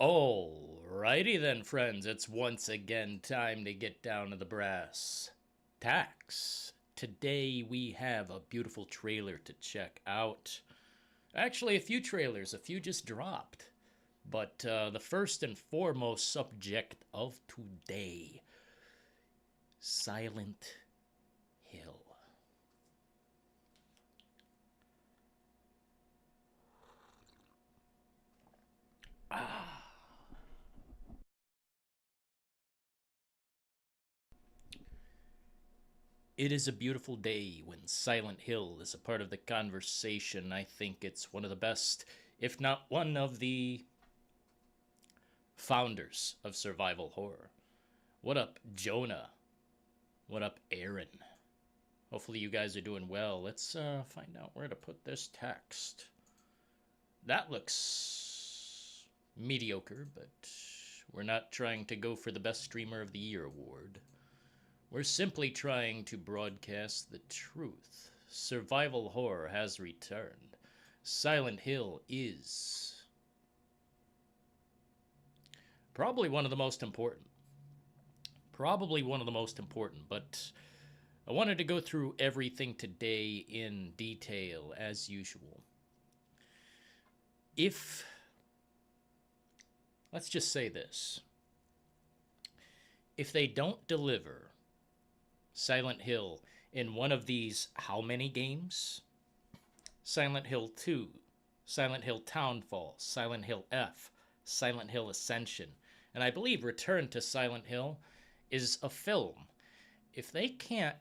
Alrighty then, friends, it's once again time to get down to the brass tacks. Today we have a beautiful trailer to check out. Actually, a few trailers, a few just dropped. But the first and foremost subject of today, Silent Hill. It is a beautiful day when Silent Hill is a part of the conversation. I think it's one of the best, if not one of the founders of survival horror. What up, Jonah? What up, Aaron? Hopefully you guys are doing well. Let's find out where to put this text. That looks mediocre, but we're not trying to go for the Best Streamer of the Year award. We're simply trying to broadcast the truth. Survival horror has returned. Silent Hill is probably one of the most important. But I wanted to go through everything today in detail as usual. Let's just say this. If they don't deliver Silent Hill in one of these how many games? Silent Hill 2, Silent Hill Townfall, Silent Hill F, Silent Hill Ascension, and I believe Return to Silent Hill is a film. If they can't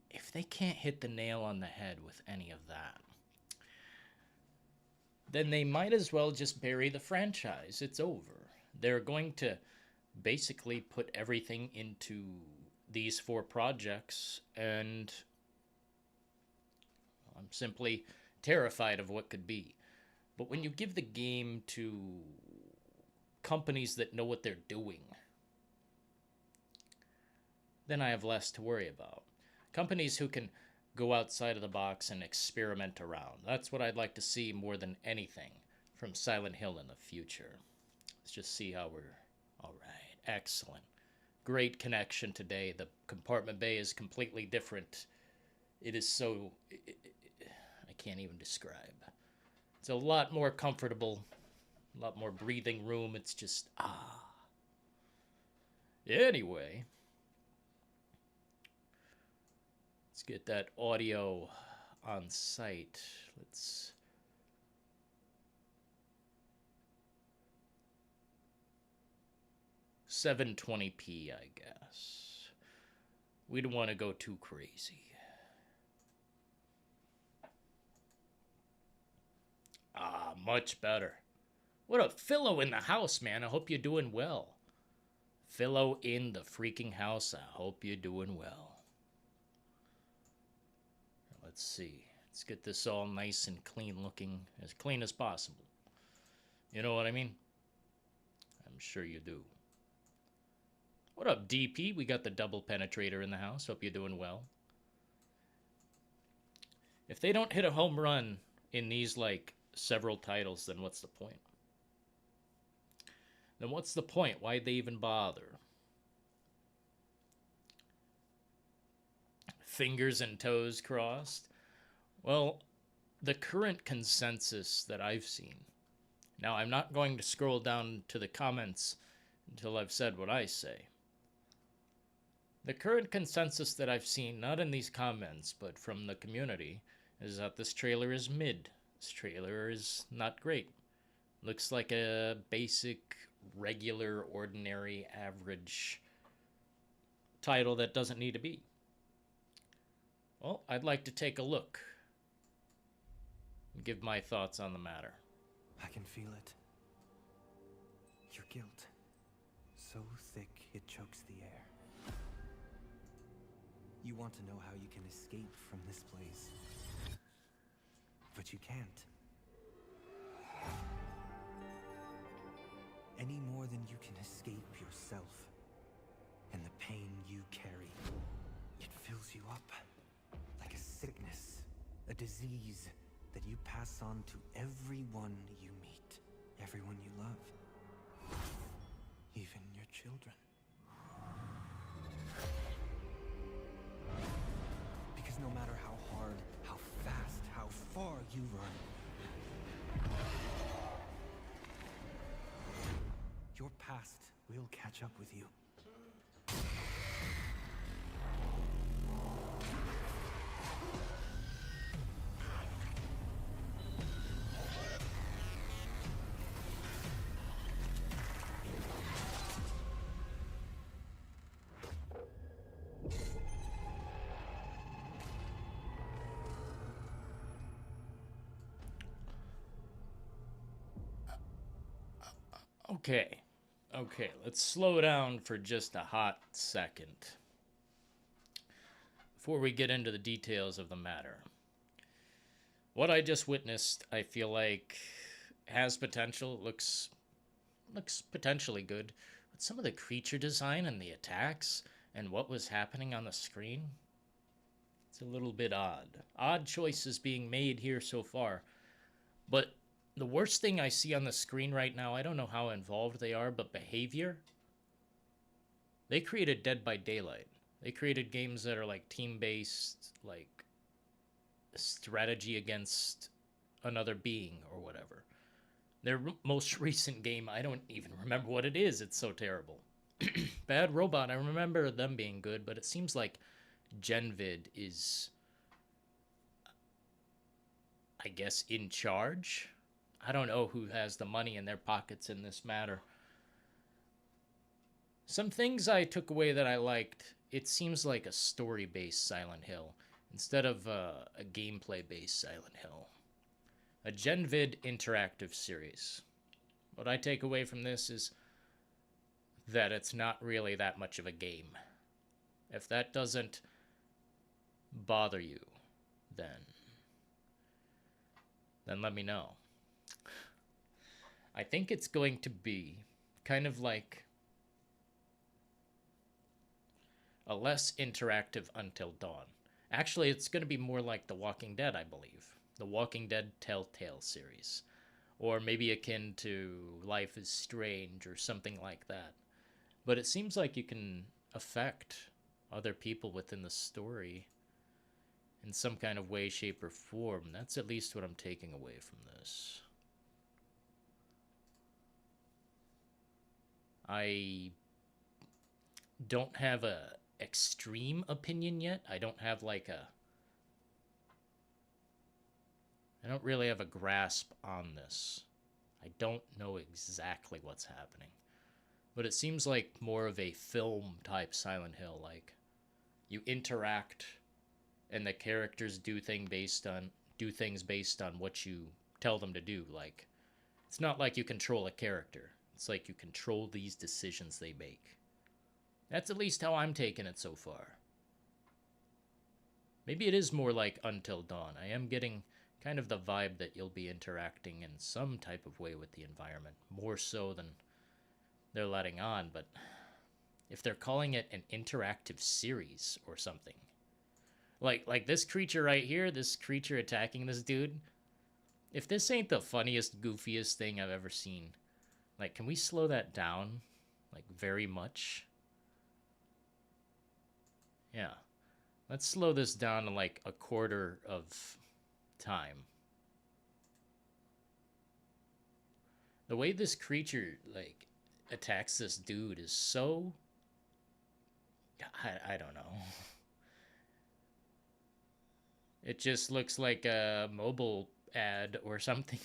hit the nail on the head with any of that, then they might as well just bury the franchise. It's over. They're going to basically put everything into these 4 projects, and I'm simply terrified of what could be. But when you give the game to companies that know what they're doing, then I have less to worry about. Companies who can go outside of the box and experiment around. That's what I'd like to see more than anything from Silent Hill in the future. Let's just see how we're... All right, excellent. Great connection today. The compartment bay is completely different. It is so... I can't even describe. It's a lot more comfortable, a lot more breathing room. It's just, Anyway, let's get that audio on site. Let's... 720p, I guess. We don't want to go too crazy. Much better. What up, Philo in the house, man? I hope you're doing well. Philo in the freaking house. I hope you're doing well. Let's see. Let's get this all nice and clean looking. As clean as possible. You know what I mean? I'm sure you do. What up, DP? We got the double penetrator in the house. Hope you're doing well. If they don't hit a home run in these, like, several titles, then what's the point? Then what's the point? Why'd they even bother? Fingers and toes crossed? Well, the current consensus that I've seen... Now, I'm not going to scroll down to the comments until I've said what I say. The current consensus that I've seen, not in these comments, but from the community, is that this trailer is mid. This trailer is not great. Looks like a basic, regular, ordinary, average title that doesn't need to be. Well, I'd like to take a look and give my thoughts on the matter. I can feel it. Your guilt. So thick it chokes the air. You want to know how you can escape from this place. But you can't. Any more than you can escape yourself. And the pain you carry. It fills you up. Like a sickness. A disease that you pass on to everyone you meet. Everyone you love. even your children. Because no matter how hard, how fast, how far you run, your past will catch up with you. Okay, let's slow down for just a hot second before we get into the details of the matter. What I just witnessed, I feel like has potential, looks potentially good, but some of the creature design and the attacks and what was happening on the screen, it's a little bit odd. Odd choices being made here so far, but the worst thing I see on the screen right now, I don't know how involved they are, but behavior. They created Dead by Daylight. They created games that are like team-based, like strategy against another being or whatever. Their most recent game, I don't even remember what it is. It's so terrible. Bad Robot, I remember them being good, but it seems like Genvid is, I guess, in charge. I don't know who has the money in their pockets in this matter. Some things I took away that I liked. It seems like a story-based Silent Hill instead of a gameplay-based Silent Hill. A Genvid interactive series. What I take away from this is that it's not really that much of a game. If that doesn't bother you, then let me know. I think it's going to be kind of like a less interactive Until Dawn. Actually, it's going to be more like The Walking Dead, I believe. The Walking Dead Telltale series. Or maybe akin to Life is Strange or something like that. But it seems like you can affect other people within the story in some kind of way, shape, or form. That's at least what I'm taking away from this. I don't have a extreme opinion yet. I don't really have a grasp on this. I don't know exactly what's happening. But it seems like more of a film type Silent Hill. Like, you interact and the characters do things based on what you tell them to do. Like, it's not like you control a character. It's like you control these decisions they make. That's at least how I'm taking it so far. Maybe it is more like Until Dawn. I am getting kind of the vibe that you'll be interacting in some type of way with the environment, more so than they're letting on. But if they're calling it an interactive series or something, like this creature right here, this creature attacking this dude, if this ain't the funniest, goofiest thing I've ever seen, like, can we slow that down, like, very much? Yeah. Let's slow this down to, like, a quarter of time. The way this creature, like, attacks this dude is so... I don't know. It just looks like a mobile ad or something.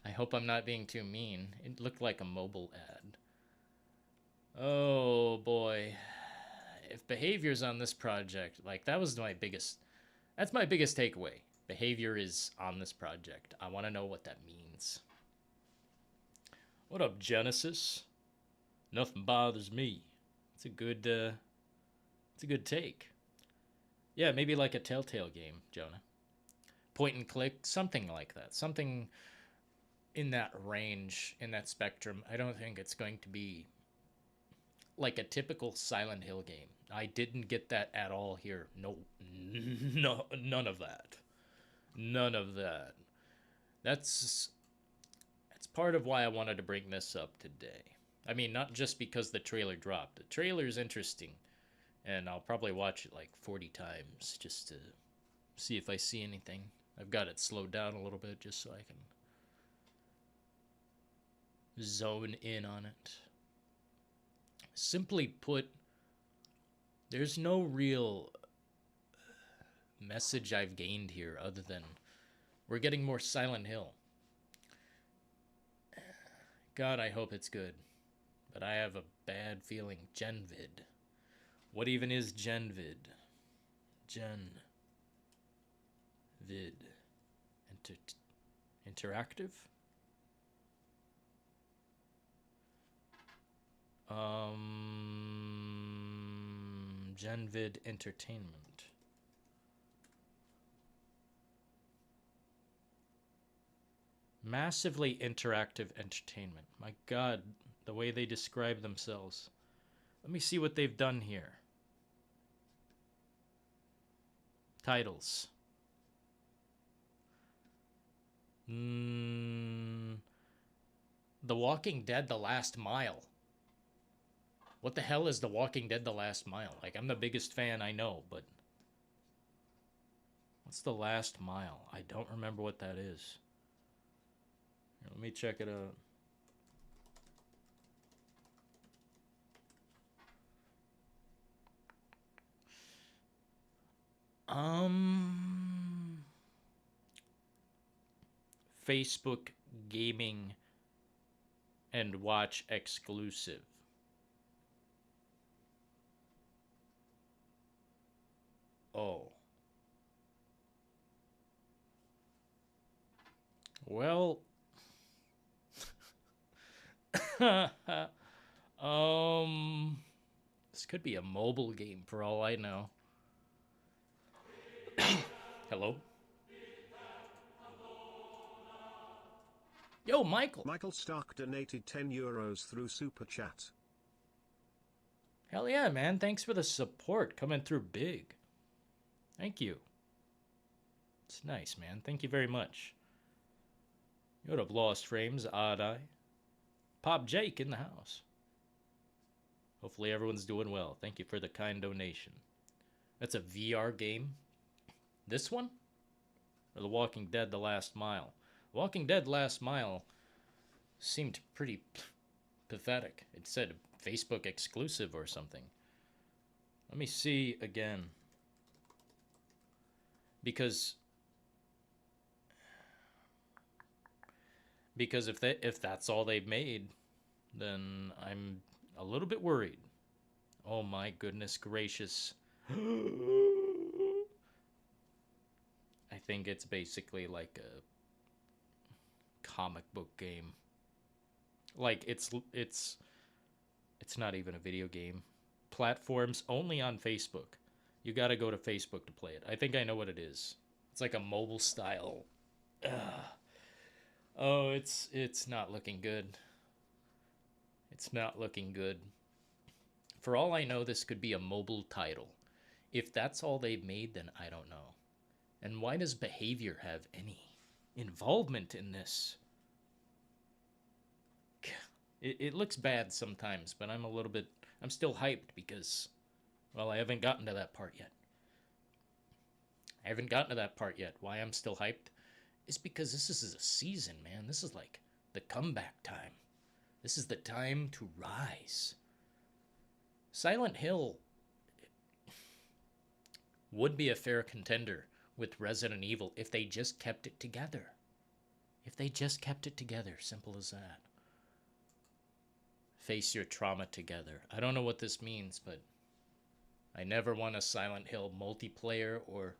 I hope I'm not being too mean. It looked like a mobile ad. Oh boy. If behavior's on this project, like, that's my biggest takeaway. Behavior is on this project. I want to know what that means. What up, Genesis? Nothing bothers me. It's a good take. Yeah, maybe like a Telltale game, Jonah. Point and click, something like that. Something in that range, in that spectrum. I don't think it's going to be like a typical Silent Hill game. I didn't get that at all here. No, none of that. None of that. That's part of why I wanted to bring this up today. I mean, not just because the trailer dropped. The trailer is interesting, and I'll probably watch it like 40 times just to see if I see anything. I've got it slowed down a little bit just so I can zone in on it. Simply put, there's no real message I've gained here other than we're getting more Silent Hill. God, I hope it's good. But I have a bad feeling. Genvid. What even is Genvid? Genvid. Interactive? Genvid Entertainment. Massively interactive entertainment. My God, the way they describe themselves. Let me see what they've done here. Titles. The Walking Dead: The Last Mile. What the hell is The Walking Dead: The Last Mile? Like, I'm the biggest fan, I know, but what's The Last Mile? I don't remember what that is. Here, let me check it out. Facebook gaming and watch exclusive. Oh. Well. This could be a mobile game for all I know. Hello? Yo, Michael. Michael Stark donated €10 through Super Chat. Hell yeah, man. Thanks for the support. Coming through big. Thank you. It's nice, man. Thank you very much. You would have lost frames, odd eye. Pop Jake in the house. Hopefully everyone's doing well. Thank you for the kind donation. That's a VR game. This one? Or The Walking Dead: The Last Mile? Walking Dead: Last Mile seemed pretty pathetic. It said Facebook exclusive or something. Let me see again. Because if that's all they've made, then I'm a little bit worried. Oh my goodness gracious. I think it's basically like a comic book game. Like it's not even a video game. Platforms only on Facebook. You got to go to Facebook to play it. I think I know what it is. It's like a mobile style. Oh, it's not looking good. It's not looking good. For all I know, this could be a mobile title. If that's all they've made, then I don't know. And why does behavior have any involvement in this? It looks bad sometimes, but I'm still hyped because, well, I haven't gotten to that part yet. Why I'm still hyped is because this is a season, man. This is like the comeback time. This is the time to rise. Silent Hill would be a fair contender with Resident Evil if they just kept it together. Simple as that. Face your trauma together. I don't know what this means, but I never want a Silent Hill multiplayer or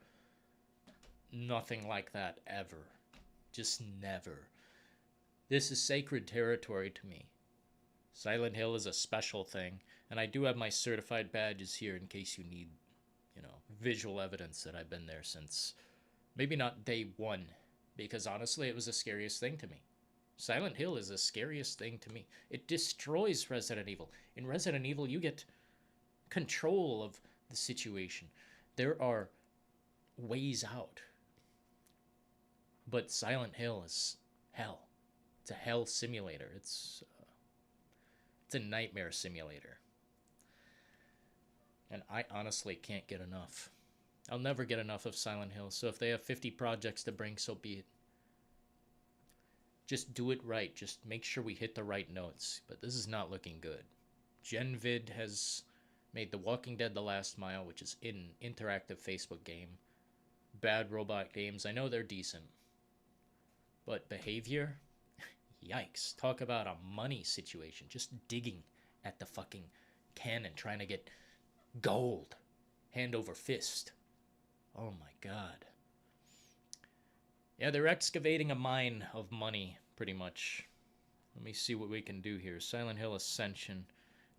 nothing like that ever. Just never. This is sacred territory to me. Silent Hill is a special thing, and I do have my certified badges here in case you need, visual evidence that I've been there since maybe not day one, because honestly, it was the scariest thing to me. Silent Hill is the scariest thing to me. It destroys Resident Evil. In Resident Evil, you get control of the situation. There are ways out. But Silent Hill is hell. It's a hell simulator. It's It's a nightmare simulator. And I honestly can't get enough. I'll never get enough of Silent Hill, so if they have 50 projects to bring, so be it. Just do it right. Just make sure we hit the right notes. But this is not looking good. GenVid has made The Walking Dead The Last Mile, which is an interactive Facebook game. Bad Robot Games, I know they're decent. But Behavior? Yikes. Talk about a money situation. Just digging at the fucking cannon, trying to get gold. Hand over fist. Oh my god. Yeah, they're excavating a mine of money, pretty much. Let me see what we can do here. Silent Hill Ascension.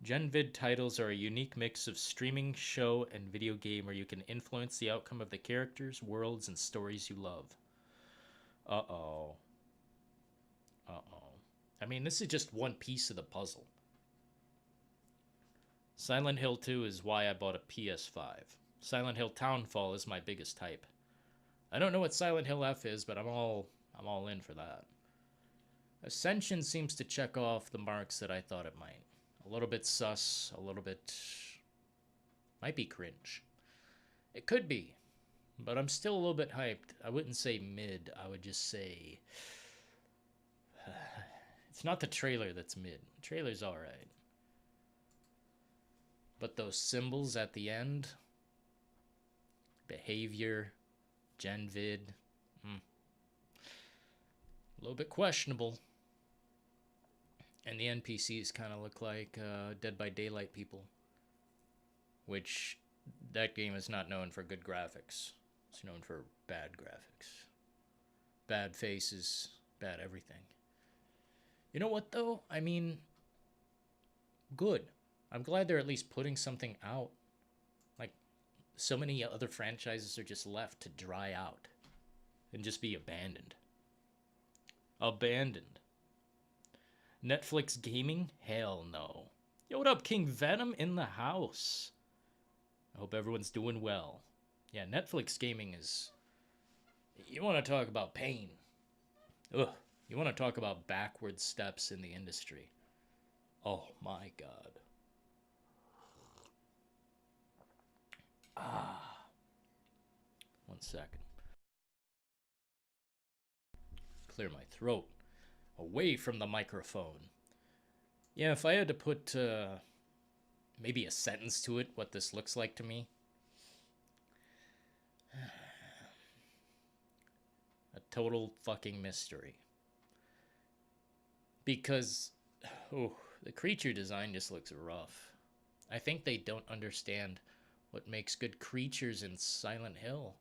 GenVid titles are a unique mix of streaming, show, and video game where you can influence the outcome of the characters, worlds, and stories you love. Uh-oh. Uh-oh. I mean, this is just one piece of the puzzle. Silent Hill 2 is why I bought a PS5. Silent Hill Townfall is my biggest hype. I don't know what Silent Hill F is, but I'm all in for that. Ascension seems to check off the marks that I thought it might. A little bit sus, a little bit... might be cringe. It could be, but I'm still a little bit hyped. I wouldn't say mid, I would just say... it's not the trailer that's mid. The trailer's alright. But those symbols at the end... Behavior... GenVid... a little bit questionable. And the NPCs kind of look like Dead by Daylight people. Which, that game is not known for good graphics. It's known for bad graphics. Bad faces, bad everything. You know what, though? I mean, good. I'm glad they're at least putting something out. Like, so many other franchises are just left to dry out. And just be abandoned. Abandoned. Netflix gaming? Hell no. Yo, what up, King Venom in the house? I hope everyone's doing well. Yeah, Netflix gaming is... You want to talk about pain. Ugh. You want to talk about backward steps in the industry. Oh my god. Ah. 1 second. Clear my throat. Away from the microphone. Yeah, if I had to put maybe a sentence to it, what this looks like to me. A total fucking mystery. Because, the creature design just looks rough. I think they don't understand what makes good creatures in Silent Hill.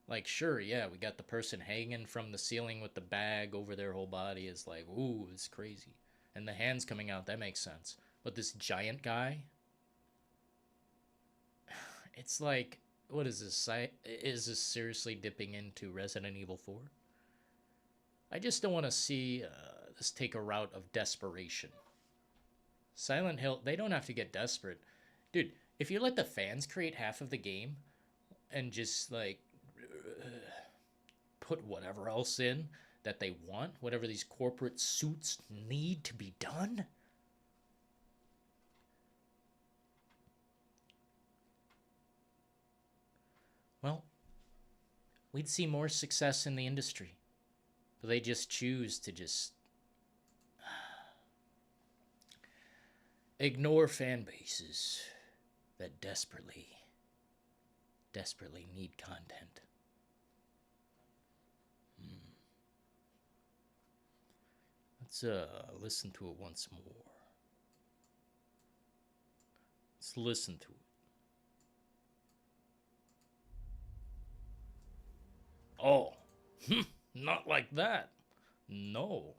Like, sure, yeah, we got the person hanging from the ceiling with the bag over their whole body is like, ooh, it's crazy. And the hands coming out, that makes sense. But this giant guy? It's like, what is this? Is this seriously dipping into Resident Evil 4? I just don't want to see this take a route of desperation. Silent Hill, they don't have to get desperate. Dude, if you let the fans create half of the game and just, like, put whatever else in that they want, whatever these corporate suits need to be done. Well, we'd see more success in the industry. But they just choose to just ignore fan bases that desperately need content. Let's listen to it once more. Let's listen to it. Oh, not like that. No.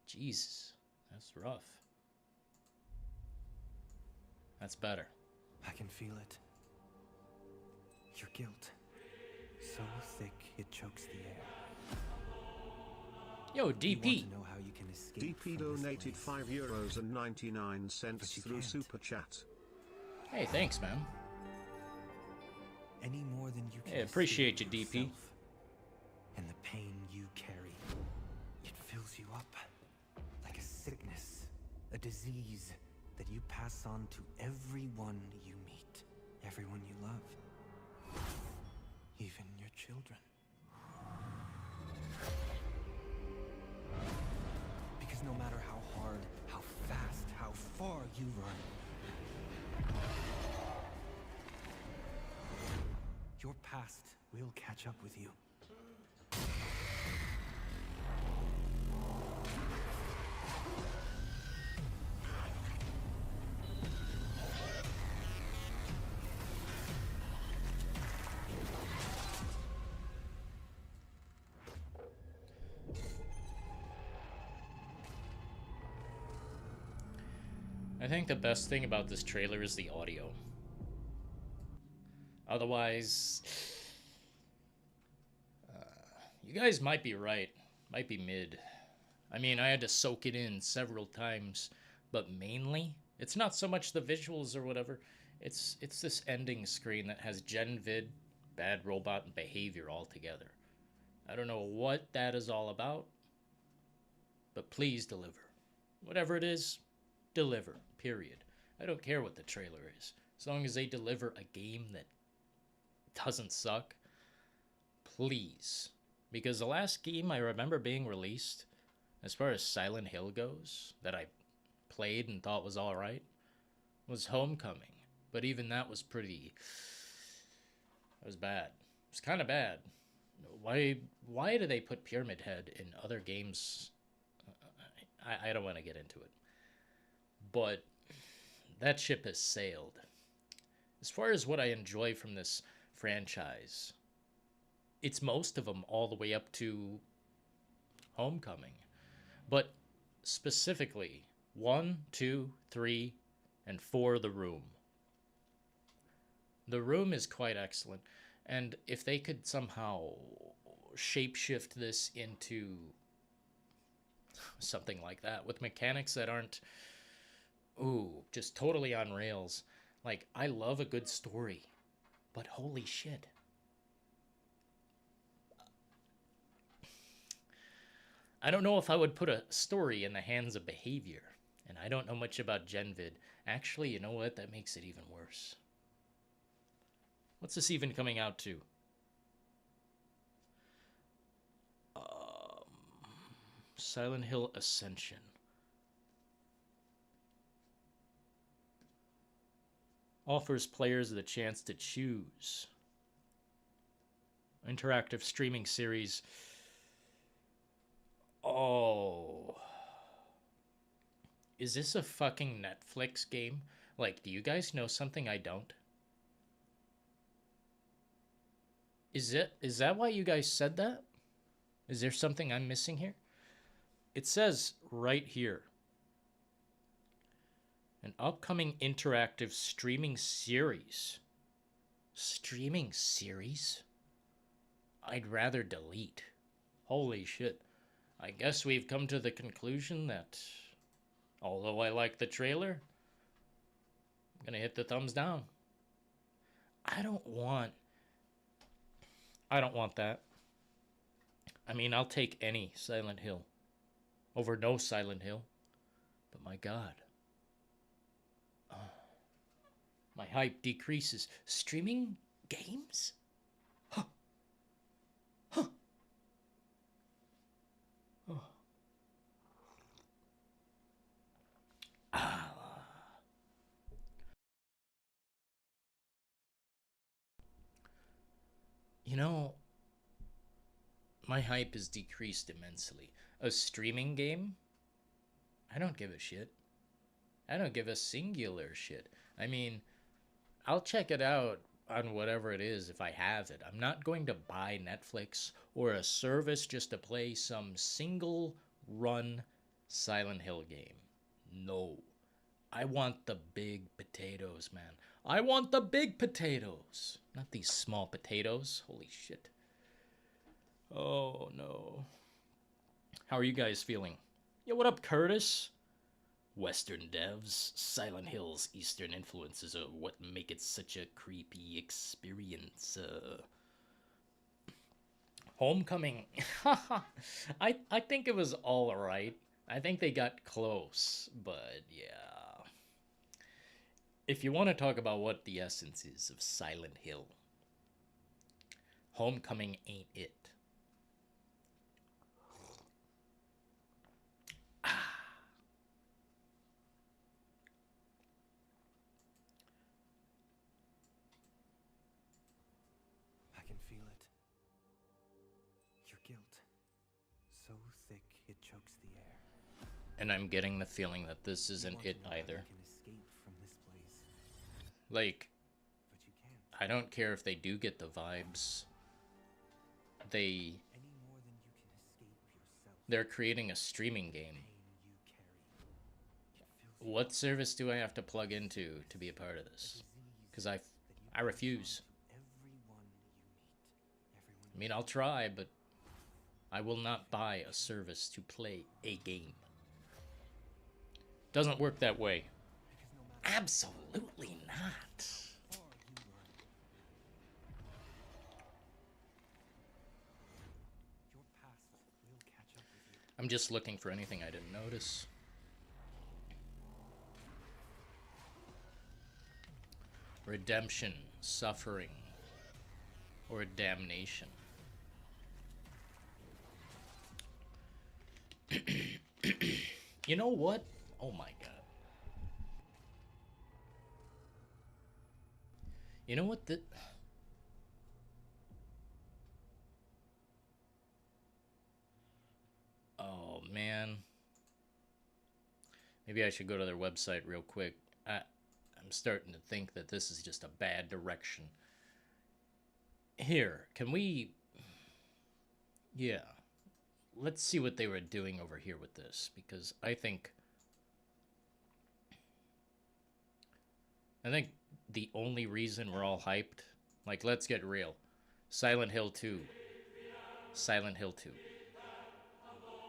Jesus, that's rough. That's better. I can feel it. Your guilt. So thick it chokes the air. Yo, You DP. want to know how you can escape DP from this donated place. €5.99 But you through can't. Super Chat. Hey, thanks, man. Any more than you can Hey, appreciate you, escape DP. yourself and the pain you carry. It fills you up like a sickness, A disease that you pass on to everyone you meet, everyone you love, even your children. Because no matter how hard, how fast, how far you run, your past will catch up with you. I think the best thing about this trailer is the audio. Otherwise, you guys might be right. Might be mid. I mean, I had to soak it in several times, but mainly, it's not so much the visuals or whatever. It's this ending screen that has Gen Vid, bad robot behavior altogether. I don't know what that is all about, but please deliver. Whatever it is, deliver. Period. I don't care what the trailer is, as long as they deliver a game that doesn't suck. Please. Because the last game I remember being released, as far as Silent Hill goes, that I played and thought was alright, was Homecoming. But even that was pretty... It was bad. It was kind of bad. Why do they put Pyramid Head in other games? I don't want to get into it. But that ship has sailed. As far as what I enjoy from this franchise, it's most of them all the way up to Homecoming. But specifically, 1, 2, 3, and 4, The Room. The Room is quite excellent. And if they could somehow shapeshift this into something like that, with mechanics that aren't, just totally on rails. Like, I love a good story, but holy shit. I don't know if I would put a story in the hands of behavior, and I don't know much about GenVid. Actually, you know what? That makes it even worse. What's this even coming out to? Silent Hill Ascension. Offers players the chance to choose. Interactive streaming series. Oh. Is this a fucking Netflix game? Like, do you guys know something I don't? Is that why you guys said that? Is there something I'm missing here? It says right here. An upcoming interactive streaming series. Streaming series? I'd rather delete. Holy shit. I guess we've come to the conclusion that, although I like the trailer, I'm gonna hit the thumbs down. I don't want that. I mean, I'll take any Silent Hill over no Silent Hill. But my God. My hype decreases. Streaming games? Huh. Huh. Oh. You know, my hype is decreased immensely. A streaming game? I don't give a shit. I don't give a singular shit. I mean, I'll check it out on whatever it is if I have it. I'm not going to buy Netflix or a service just to play some single run Silent Hill game. No. I want the big potatoes, man. I want the big potatoes. Not these small potatoes. Holy shit. Oh, no. How are you guys feeling? Yo, what up, Curtis? Western devs, Silent Hill's Eastern influences are what make it such a creepy experience. Homecoming. I think it was all right. I think they got close, but yeah. If you want to talk about what the essence is of Silent Hill, Homecoming ain't it. I can feel it. Your guilt. So thick it chokes the air. And I'm getting the feeling that this isn't it either. You can escape from this place, Like, but you can't. I don't care if they do get the vibes. Any more than you can escape yourself. They're creating a streaming game. Pain you carry. It fills you What service do I have to plug into to be a part of this? Because I refuse. everyone you meet. Everyone I mean, I'll try, but I will not buy a service to play a game. Doesn't work that way. because no matter Absolutely not. how far you run, your past will catch up with you. I'm just looking for anything I didn't notice. Redemption, suffering, or damnation. You know what? Oh my god. You know what the... Oh man. Maybe I should go to their website real quick. I'm starting to think that this is just a bad direction. Here, can we... Yeah. Let's see what they were doing over here with this, because I think the only reason we're all hyped, like, let's get real. Silent Hill 2. Silent Hill 2.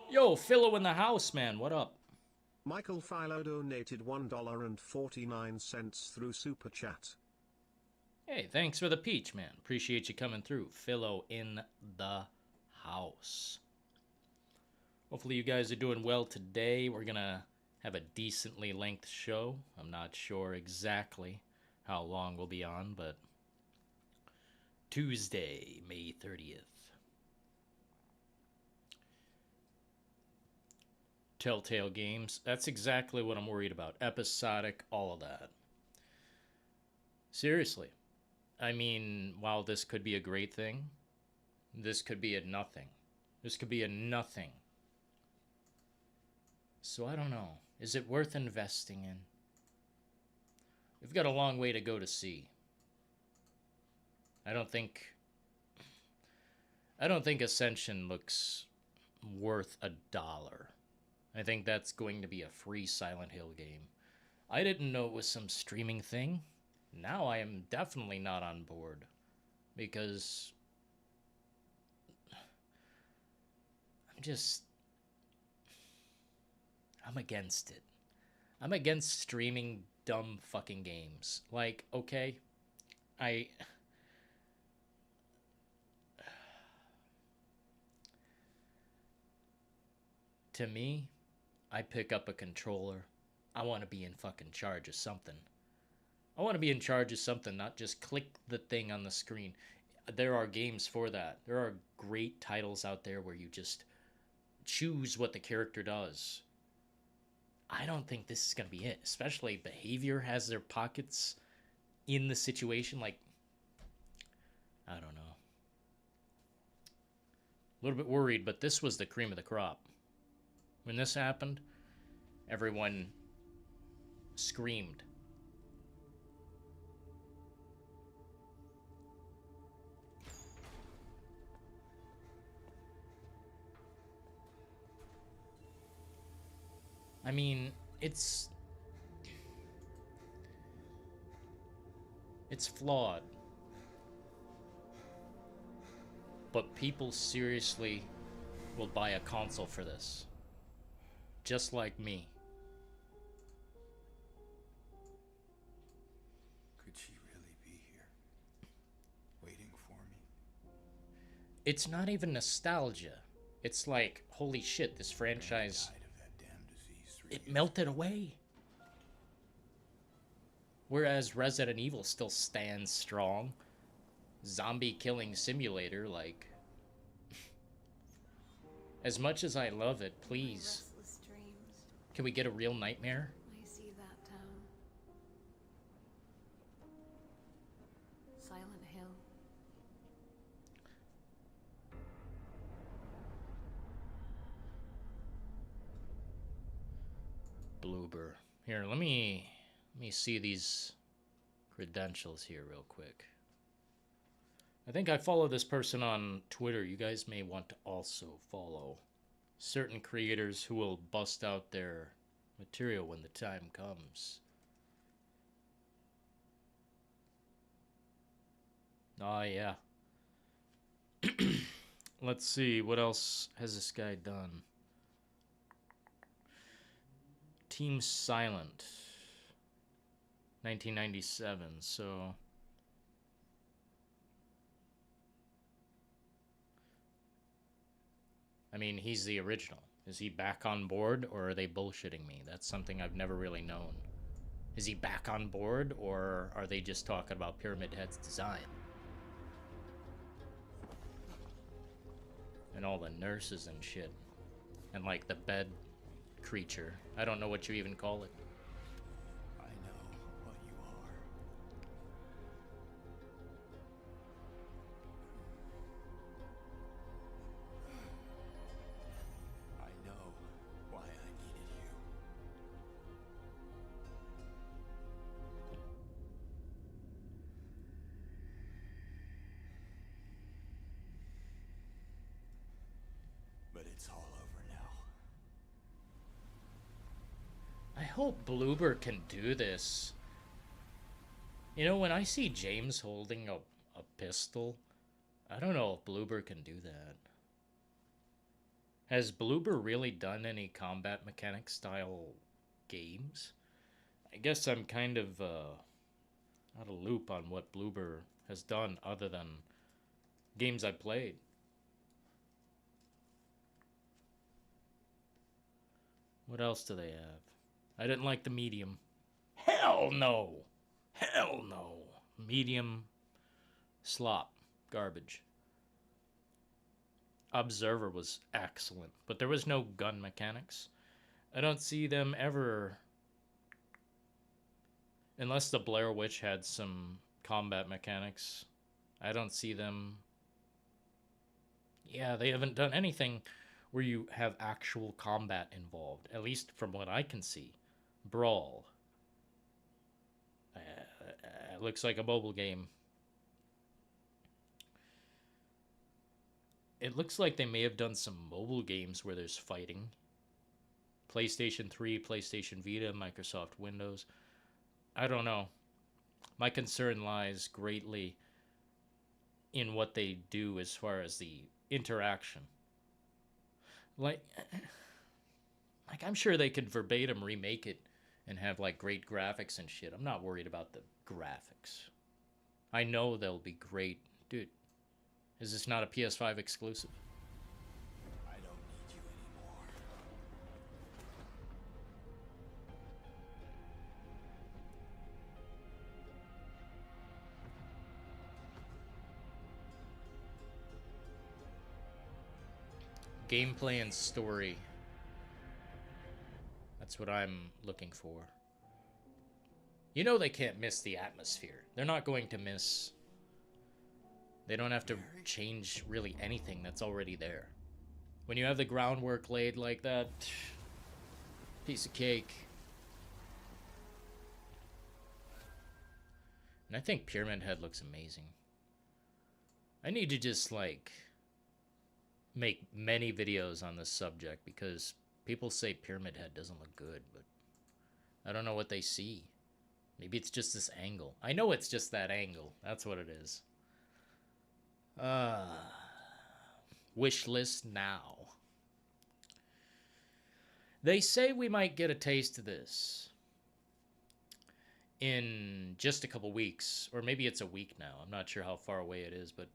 Yo, Philo in the house, man. What up? Michael Philo donated $1.49 through Super Chat. Hey, thanks for the peach, man. Appreciate you coming through. Philo in the house. Hopefully you guys are doing well today. We're going to have a decently length show. I'm not sure exactly how long we'll be on, but Tuesday, May 30th. Telltale Games. That's exactly what I'm worried about. Episodic, all of that. Seriously. I mean, while this could be a great thing, this could be a nothing. This could be a nothing. So I don't know. Is it worth investing in? We've got a long way to go to see. I don't think Ascension looks worth $1. I think that's going to be a free Silent Hill game. I didn't know it was some streaming thing. Now I am definitely not on board. Because I'm against it. I'm against streaming dumb fucking games. Like, okay, to me, I pick up a controller. I want to be in fucking charge of something. I want to be in charge of something, not just click the thing on the screen. There are games for that. There are great titles out there where you just choose what the character does. I don't think this is going to be it. Especially Behavior has their pockets in the situation. Like, I don't know. A little bit worried, but this was the cream of the crop. When this happened, everyone screamed. I mean, it's flawed. But people seriously will buy a console for this. Just like me. Could she really be here? Waiting for me? It's not even nostalgia. It's like, holy shit, this franchise Died of that damn it melted away. Whereas Resident Evil still stands strong. Zombie killing simulator, like... As much as I love it, please. Restless dreams. Can we get a real Nightmare? I see that town. Silent Hill. Bloober. Here, let me see these credentials here real quick. I think I follow this person on Twitter. You guys may want to also follow certain creators who will bust out their material when the time comes. Oh, yeah. Let's see, what else has this guy done? Team Silent, 1997, so... I mean, he's the original. Is he back on board, or are they bullshitting me? That's something I've never really known. Is he back on board, or are they just talking about Pyramid Head's design? And all the nurses and shit. And, like, the bed creature. I don't know what you even call it. I know what you are. I know why I needed you. But it's all over now. I hope Bloober can do this. You know, when I see James holding a pistol, I don't know if Bloober can do that. Has Bloober really done any combat mechanic style games? I guess I'm kind of out of loop on what Bloober has done other than games I played. What else do they have? I didn't like the medium. Hell no! Hell no! Medium slop. Garbage. Observer was excellent, but there was no gun mechanics. I don't see them ever... Unless the Blair Witch had some combat mechanics, I don't see them... Yeah, they haven't done anything where you have actual combat involved, at least from what I can see. Brawl. It looks like a mobile game. It looks like they may have done some mobile games where there's fighting. PlayStation 3, PlayStation Vita, Microsoft Windows. I don't know. My concern lies greatly in what they do as far as the interaction. Like I'm sure they could verbatim remake it and have like great graphics and shit. I'm not worried about the graphics. I know they'll be great. Dude, is this not a PS5 exclusive? I don't need you anymore. Gameplay and story. That's what I'm looking for. You know they can't miss the atmosphere. They're not going to miss... They don't have to change really anything that's already there. When you have the groundwork laid like that, piece of cake. And I think Pyramid Head looks amazing. I need to just, like, make many videos on this subject because people say Pyramid Head doesn't look good, but I don't know what they see. Maybe it's just this angle. I know it's just that angle. That's what it is. Wish list now. They say we might get a taste of this in just a couple weeks, or maybe it's a week now. I'm not sure how far away it is, but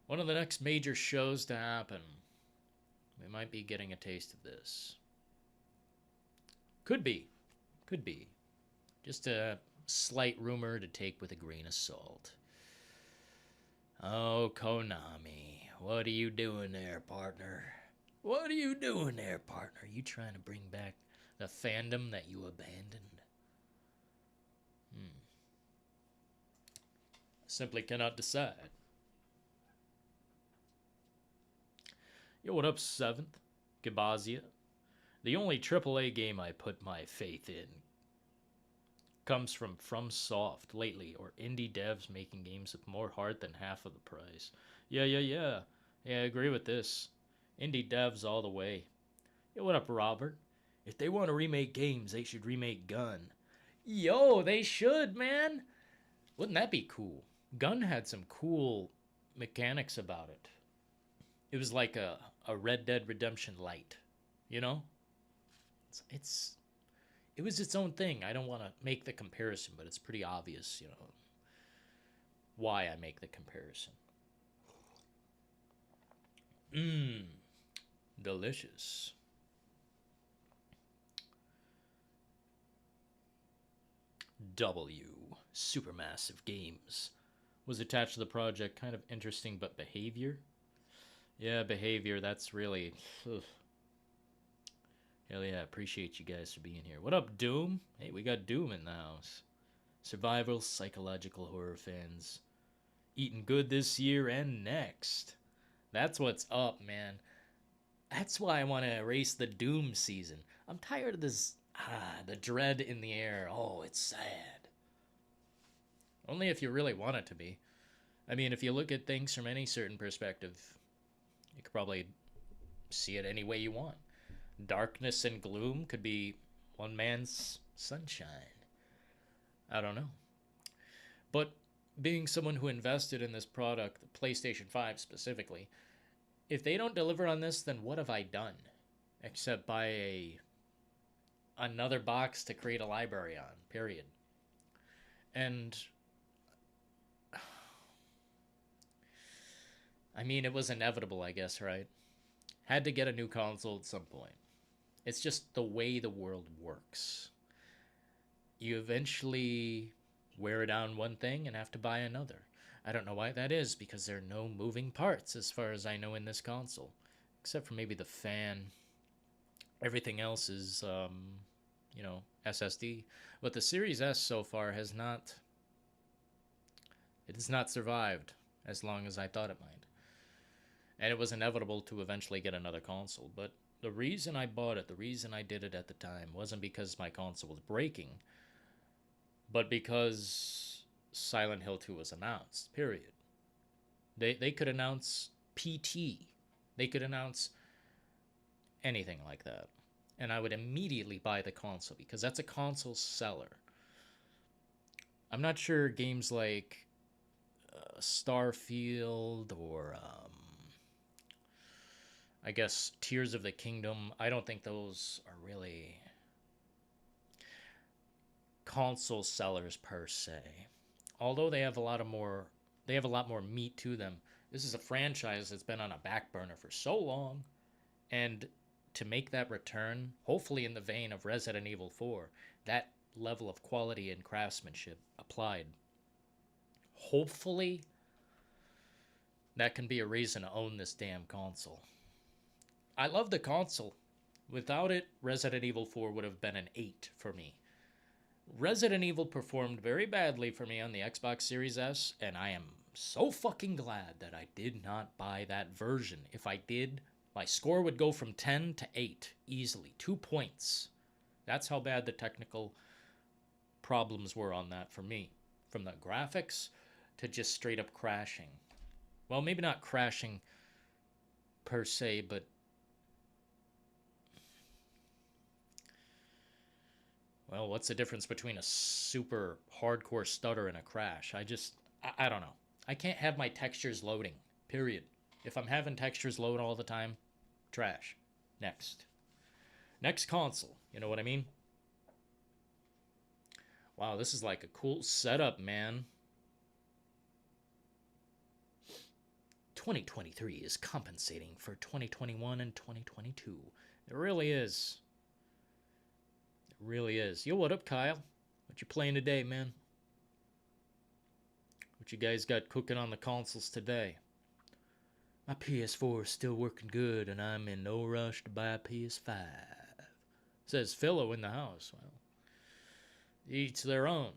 one of the next major shows to happen, we might be getting a taste of this. Could be. Could be. Just a slight rumor to take with a grain of salt. Oh, Konami. What are you doing there, partner? What are you doing there, partner? You trying to bring back the fandom that you abandoned? Simply cannot decide. Yo, what up, 7th? Gabazia. The only AAA game I put my faith in comes from FromSoft lately, or indie devs making games with more heart than half of the price. Yeah, I agree with this. Indie devs all the way. Yo, what up, Robert? If they want to remake games, they should remake Gun. Yo, they should, man! Wouldn't that be cool? Gun had some cool mechanics about it. It was like a Red Dead Redemption Light, you know? It was its own thing. I don't want to make the comparison, but it's pretty obvious, you know, why I make the comparison. Delicious. W. Supermassive Games was attached to the project. Kind of interesting, but behavior? Yeah, behavior, that's really... Ugh. Hell yeah, appreciate you guys for being here. What up, Doom? Hey, we got Doom in the house. Survival, psychological horror fans. Eating good this year and next. That's what's up, man. That's why I want to erase the Doom season. I'm tired of this, the dread in the air. Oh, it's sad. Only if you really want it to be. I mean, if you look at things from any certain perspective, you could probably see it any way you want. Darkness and gloom could be one man's sunshine. I don't know. But being someone who invested in this product, the PlayStation 5 specifically, if they don't deliver on this, then what have I done? Except buy another box to create a library on, period. And I mean, it was inevitable, I guess, right? Had to get a new console at some point. It's just the way the world works. You eventually wear down one thing and have to buy another. I don't know why that is, because there are no moving parts as far as I know in this console. Except for maybe the fan. Everything else is, SSD. But the Series S so far has not survived as long as I thought it might. And it was inevitable to eventually get another console. But the reason I bought it, the reason I did it at the time, wasn't because my console was breaking, but because Silent Hill 2 was announced, period. They could announce PT. They could announce anything like that. And I would immediately buy the console, because that's a console seller. I'm not sure games like Starfield or... I guess Tears of the Kingdom, I don't think those are really console sellers per se. Although they have a lot more meat to them. This is a franchise that's been on a back burner for so long, and to make that return, hopefully in the vein of Resident Evil 4, that level of quality and craftsmanship applied. Hopefully that can be a reason to own this damn console. I love the console. Without it, Resident Evil 4 would have been an 8 for me. Resident Evil performed very badly for me on the Xbox Series S, and I am so fucking glad that I did not buy that version. If I did, my score would go from 10 to 8 easily. 2 points. That's how bad the technical problems were on that for me. From the graphics to just straight up crashing. Well, maybe not crashing per se, but well, what's the difference between a super hardcore stutter and a crash? I don't know. I can't have my textures loading, period. If I'm having textures load all the time, trash. Next. Next console, you know what I mean? Wow, this is like a cool setup, man. 2023 is compensating for 2021 and 2022. It really is. It really is. Yo, what up, Kyle? What you playing today, man? What you guys got cooking on the consoles today? My PS4 is still working good, and I'm in no rush to buy a PS5. Says Philo in the house. Well, each their own.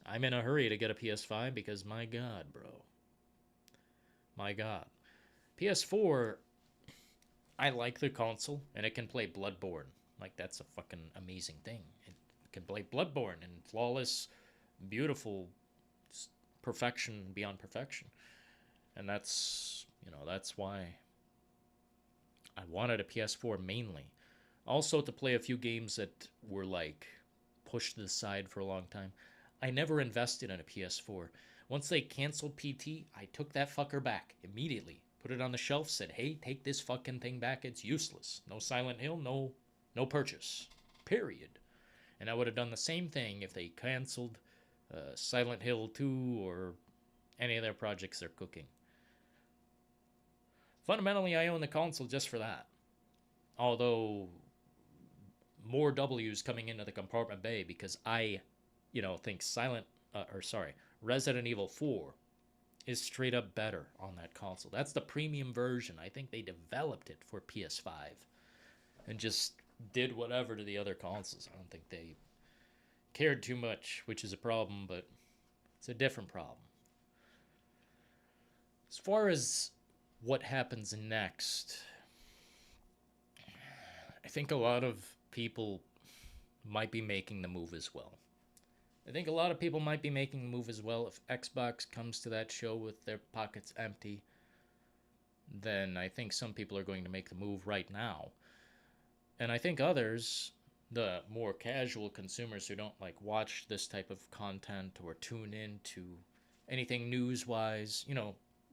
I'm in a hurry to get a PS5 because my God, bro. My God. PS4, I like the console, and it can play Bloodborne. Like, that's a fucking amazing thing. It can play Bloodborne in flawless, beautiful perfection beyond perfection. And that's, that's why I wanted a PS4 mainly. Also to play a few games that were, like, pushed to the side for a long time. I never invested in a PS4. Once they canceled PT, I took that fucker back immediately. Put it on the shelf, said, hey, take this fucking thing back. It's useless. No Silent Hill, no purchase. Period. And I would have done the same thing if they canceled Silent Hill 2 or any of their projects they're cooking. Fundamentally, I own the console just for that. Although, more W's coming into the compartment bay because I, think Resident Evil 4 is straight up better on that console. That's the premium version. I think they developed it for PS5 and just did whatever to the other consoles. I don't think they cared too much, which is a problem, but it's a different problem. As far as what happens next, I think a lot of people might be making the move as well. I think a lot of people might be making the move as well. If Xbox comes to that show with their pockets empty, then I think some people are going to make the move right now. And I think others, the more casual consumers who don't like watch this type of content or tune in to anything news-wise,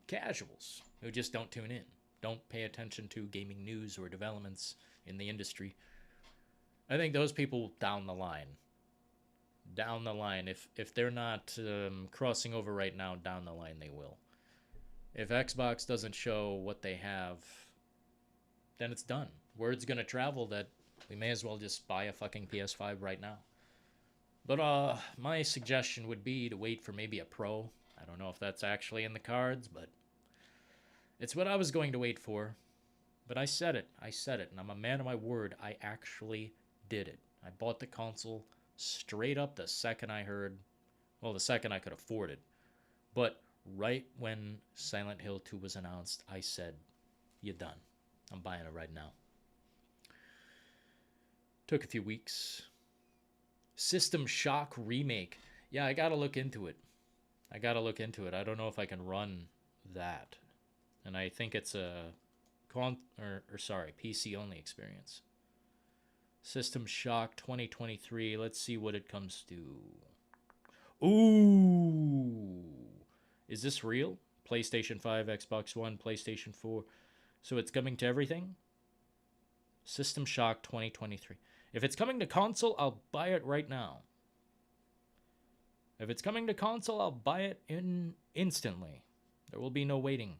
casuals who just don't tune in, don't pay attention to gaming news or developments in the industry. I think those people down the line, if they're not crossing over right now, down the line they will. If Xbox doesn't show what they have, then it's done. Word's gonna travel that we may as well just buy a fucking PS5 right now. But my suggestion would be to wait for maybe a Pro. I don't know if that's actually in the cards, but it's what I was going to wait for. But I said it, and I'm a man of my word. I actually did it. I bought the console straight up the second I heard, the second I could afford it. But right when Silent Hill 2 was announced, I said, you're done. I'm buying it right now. Took a few weeks. System Shock remake. Yeah, I gotta look into it. I don't know if I can run that. And I think it's a PC only experience. System Shock 2023. Let's see what it comes to. Ooh. Is this real? PlayStation 5, Xbox One, PlayStation 4. So it's coming to everything? System Shock 2023. If it's coming to console, I'll buy it right now. If it's coming to console, I'll buy it instantly. There will be no waiting.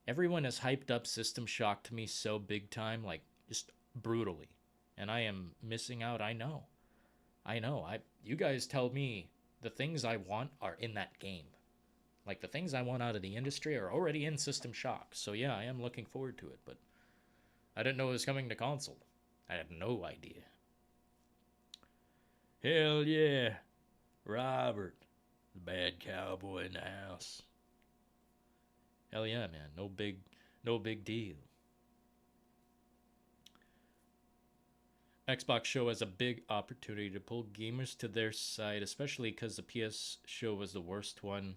Everyone has hyped up System Shock to me so big time, like just brutally. And I am missing out, I know. You guys tell me the things I want are in that game. Like the things I want out of the industry are already in System Shock. So yeah, I am looking forward to it, but I didn't know it was coming to console. I had no idea. Hell yeah. Robert, the bad cowboy in the house. Hell yeah, man. No big deal. Xbox show has a big opportunity to pull gamers to their side, especially because the PS show was the worst one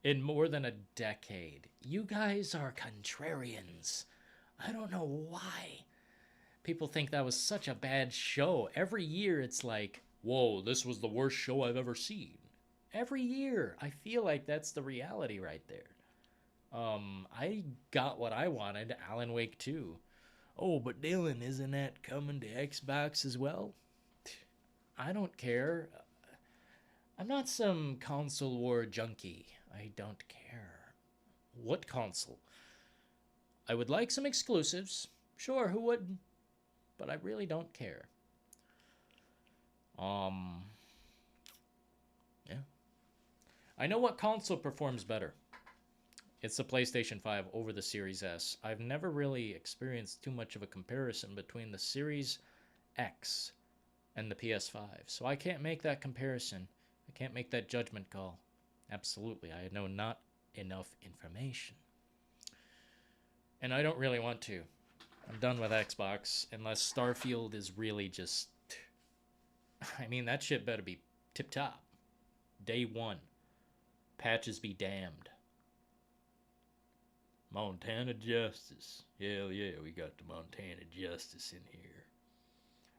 in more than a decade. You guys are contrarians. I don't know why people think that was such a bad show. Every year it's like, whoa, this was the worst show I've ever seen. Every year. I feel like that's the reality right there. I got what I wanted, Alan Wake 2. Oh, but Dylan, isn't that coming to Xbox as well? I don't care. I'm not some console war junkie. I don't care. What console? I would like some exclusives. Sure, who wouldn't? but I really don't care. Yeah. I know what console performs better. It's the PlayStation 5 over the Series S. I've never really experienced too much of a comparison between the Series X and the PS5, so I can't make that comparison. I can't make that judgment call. Absolutely, I know not enough information. And I don't really want to. I'm done with Xbox unless Starfield is really just... I mean, that shit better be tip-top. Day one. Patches be damned. Montana Justice. Hell yeah, we got the Montana Justice in here.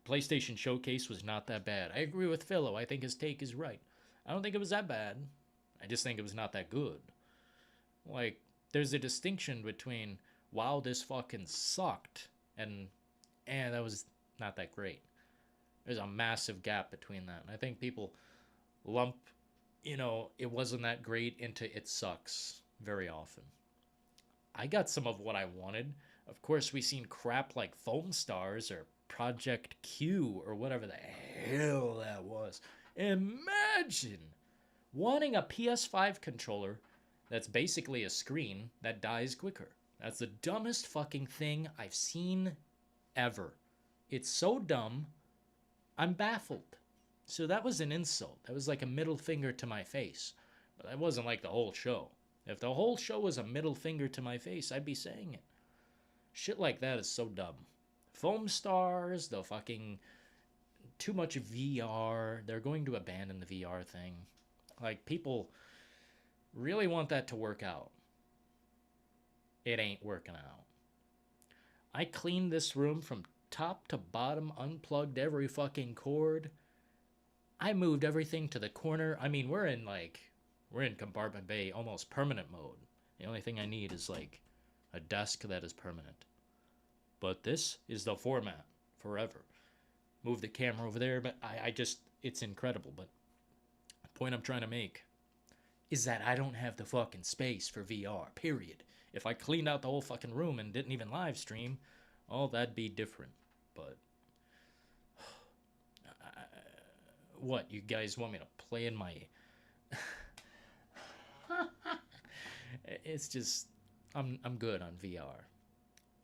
PlayStation Showcase was not that bad. I agree with Philo. I think his take is right. I don't think it was that bad. I just think it was not that good. Like, there's a distinction between, wow, this fucking sucked, and that was not that great. There's a massive gap between that. And I think people lump, it wasn't that great into it sucks very often. I got some of what I wanted. Of course, we seen crap like Foam Stars or Project Q or whatever the hell that was. Imagine wanting a PS5 controller that's basically a screen that dies quicker. That's the dumbest fucking thing I've seen ever. It's so dumb, I'm baffled. So that was an insult. That was like a middle finger to my face. But that wasn't like the whole show. If the whole show was a middle finger to my face, I'd be saying it. Shit like that is so dumb. Foam Stars, the fucking... too much VR. They're going to abandon the VR thing. Like, people really want that to work out. It ain't working out. I cleaned this room from top to bottom, unplugged every fucking cord. I moved everything to the corner. I mean, we're in compartment bay, almost permanent mode. The only thing I need is like a desk that is permanent. But this is the format forever. Move the camera over there, but I just, it's incredible. But the point I'm trying to make is that I don't have the fucking space for VR, period. If I cleaned out the whole fucking room and didn't even live stream, oh, that'd be different. But what, you guys want me to play in my... It's just, I'm good on VR.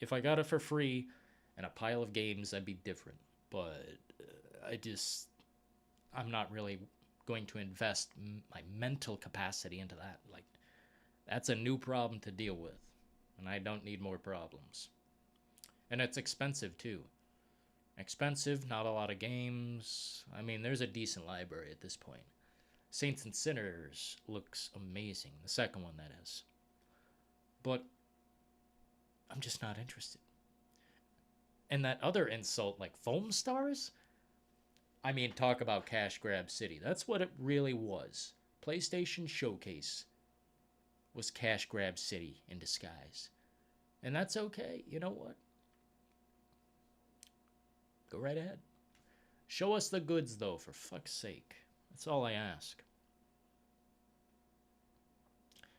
If I got it for free and a pile of games, that'd be different. But I'm not really going to invest my mental capacity into that. Like, that's a new problem to deal with, and I don't need more problems. And it's expensive too. Expensive, not a lot of games. I mean, there's a decent library at this point. Saints and Sinners looks amazing. The second one, that is. But I'm just not interested. And that other insult, like Foam Stars? I mean, talk about cash grab city. That's what it really was. PlayStation Showcase was cash grab city in disguise. And that's okay. You know what? Go right ahead. Show us the goods, though, for fuck's sake. That's all I ask.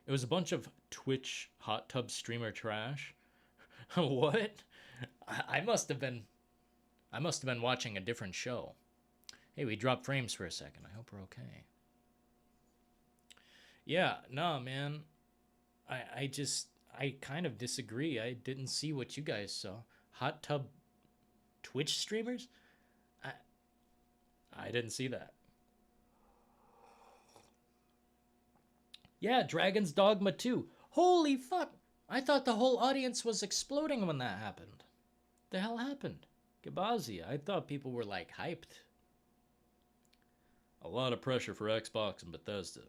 It was a bunch of Twitch hot tub streamer trash. What? I must have been watching a different show. Hey, we dropped frames for a second. I hope we're okay. Yeah, no, man. I kind of disagree. I didn't see what you guys saw. Hot tub Twitch streamers? I didn't see that. Yeah, Dragon's Dogma 2. Holy fuck! I thought the whole audience was exploding when that happened. The hell happened? Gabazi, I thought people were like hyped. A lot of pressure for Xbox and Bethesda.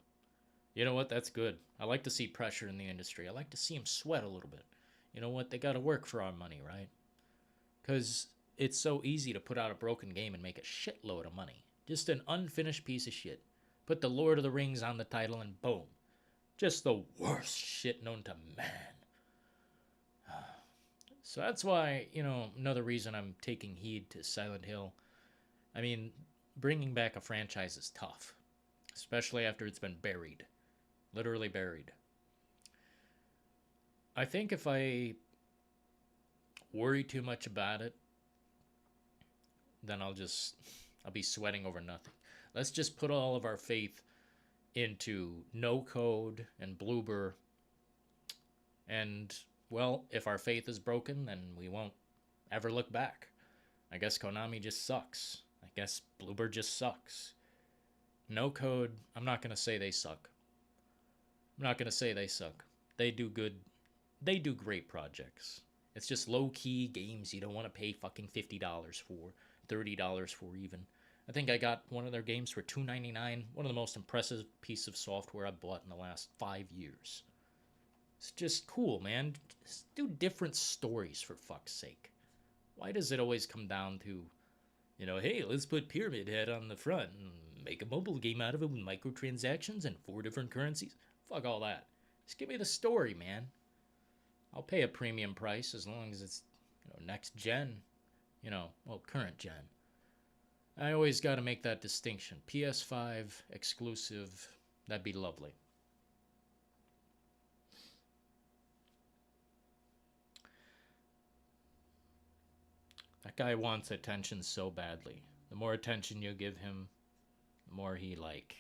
You know what? That's good. I like to see pressure in the industry. I like to see them sweat a little bit. You know what? They gotta work for our money, right? Because it's so easy to put out a broken game and make a shitload of money. Just an unfinished piece of shit. Put the Lord of the Rings on the title and boom. Just the worst shit known to man. So that's why, another reason I'm taking heed to Silent Hill. I mean, bringing back a franchise is tough. Especially after it's been buried. Literally buried. I think if I worry too much about it, then I'll be sweating over nothing. Let's just put all of our faith into No Code and Bloober. And, well, if our faith is broken, then we won't ever look back. I guess Konami just sucks. I guess Bloober just sucks. No Code, I'm not going to say they suck. I'm not going to say they suck. They do good. They do great projects. It's just low-key games you don't want to pay fucking $50 for, $30 for even. I think I got one of their games for $2.99. One of the most impressive piece of software I've bought in the last 5 years. It's just cool, man. Just do different stories, for fuck's sake. Why does it always come down to, you know, hey, let's put Pyramid Head on the front and make a mobile game out of it with microtransactions and 4 different currencies? Fuck all that. Just give me the story, man. I'll pay a premium price as long as it's, you know, next gen. You know, well, current gen. I always got to make that distinction. PS5 exclusive, that'd be lovely. That guy wants attention so badly. The more attention you give him, the more he, like,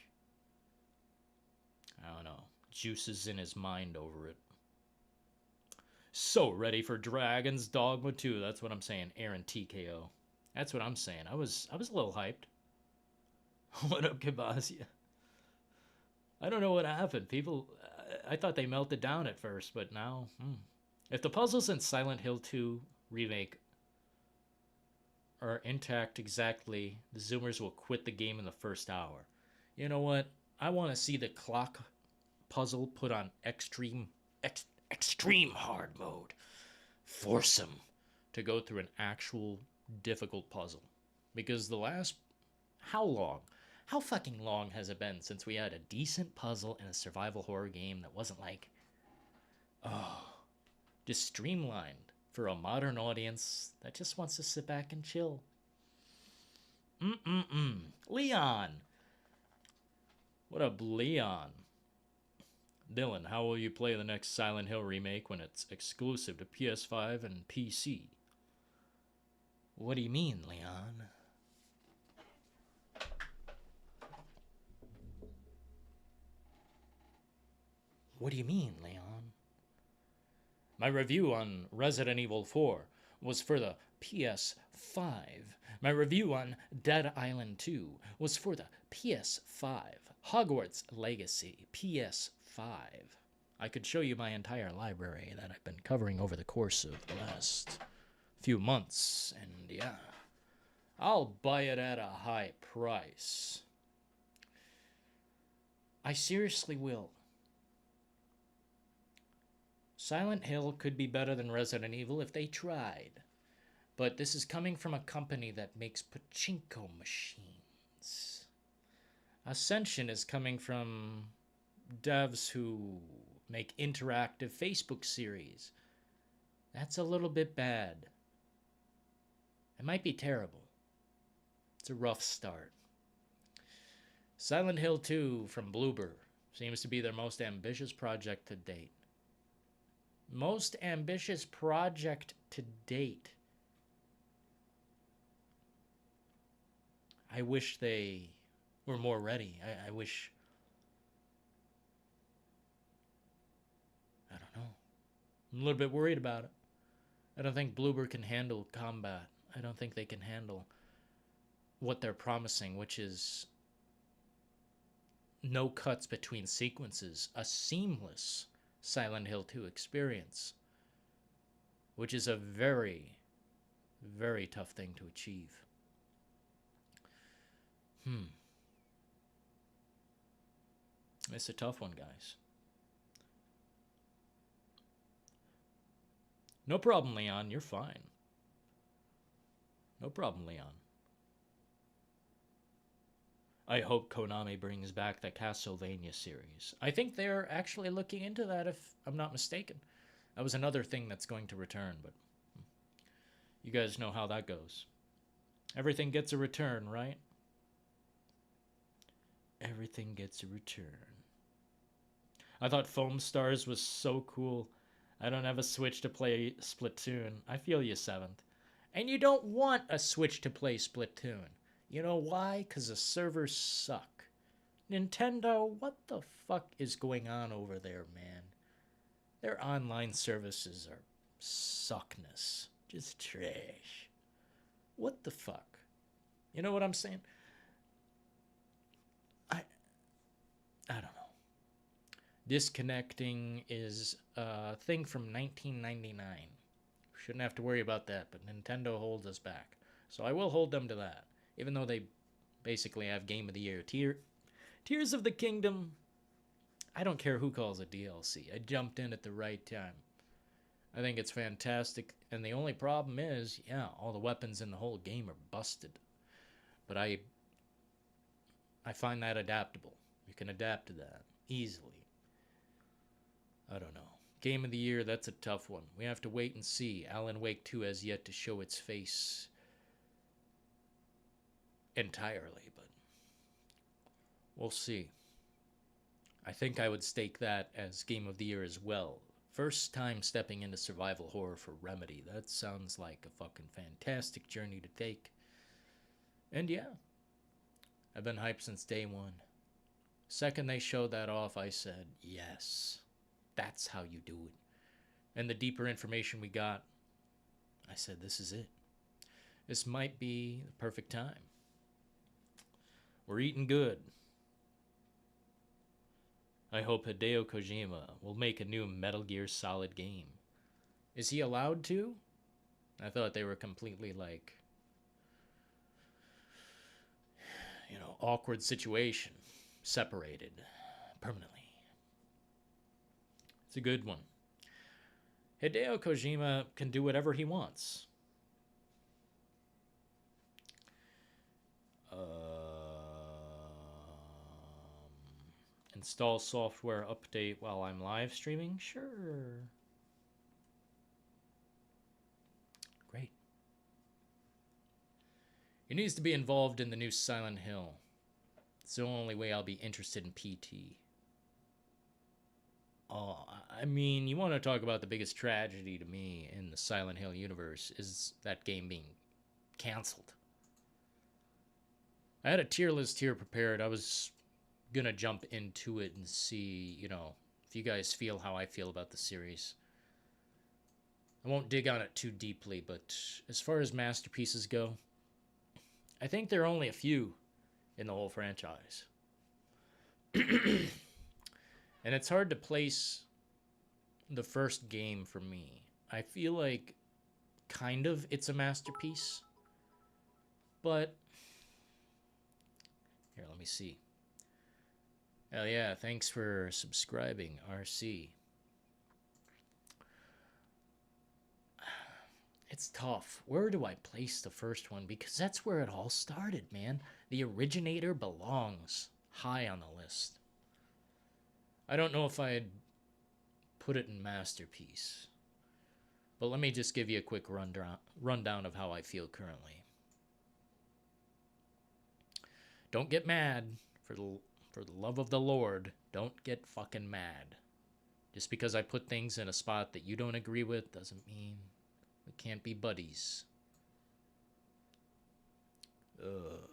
I don't know, juices in his mind over it. So ready for Dragon's Dogma 2. That's what I'm saying. Aaron TKO. That's what I'm saying. I was a little hyped. What up, Kabasia? I don't know what happened. People, I thought they melted down at first, but now, If the puzzles in Silent Hill 2 remake are intact exactly, the Zoomers will quit the game in the first hour. You know what? I want to see the clock puzzle put on extreme hard mode. Force them to go through an actual difficult puzzle. Because the last... How fucking long has it been since we had a decent puzzle in a survival horror game that wasn't like... just streamlined for a modern audience that just wants to sit back and chill. Leon! What up, Leon? Dylan, how will you play the next Silent Hill remake when it's exclusive to PS5 and PC? What do you mean, Leon? What do you mean, Leon? My review on Resident Evil 4 was for the PS5. My review on Dead Island 2 was for the PS5. Hogwarts Legacy, PS5. I could show you my entire library that I've been covering over the course of the last few months, and yeah, I'll buy it at a high price. I seriously will. Silent Hill could be better than Resident Evil if they tried. But this is coming from a company that makes pachinko machines. Ascension is coming from devs who make interactive Facebook series. That's a little bit bad. It might be terrible. It's a rough start. Silent Hill 2 from Bloober seems to be their most ambitious project to date. Most ambitious project to date. I wish they were more ready. I wish... I don't know. I'm a little bit worried about it. I don't think Bloober can handle combat. I don't think they can handle what they're promising, which is no cuts between sequences. A seamless Silent Hill 2 experience, which is a very, very tough thing to achieve. It's a tough one, guys. No problem, Leon. You're fine. No problem, Leon. I hope Konami brings back the Castlevania series. I think they're actually looking into that, if I'm not mistaken. That was another thing that's going to return, but you guys know how that goes. Everything gets a return, right? Everything gets a return. I thought Foam Stars was so cool. I don't have a Switch to play Splatoon. I feel you, 7th. And you don't want a Switch to play Splatoon. You know why? Because the servers suck. Nintendo, what the fuck is going on over there, man? Their online services are suckness. Just trash. What the fuck? You know what I'm saying? I don't know. Disconnecting is a thing from 1999. Shouldn't have to worry about that, but Nintendo holds us back. So I will hold them to that. Even though they basically have Game of the Year. Tears of the Kingdom, I don't care who calls it DLC. I jumped in at the right time. I think it's fantastic, and the only problem is, yeah, all the weapons in the whole game are busted. But I find that adaptable. You can adapt to that easily. I don't know. Game of the Year, that's a tough one. We have to wait and see. Alan Wake 2 has yet to show its face entirely, but we'll see. I think I would stake that as Game of the Year as well. First time stepping into survival horror for Remedy. That sounds like a fucking fantastic journey to take. And yeah, I've been hyped since day one. Second they showed that off, I said, yes, that's how you do it. And the deeper information we got, I said, this is it. This might be the perfect time. We're eating good. I hope Hideo Kojima will make a new Metal Gear Solid game. Is he allowed to? I thought they were completely like, awkward situation. Separated permanently. It's a good one. Hideo Kojima can do whatever he wants. Install software update while I'm live streaming? Sure. Great. He needs to be involved in the new Silent Hill. It's the only way I'll be interested in PT. Oh, I mean, you want to talk about the biggest tragedy to me in the Silent Hill universe is that game being canceled. I had a tier list here prepared. I was gonna jump into it and see, if you guys feel how I feel about the series. I won't dig on it too deeply, but as far as masterpieces go, I think there are only a few in the whole franchise. And it's hard to place the first game for me. I feel like kind of it's a masterpiece, but here, let me see. Hell yeah, thanks for subscribing, RC. It's tough. Where do I place the first one? Because that's where it all started, man. The originator belongs high on the list. I don't know if I'd put it in masterpiece. But let me just give you a quick rundown of how I feel currently. Don't get mad. For the love of the Lord, don't get fucking mad. Just because I put things in a spot that you don't agree with doesn't mean we can't be buddies. Ugh.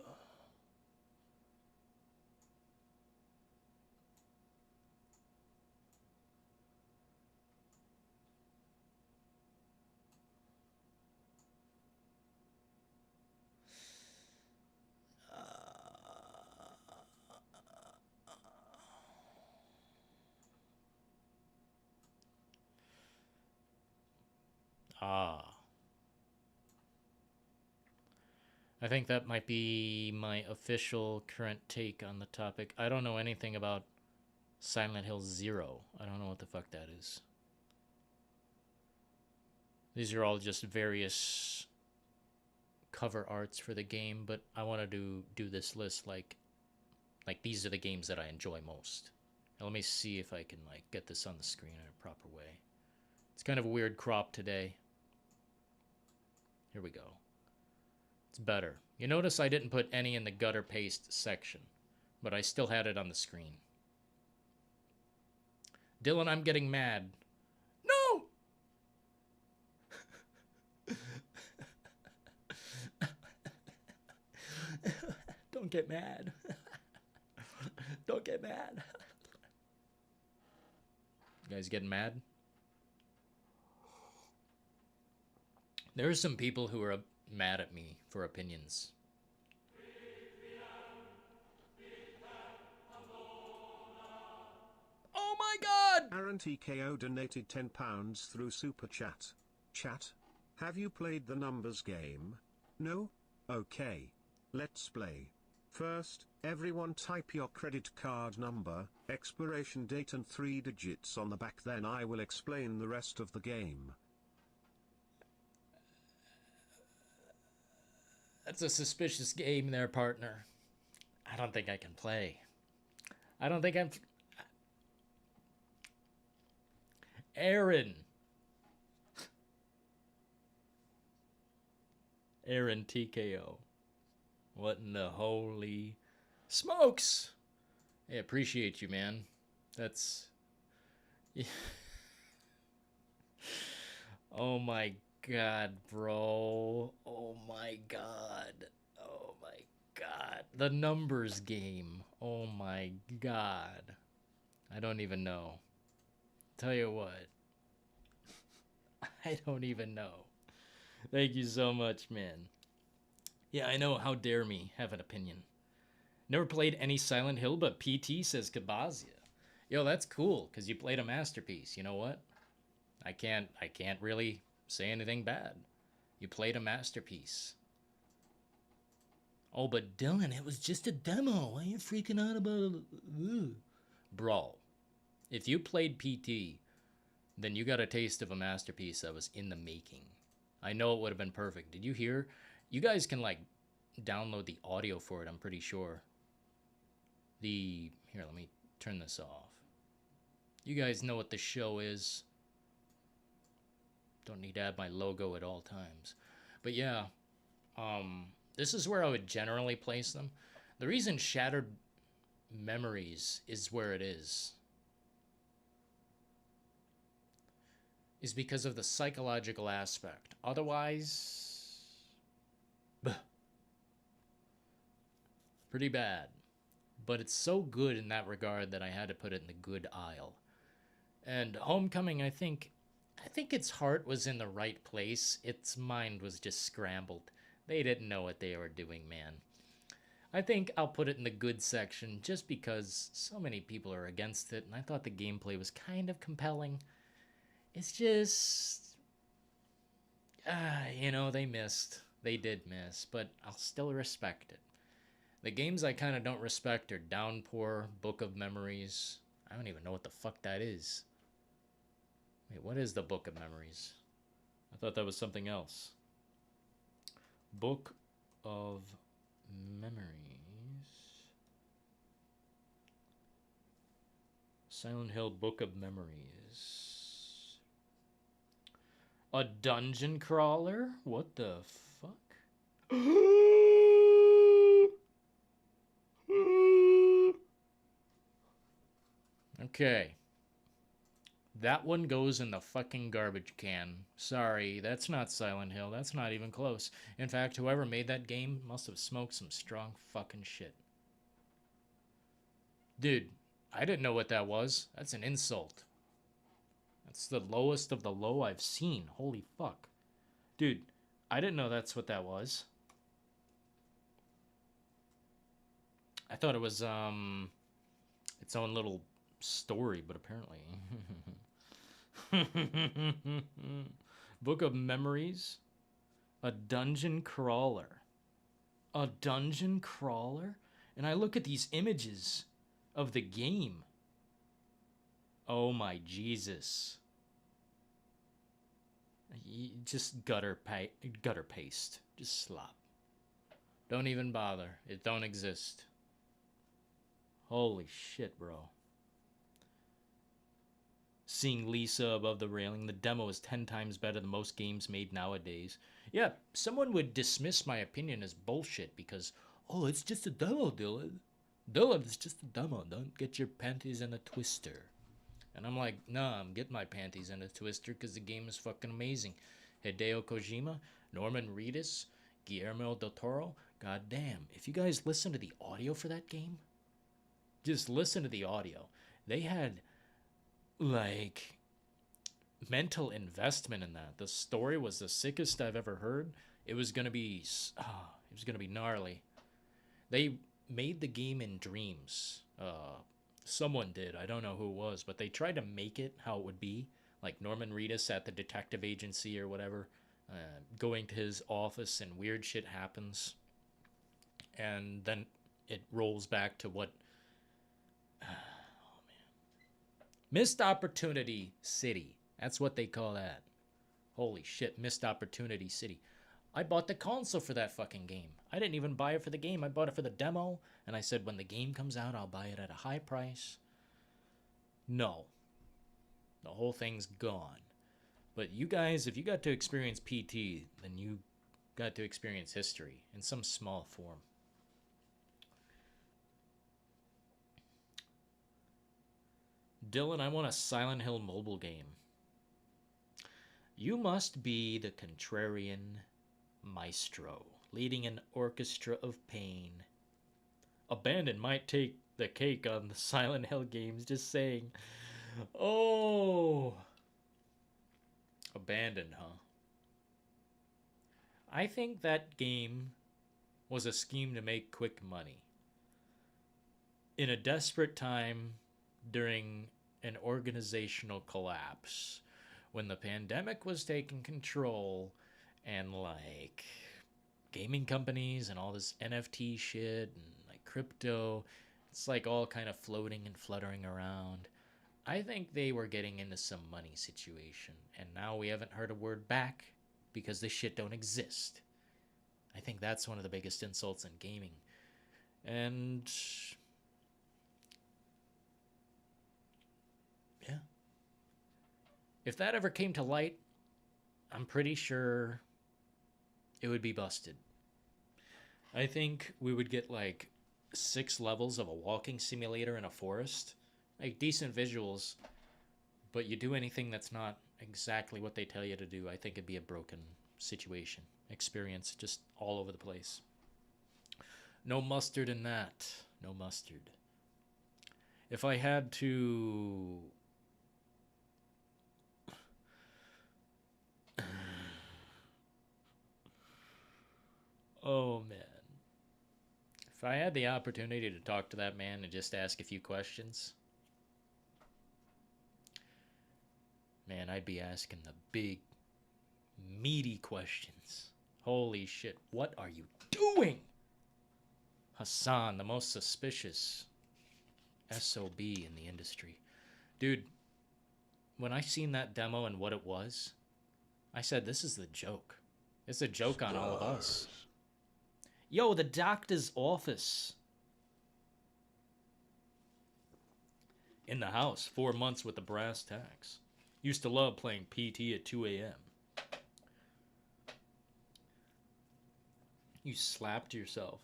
I think that might be my official current take on the topic. I don't know anything about Silent Hill 0. I don't know what the fuck that is. These are all just various cover arts for the game, but I want to do this list like these are the games that I enjoy most. Now let me see if I can get this on the screen in a proper way. It's kind of a weird crop today. Here we go. It's better. You notice I didn't put any in the gutter paste section, but I still had it on the screen. Dylan, I'm getting mad. No! Don't get mad. Don't get mad. You guys getting mad? There are some people who are mad at me for opinions. Oh my god! Aaron TKO donated £10 through Super Chat. Chat, have you played the numbers game? No? Okay. Let's play. First, everyone type your credit card number, expiration date and 3 digits on the back, then I will explain the rest of the game. That's a suspicious game there, partner. I don't think I can play. I don't think I'm... Aaron. Aaron TKO. What in the holy smokes? I appreciate you, man. That's... Yeah. Oh my god, bro. Oh my god. Oh my god. The numbers game. Oh my god. I don't even know. Tell you what. I don't even know. Thank you so much, man. Yeah, I know. How dare me have an opinion. Never played any Silent Hill, but PT says Kabazia. Yo, that's cool, because you played a masterpiece. You know what? I can't really say anything bad. You played a masterpiece. Oh, but Dylan, it was just a demo. Why are you freaking out about it? Bro, if you played PT, then you got a taste of a masterpiece that was in the making. I know it would have been perfect. Did you hear? You guys can, like, download the audio for it, I'm pretty sure. Here, let me turn this off. You guys know what the show is. Don't need to have my logo at all times. But yeah, this is where I would generally place them. The reason Shattered Memories is where it is because of the psychological aspect. Otherwise, pretty bad. But it's so good in that regard that I had to put it in the good aisle. And Homecoming, I think its heart was in the right place. Its mind was just scrambled. They didn't know what they were doing, man. I think I'll put it in the good section just because so many people are against it, and I thought the gameplay was kind of compelling. It's just... you know, they missed. They did miss, but I'll still respect it. The games I kind of don't respect are Downpour, Book of Memories. I don't even know what the fuck that is. Wait, what is the Book of Memories? I thought that was something else. Book of Memories. Silent Hill Book of Memories. A dungeon crawler? What the fuck? Okay. That one goes in the fucking garbage can. Sorry, that's not Silent Hill. That's not even close. In fact, whoever made that game must have smoked some strong fucking shit. Dude, I didn't know what that was. That's an insult. That's the lowest of the low I've seen. Holy fuck. Dude, I didn't know that's what that was. I thought it was, its own little story, but apparently... Book of Memories. A dungeon crawler. A dungeon crawler? And I look at these images of the game. Oh my Jesus. Just gutter paste. Just slop. Don't even bother. It don't exist. Holy shit, bro. Seeing Lisa above the railing, the demo is 10 times better than most games made nowadays. Yeah, someone would dismiss my opinion as bullshit because, oh, it's just a demo, Dylan. Dylan, it's just a demo. Don't get your panties in a twister. And I'm like, nah, I'm getting my panties in a twister because the game is fucking amazing. Hideo Kojima, Norman Reedus, Guillermo del Toro, God damn. If you guys listen to the audio for that game, just listen to the audio. They had, like, mental investment in that. The story was the sickest I've ever heard. It was gonna be, it was gonna be gnarly. They made the game in dreams. Someone did. I don't know who it was, but they tried to make it how it would be. Like Norman Reedus at the detective agency or whatever, going to his office and weird shit happens. And then it rolls back to what... Oh, man. Missed Opportunity City. That's what they call that. Holy shit, Missed Opportunity City. I bought the console for that fucking game. I didn't even buy it for the game. I bought it for the demo. And I said, when the game comes out, I'll buy it at a high price. No. The whole thing's gone. But you guys, if you got to experience PT, then you got to experience history in some small form. Dylan, I want a Silent Hill mobile game. You must be the contrarian maestro, leading an orchestra of pain. Abandon might take the cake on the Silent Hill games, just saying. Oh. Abandon, huh? I think that game was a scheme to make quick money. In a desperate time during an organizational collapse, when the pandemic was taking control and like gaming companies and all this NFT shit and like crypto, it's like all kind of floating and fluttering around. I think they were getting into some money situation, and now we haven't heard a word back because this shit don't exist. I think that's one of the biggest insults in gaming. And yeah. If that ever came to light, I'm pretty sure it would be busted. I think we would get like 6 levels of a walking simulator in a forest. Like decent visuals, but you do anything that's not exactly what they tell you to do, I think it'd be a broken situation. Experience just all over the place. No mustard in that. No mustard. If I had to... Oh, man. If I had the opportunity to talk to that man and just ask a few questions, man, I'd be asking the big, meaty questions. Holy shit, what are you doing? Hassan, the most suspicious SOB in the industry. Dude, when I seen that demo and what it was, I said, this is the joke. It's a joke on all of us. Yo, the doctor's office. In the house, 4 months with the brass tacks. Used to love playing PT at 2 a.m. You slapped yourself.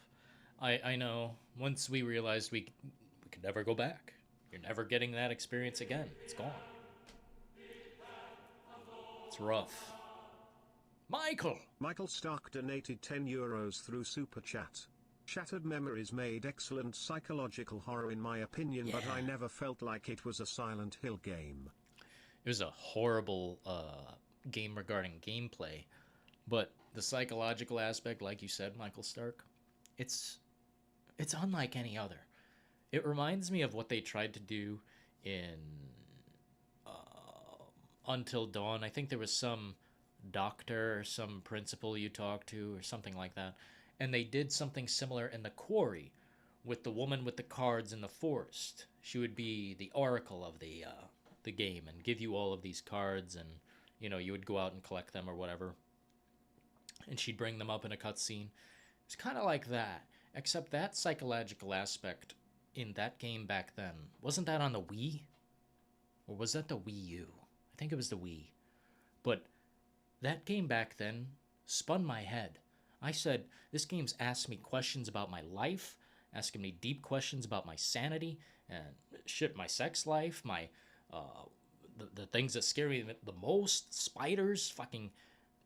I know. Once we realized we could never go back. You're never getting that experience again. It's gone. It's rough. Michael Stark donated €10 through Super Chat. Shattered Memories made excellent psychological horror in my opinion, but I never felt like it was a Silent Hill game. It was a horrible game regarding gameplay, but the psychological aspect, like you said, Michael Stark, it's unlike any other. It reminds me of what they tried to do in Until Dawn. I think there was some doctor or some principal you talked to or something like that, and they did something similar in The Quarry with the woman with the cards in the forest. She would be the oracle of the game and give you all of these cards, and you know, you would go out and collect them or whatever, and she'd bring them up in a cutscene. It's kind of like that, except that psychological aspect in that game back then, wasn't that on the Wii? Or was that the Wii U? I think it was the Wii. But that game back then spun my head. I said, this game's asked me questions about my life, asking me deep questions about my sanity, and shit, my sex life, my the things that scare me the most, spiders, fucking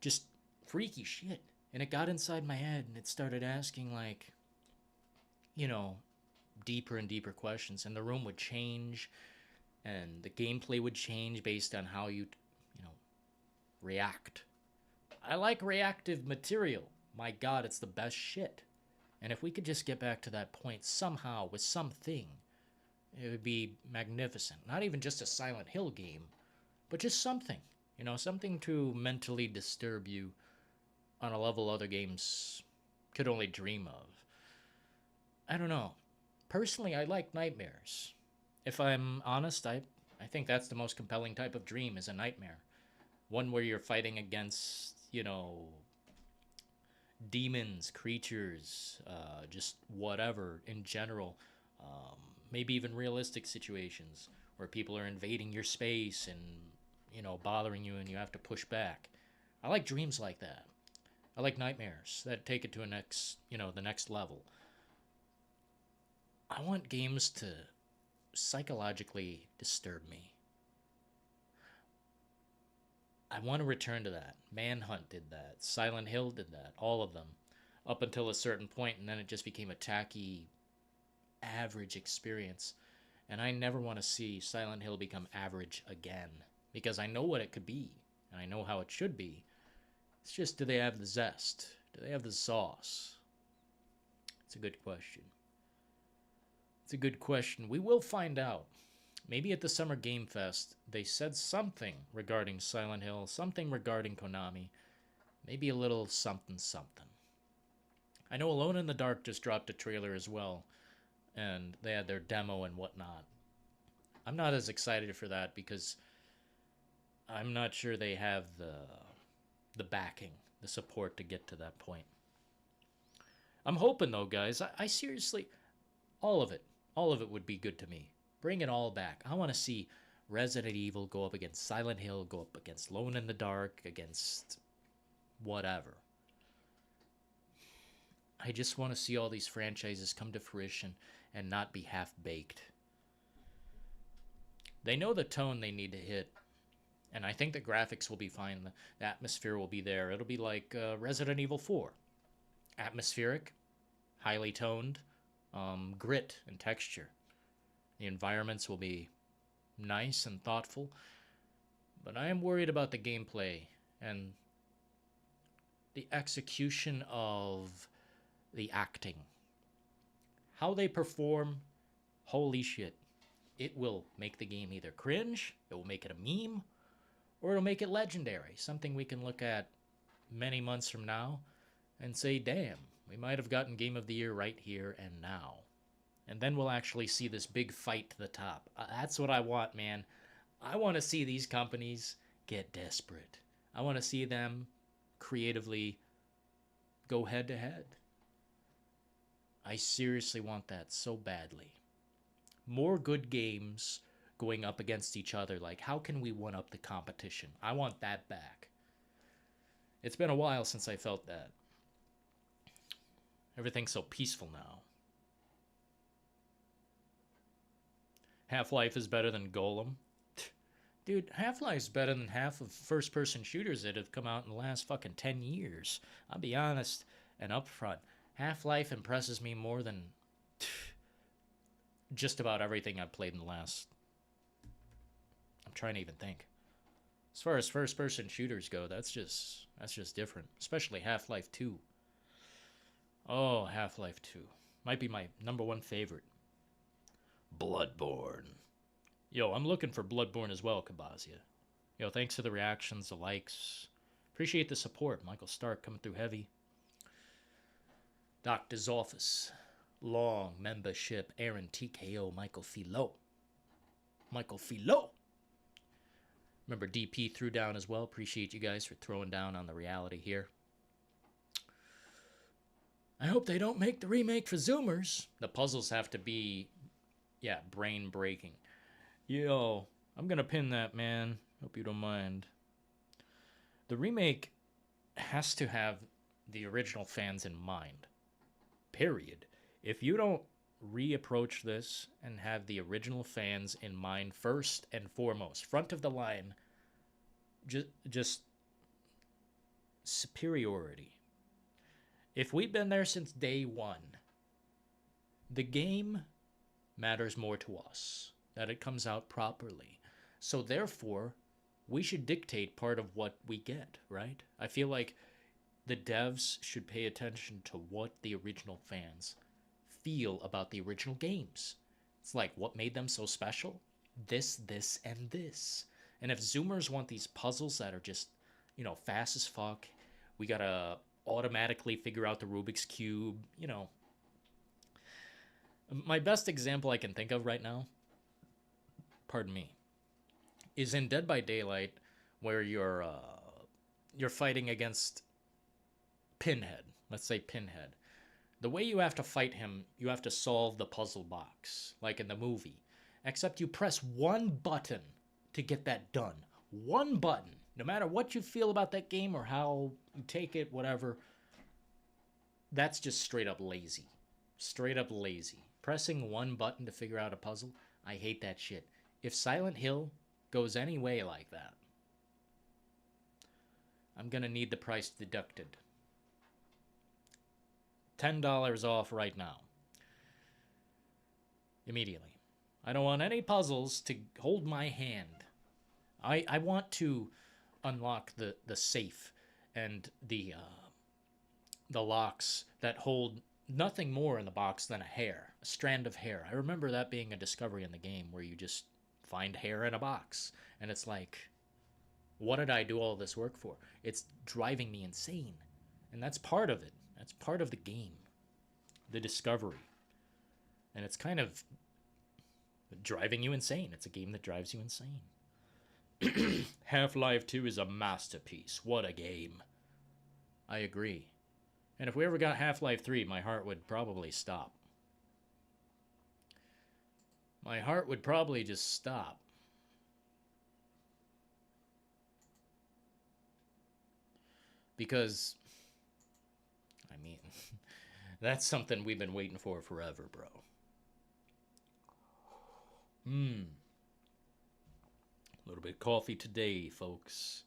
just freaky shit. And it got inside my head and it started asking, like, you know, deeper and deeper questions. And the room would change and the gameplay would change based on how you know, react. I like reactive material. My God, it's the best shit. And if we could just get back to that point somehow with something, it would be magnificent. Not even just a Silent Hill game, but just something. You know, something to mentally disturb you on a level other games could only dream of. I don't know. Personally, I like nightmares. If I'm honest, I think that's the most compelling type of dream is a nightmare. One where you're fighting against, you know, demons, creatures, just whatever in general. Maybe even realistic situations where people are invading your space and, you know, bothering you and you have to push back. I like dreams like that. I like nightmares that take it to the next level. I want games to psychologically disturb me. I want to return to that. Manhunt did that. Silent Hill did that. All of them. Up until a certain point, and then it just became a tacky, average experience. And I never want to see Silent Hill become average again. Because I know what it could be. And I know how it should be. It's just, do they have the zest? Do they have the sauce? It's a good question. It's a good question. We will find out. Maybe at the Summer Game Fest, they said something regarding Silent Hill, something regarding Konami, maybe a little something something. I know Alone in the Dark just dropped a trailer as well, and they had their demo and whatnot. I'm not as excited for that because I'm not sure they have the backing, the support to get to that point. I'm hoping though, guys. I seriously, all of it would be good to me. Bring it all back. I want to see Resident Evil go up against Silent Hill, go up against Alone in the Dark, against whatever. I just want to see all these franchises come to fruition and not be half-baked. They know the tone they need to hit, and I think the graphics will be fine. The atmosphere will be there. It'll be like Resident Evil 4. Atmospheric, highly toned, grit and texture. The environments will be nice and thoughtful, but I am worried about the gameplay and the execution of the acting. How they perform, holy shit. It will make the game either cringe, it will make it a meme, or it'll make it legendary. Something we can look at many months from now and say, damn, we might have gotten Game of the Year right here and now. And then we'll actually see this big fight to the top. That's what I want, man. I want to see these companies get desperate. I want to see them creatively go head to head. I seriously want that so badly. More good games going up against each other. Like, how can we one up the competition? I want that back. It's been a while since I felt that. Everything's so peaceful now. Half-Life is better than Golem. Dude, Half-Life's better than half of first-person shooters that have come out in the last fucking 10 years. I'll be honest and upfront. Half-Life impresses me more than just about everything I've played in the last... I'm trying to even think. As far as first-person shooters go, that's just different. Especially Half-Life 2. Oh, Half-Life 2. Might be my number one favorite. Bloodborne. Yo, I'm looking for Bloodborne as well, Kabazia. Yo, thanks for the reactions, the likes. Appreciate the support. Michael Stark coming through heavy. Doctor's Office. Long membership. Aaron TKO. Michael Philo. Michael Philo. Remember, DP threw down as well. Appreciate you guys for throwing down on the reality here. I hope they don't make the remake for Zoomers. The puzzles have to be... yeah, brain-breaking. Yo, I'm gonna pin that, man. Hope you don't mind. The remake has to have the original fans in mind. Period. If you don't reapproach this and have the original fans in mind first and foremost, front of the line, just superiority. If we've been there since day one, the game matters more to us, that it comes out properly. So therefore, we should dictate part of what we get, right? I feel like the devs should pay attention to what the original fans feel about the original games. It's like, what made them so special? This, and this. And if Zoomers want these puzzles that are just, fast as fuck, we gotta automatically figure out the Rubik's Cube, My best example I can think of right now, pardon me, is in Dead by Daylight, where you're fighting against Pinhead. Let's say Pinhead. The way you have to fight him, you have to solve the puzzle box, like in the movie. Except you press one button to get that done. One button. No matter what you feel about that game or how you take it, whatever. That's just straight up lazy. Straight up lazy. Pressing one button to figure out a puzzle, I hate that shit. If Silent Hill goes any way like that, I'm gonna need the price deducted. $10 off right now. Immediately. I don't want any puzzles to hold my hand. I want to unlock the safe and the locks that hold nothing more in the box than a strand of hair. I remember that being a discovery in the game where you just find hair in a box. And it's like, what did I do all this work for? It's driving me insane. And that's part of it. That's part of the game. The discovery. And it's kind of driving you insane. It's a game that drives you insane. Half-Life 2 is a masterpiece. What a game. I agree. And if we ever got Half-Life 3, my heart would probably stop. My heart would probably just stop. Because, I mean, that's something we've been waiting for forever, bro. A little bit of coffee today, folks.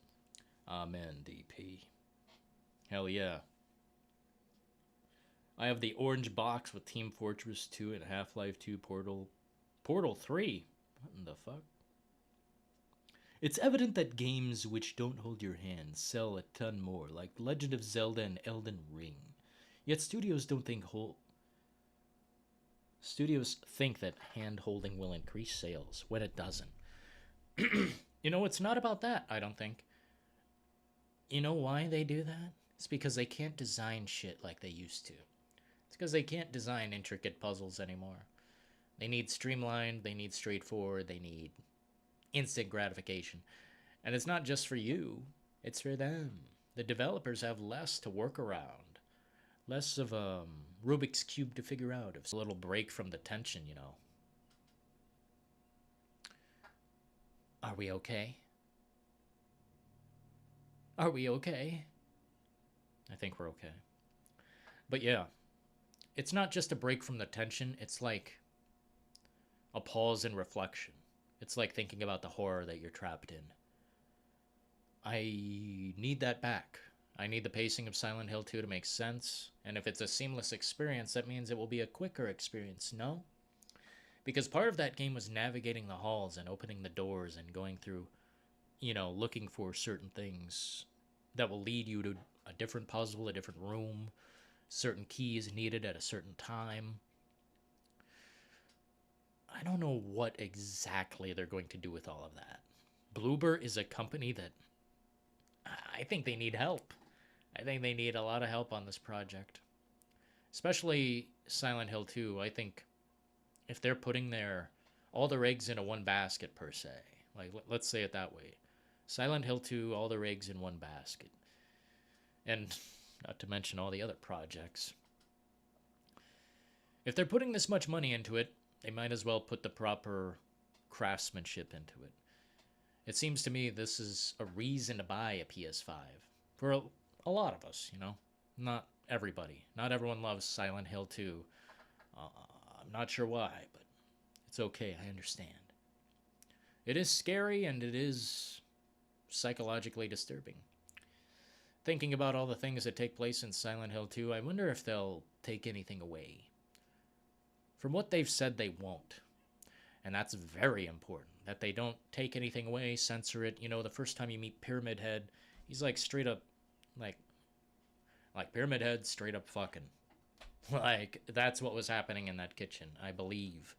Amen, DP. Hell yeah. I have the orange box with Team Fortress 2 and Half-Life 2 Portal 3. What in the fuck? It's evident that games which don't hold your hand sell a ton more, like Legend of Zelda and Elden Ring. Yet studios think that hand-holding will increase sales, when it doesn't. It's not about that, I don't think. You know why they do that? It's because they can't design shit like they used to. It's because they can't design intricate puzzles anymore. They need streamlined, they need straightforward, they need instant gratification. And it's not just for you, it's for them. The developers have less to work around. Less of a Rubik's Cube to figure out. It's a little break from the tension, Are we okay? Are we okay? I think we're okay. But yeah, it's not just a break from the tension. It's like a pause and reflection. It's like thinking about the horror that you're trapped in. I need that back. I need the pacing of Silent Hill 2 to make sense. And if it's a seamless experience, that means it will be a quicker experience, no? Because part of that game was navigating the halls and opening the doors and going through, looking for certain things that will lead you to a different puzzle, a different room, certain keys needed at a certain time. I don't know what exactly they're going to do with all of that. Bloober is a company that I think they need help. I think they need a lot of help on this project. Especially Silent Hill 2. I think if they're putting all their eggs into one basket, per se. Like, let's say it that way. Silent Hill 2, all their eggs in one basket. And not to mention all the other projects. If they're putting this much money into it, they might as well put the proper craftsmanship into it. It seems to me this is a reason to buy a PS5. For a lot of us, Not everybody. Not everyone loves Silent Hill 2. I'm not sure why, but it's okay. I understand. It is scary and it is psychologically disturbing. thinking about all the things that take place in Silent Hill 2, I wonder if they'll take anything away. From what they've said, they won't. And that's very important, that they don't take anything away, censor it. You know, the first time you meet Pyramid Head, he's like straight up, like Pyramid Head straight up fucking. Like, that's what was happening in that kitchen, I believe.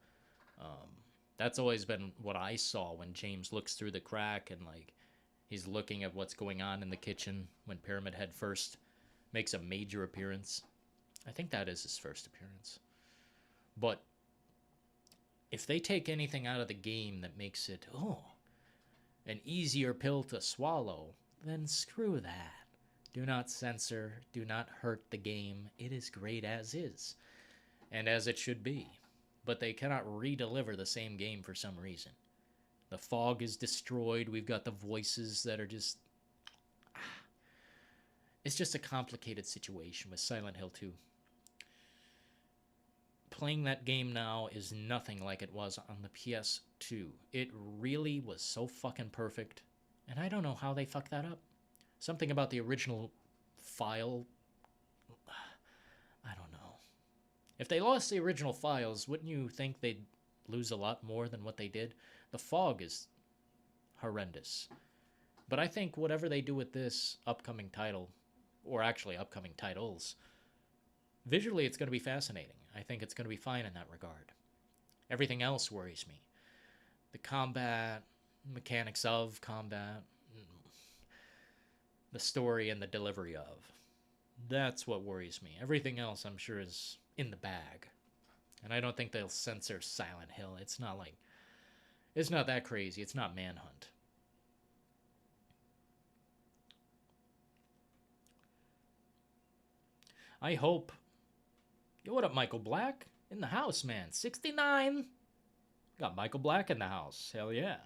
That's always been what I saw when James looks through the crack and, like, he's looking at what's going on in the kitchen when Pyramid Head first makes a major appearance. I think that is his first appearance. But if they take anything out of the game that makes it, an easier pill to swallow, then screw that. Do not censor, do not hurt the game. It is great as is, and as it should be. But they cannot re-deliver the same game for some reason. The fog is destroyed. We've got the voices that are just... It's just a complicated situation with Silent Hill 2. Playing that game now is nothing like it was on the PS2. It really was so fucking perfect. And I don't know how they fucked that up. Something about the original file... I don't know. If they lost the original files, wouldn't you think they'd lose a lot more than what they did? The fog is horrendous. But I think whatever they do with this upcoming title, or actually upcoming titles, visually it's going to be fascinating. I think it's going to be fine in that regard. Everything else worries me. The combat, mechanics of combat, the story and the delivery of. That's what worries me. Everything else I'm sure is in the bag. And I don't think they'll censor Silent Hill. It's not that crazy. It's not Manhunt. I hope... Yo, what up, Michael Black? In the house, man. 69. Got Michael Black in the house. Hell yeah.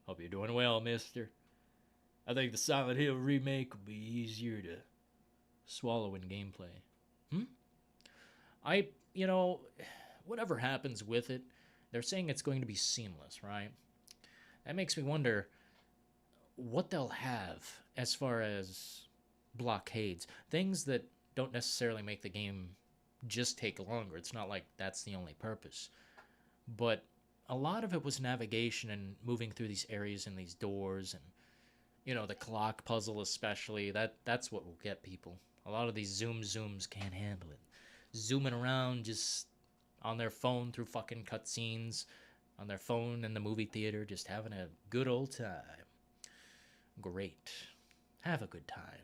Hope you're doing well, mister. I think the Silent Hill remake will be easier to swallow in gameplay. Whatever happens with it, they're saying it's going to be seamless, right? That makes me wonder what they'll have as far as blockades. Things that don't necessarily make the game just take longer. It's not like that's the only purpose. But a lot of it was navigation and moving through these areas and these doors and, the clock puzzle especially. That's what will get people. A lot of these zooms can't handle it. Zooming around just on their phone through fucking cutscenes, on their phone in the movie theater, just having a good old time. Great. Have a good time.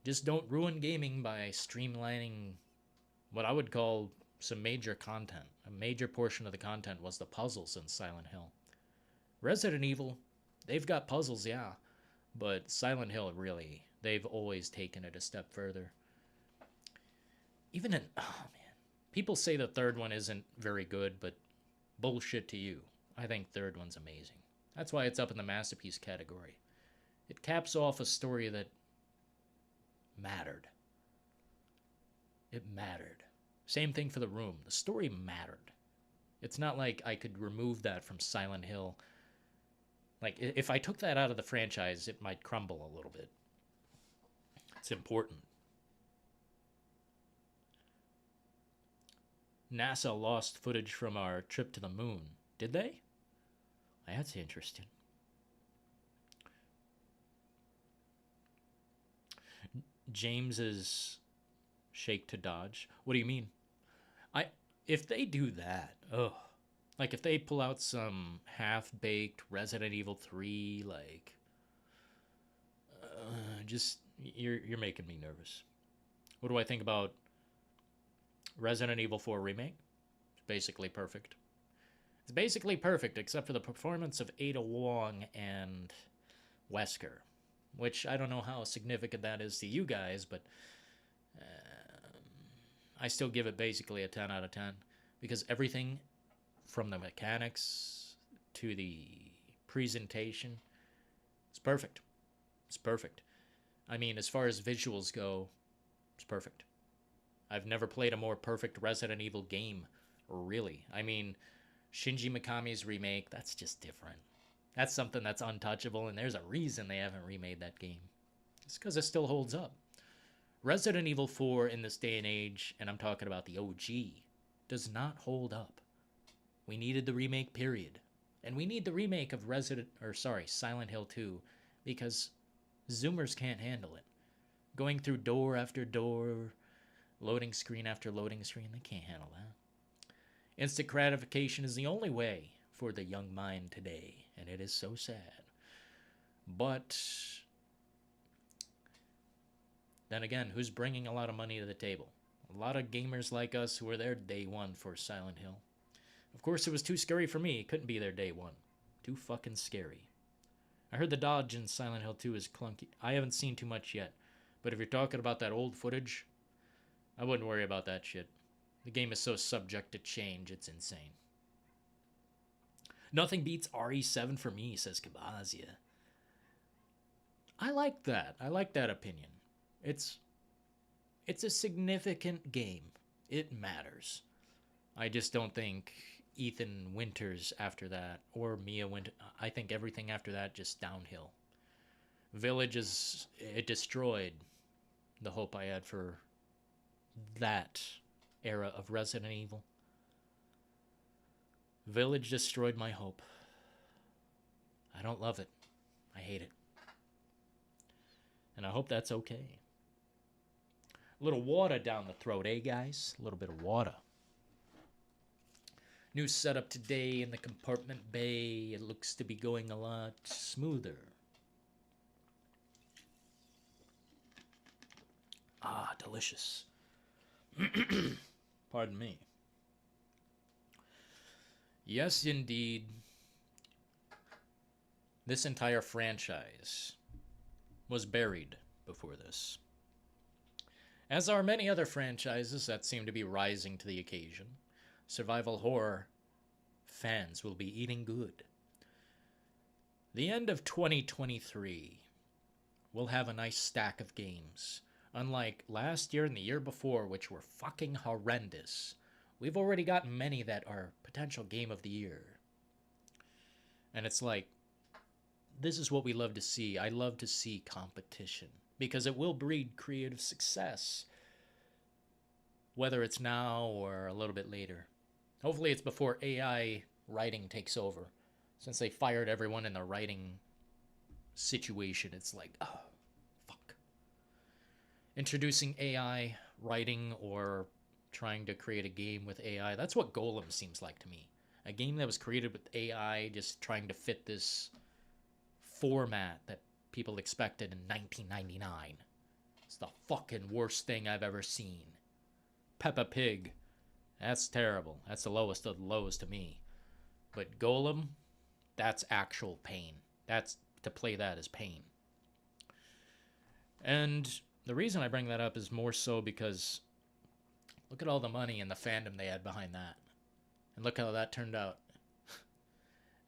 Just don't ruin gaming by streamlining what I would call some major content. A major portion of the content was the puzzles in Silent Hill. Resident Evil, they've got puzzles, yeah, but Silent Hill, really, they've always taken it a step further. Even in... Oh, man. People say the third one isn't very good, but bullshit to you. I think third one's amazing. That's why it's up in the masterpiece category. It caps off a story that mattered. It mattered. Same thing for The Room. The story mattered. It's not like I could remove that from Silent Hill. Like, if I took that out of the franchise, it might crumble a little bit. It's important. NASA lost footage from our trip to the moon. Did they? That's interesting. James's shake to dodge. What do you mean? If they do that, like if they pull out some half-baked Resident Evil 3, like, you're making me nervous. What do I think about Resident Evil 4 Remake? It's basically perfect. It's basically perfect, except for the performance of Ada Wong and Wesker, which I don't know how significant that is to you guys, but I still give it basically a 10 out of 10, because everything from the mechanics to the presentation, it's perfect. It's perfect. I mean, as far as visuals go, it's perfect. I've never played a more perfect Resident Evil game, really. I mean, Shinji Mikami's remake, that's just different. That's something that's untouchable, and there's a reason they haven't remade that game. It's because it still holds up. Resident Evil 4 in this day and age, and I'm talking about the OG, does not hold up. We needed the remake, period. And we need the remake of Silent Hill 2, because Zoomers can't handle it. Going through door after door, loading screen after loading screen, they can't handle that. Instant gratification is the only way for the young mind today, and it is so sad. But then again, who's bringing a lot of money to the table? A lot of gamers like us who were there day one for Silent Hill. Of course, it was too scary for me. It couldn't be there day one. Too fucking scary. I heard the dodge in Silent Hill 2 is clunky. I haven't seen too much yet. But if you're talking about that old footage, I wouldn't worry about that shit. The game is so subject to change, it's insane. Nothing beats RE7 for me, says Kabazia. I like that. I like that opinion. It's a significant game. It matters. I just don't think Ethan Winters after that, or Mia Winter. I think everything after that just downhill. Village it destroyed the hope I had for that era of Resident Evil. Village destroyed my hope. I don't love it. I hate it. And I hope that's okay. A little water down the throat, eh, guys? A little bit of water. New setup today in the compartment bay. It looks to be going a lot smoother. Ah, delicious. Pardon me. Yes, indeed. This entire franchise was buried before this. As are many other franchises that seem to be rising to the occasion. Survival horror fans will be eating good. The end of 2023 will have a nice stack of games. Unlike last year and the year before, which were fucking horrendous, we've already got many that are potential game of the year. And it's like, this is what we love to see. I love to see competition, because it will breed creative success, whether it's now or a little bit later. Hopefully it's before AI writing takes over. Since they fired everyone in the writing situation, it's like, oh, fuck. Introducing AI writing or trying to create a game with AI, that's what Golem seems like to me. A game that was created with AI, just trying to fit this format that people expected in 1999. It's the fucking worst thing I've ever seen. Peppa Pig. That's terrible. That's the lowest of the lows to me. But Golem, that's actual pain. That's, to play that is pain. And the reason I bring that up is more so because look at all the money and the fandom they had behind that. And look how that turned out.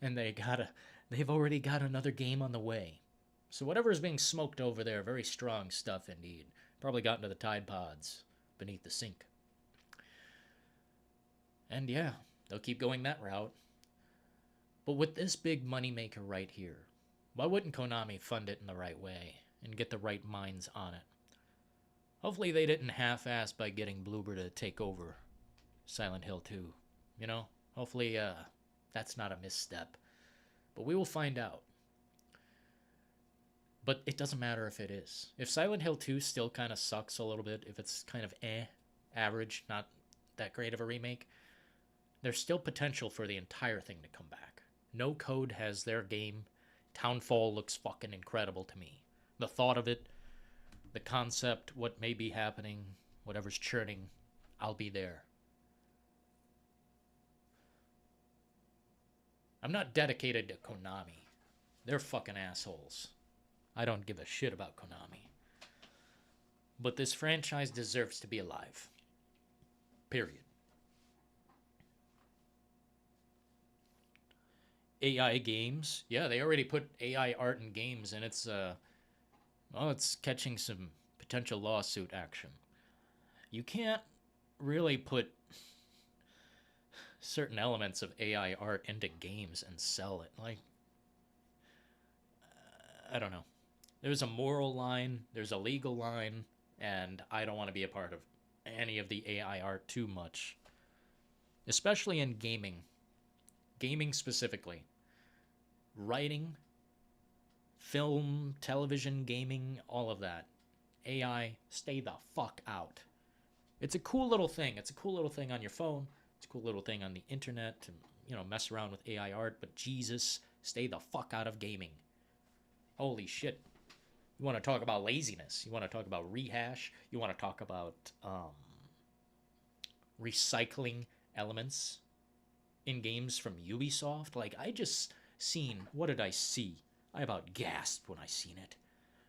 And they've already got another game on the way. So whatever is being smoked over there, very strong stuff indeed. Probably got into the Tide Pods beneath the sink. And yeah, they'll keep going that route. But with this big moneymaker right here, why wouldn't Konami fund it in the right way and get the right minds on it? Hopefully they didn't half-ass by getting Bloober to take over Silent Hill 2. You know, hopefully that's not a misstep. But we will find out. But it doesn't matter if it is. If Silent Hill 2 still kind of sucks a little bit, if it's kind of average, not that great of a remake, there's still potential for the entire thing to come back. No Code has their game. Townfall looks fucking incredible to me. The thought of it, the concept, what may be happening, whatever's churning, I'll be there. I'm not dedicated to Konami. They're fucking assholes. I don't give a shit about Konami. But this franchise deserves to be alive. Period. AI games. Yeah, they already put AI art in games, and it's catching some potential lawsuit action. You can't really put certain elements of AI art into games and sell it. Like, I don't know. There's a moral line, there's a legal line, and I don't want to be a part of any of the AI art too much. Especially in gaming. Gaming specifically. Writing, film, television, gaming, all of that. AI, stay the fuck out. It's a cool little thing. It's a cool little thing on your phone. It's a cool little thing on the internet to, mess around with AI art. But Jesus, stay the fuck out of gaming. Holy shit. You want to talk about laziness. You want to talk about rehash. You want to talk about recycling elements in games from Ubisoft. Like, I just seen, what did I see? I about gasped when I seen it.